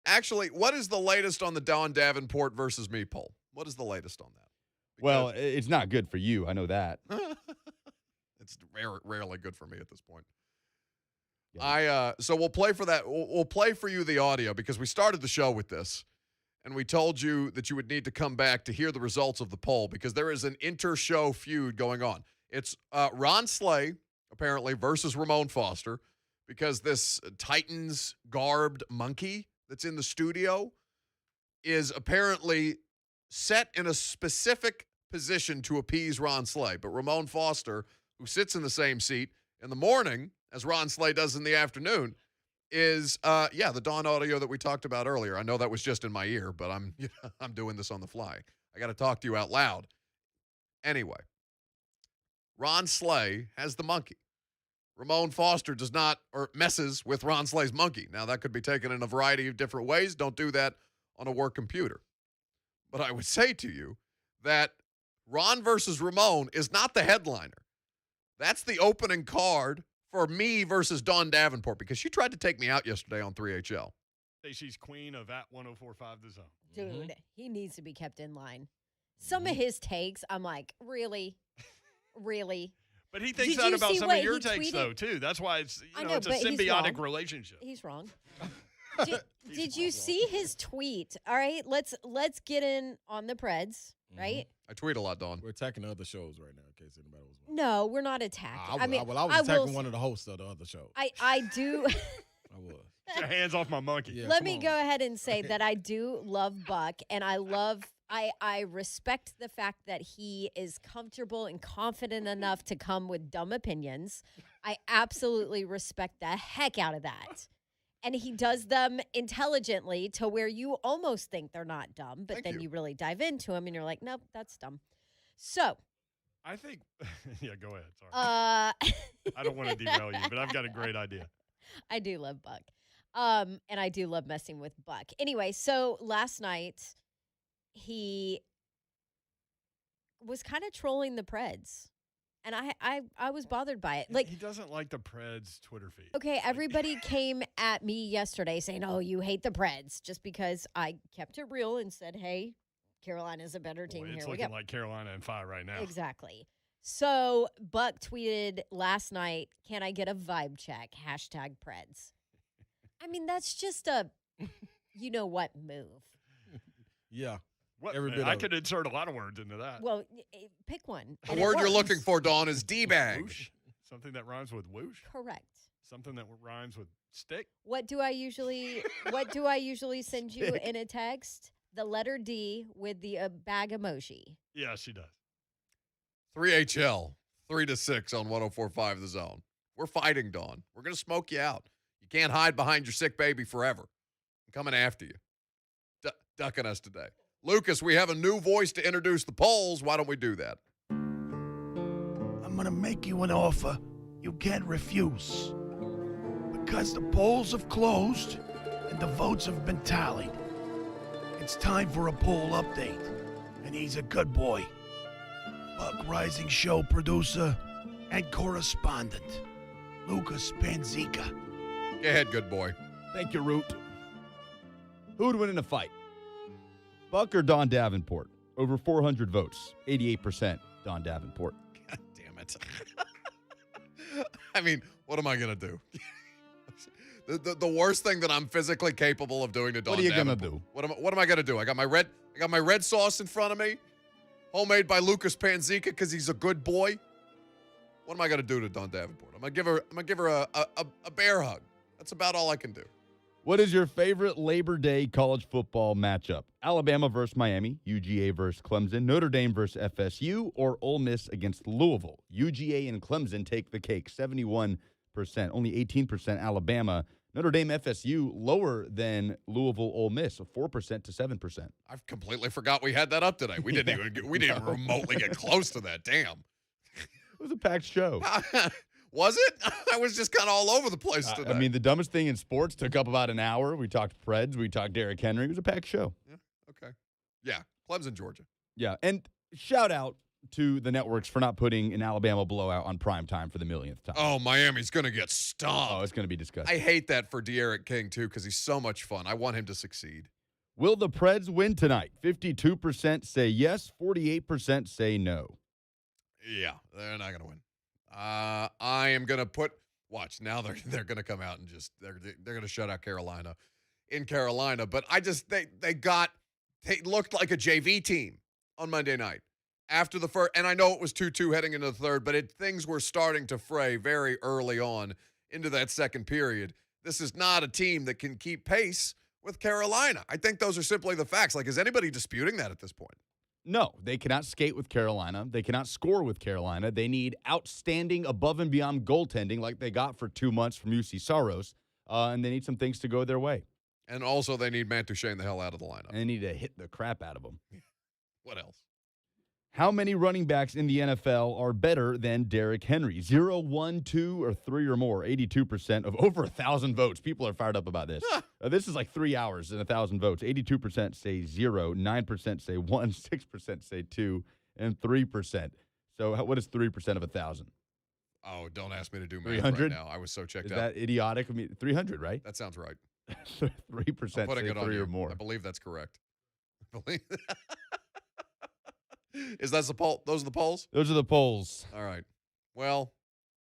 Actually, what is the latest on the Don Davenport versus me poll? What is the latest on that? Well, it's not good for you. I know that. It's rarely good for me at this point. So we'll play for that. We'll play for you the audio because we started the show with this, and we told you that you would need to come back to hear the results of the poll because there is an inter-show feud going on. It's Ron Slay, apparently, versus Ramon Foster because this Titans-garbed monkey that's in the studio is apparently set in a specific position to appease Ron Slay. But Ramon Foster, who sits in the same seat in the morning as Ron Slay does in the afternoon, is, the Dawn audio that we talked about earlier. I know that was just in my ear, but I'm doing this on the fly. I got to talk to you out loud. Anyway, Ron Slay has the monkey. Ramon Foster does not, or messes with Ron Slay's monkey. Now, that could be taken in a variety of different ways. Don't do that on a work computer. But I would say to you that Ron versus Ramon is not the headliner. That's the opening card for me versus Dawn Davenport because she tried to take me out yesterday on 3HL. Say she's queen of at 104.5 The Zone. Dude, he needs to be kept in line. Some of his takes, I'm like, really? Really? But he thinks that about some of your takes, though, too. That's why it's it's a symbiotic relationship. He's wrong. Did you see his tweet? All right, let's get in on the Preds, right? I tweet a lot, Dawn. We're attacking other shows right now, in case anybody was wondering. No, we're not attacking. I was attacking one of the hosts of the other show. I do. I was. Get your hands off my monkey. Yeah, Let me go ahead and say that I do love Buck, and I respect the fact that he is comfortable and confident enough to come with dumb opinions. I absolutely respect the heck out of that. And he does them intelligently to where you almost think they're not dumb, but then you really dive into them and you're like, nope, that's dumb. So. I think, go ahead. Sorry. I don't want to derail you, but I've got a great idea. I do love Buck. And I do love messing with Buck. Anyway, so last night he was kind of trolling the Preds. And I was bothered by it. Like, he doesn't like the Preds Twitter feed. Okay, everybody came at me yesterday saying, "Oh, you hate the Preds," just because I kept it real and said, "Hey, Carolina's a better team." It's Here we looking go. like Carolina and 5 right now. Exactly. So Buck tweeted last night, "Can I get a vibe check? #Preds." I mean, that's just a, you know what move. Yeah. What, I could insert a lot of words into that. Well, pick one. The word you're looking for, Dawn, is D-bag. Whoosh. Something that rhymes with whoosh? Correct. Something that rhymes with stick? What do I usually send you in a text? The letter D with the bag emoji. Yeah, she does. 3HL, 3 to 6 on 104.5 The Zone. We're fighting, Dawn. We're going to smoke you out. You can't hide behind your sick baby forever. I'm coming after you. Ducking us today. Lucas, we have a new voice to introduce the polls. Why don't we do that? I'm going to make you an offer you can't refuse. Because the polls have closed and the votes have been tallied, it's time for a poll update. And he's a good boy. Buck Reising show producer and correspondent, Lucas Panzica. Go ahead, good boy. Thank you, Root. Who would win in a fight? Buck or Dawn Davenport? Over 400 votes. 88% Dawn Davenport. God damn it. I mean, what am I going to do? the worst thing that I'm physically capable of doing to Dawn Davenport. What are you going to do? What am I going to do? I got my red sauce in front of me. Homemade by Lucas Panzica because he's a good boy. What am I going to do to Dawn Davenport? I'm going to give her a bear hug. That's about all I can do. What is your favorite Labor Day college football matchup? Alabama versus Miami, UGA versus Clemson, Notre Dame versus FSU, or Ole Miss against Louisville? UGA and Clemson take the cake, 71%. Only 18% Alabama. Notre Dame, FSU, lower than Louisville, Ole Miss, 4% to 7%. I completely forgot we had that up today. We didn't even remotely get close to that. Damn. It was a packed show. Was it? I was just kind of all over the place today. I mean, the dumbest thing in sports took up about an hour. We talked Preds. We talked Derrick Henry. It was a packed show. Yeah. Okay. Yeah. Clemson, Georgia. Yeah. And shout out to the networks for not putting an Alabama blowout on primetime for the millionth time. Oh, Miami's going to get stomped. Oh, it's going to be disgusting. I hate that for Derrick King, too, because he's so much fun. I want him to succeed. Will the Preds win tonight? 52% say yes, 48% say no. Yeah, they're not going to win. I am going to watch, now they're going to come out and they're going to shut out Carolina in Carolina. But they looked like a JV team on Monday night. After the first, and I know it was 2-2 heading into the third, but things were starting to fray very early on into that second period. This is not a team that can keep pace with Carolina. I think those are simply the facts. Like, is anybody disputing that at this point? No, they cannot skate with Carolina. They cannot score with Carolina. They need outstanding, above and beyond goaltending like they got for 2 months from UC Saros, and they need some things to go their way. And also they need Matt Duchene the hell out of the lineup. And they need to hit the crap out of them. What else? How many running backs in the NFL are better than Derrick Henry? 0, 1, 2, or 3 or more. 82% of over 1,000 votes. People are fired up about this. This is like 3 hours and 1,000 votes. 82% say 0, 9% say 1, 6% say 2, and 3%. So what is 3% of 1,000? Oh, don't ask me to do math 300? right now. I was so checked out. Is that idiotic? I mean, 300, right? That sounds right. 3% say 3 or more. I believe that's correct. Is that the poll? Those are the polls? Those are the polls. All right. Well,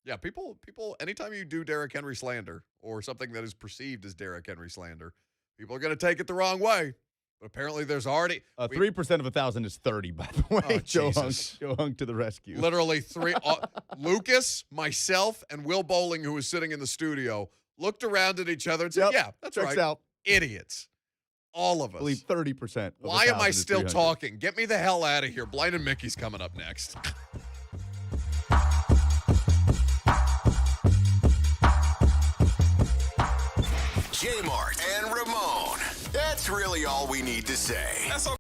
yeah, people, anytime you do Derrick Henry slander or something that is perceived as Derrick Henry slander, people are going to take it the wrong way. But apparently there's already 3% of 1,000 is 30, by the way. Oh, Joe Jesus. Hung to the rescue. Literally three. Lucas, myself, and Will Bowling, who was sitting in the studio, looked around at each other and said, yeah, that's checks right. out. Idiots. All of us. I believe 30%. Why am I still talking? Get me the hell out of here. Blind and Mickey's coming up next. J-Mart and Ramon. That's really all we need to say. That's okay.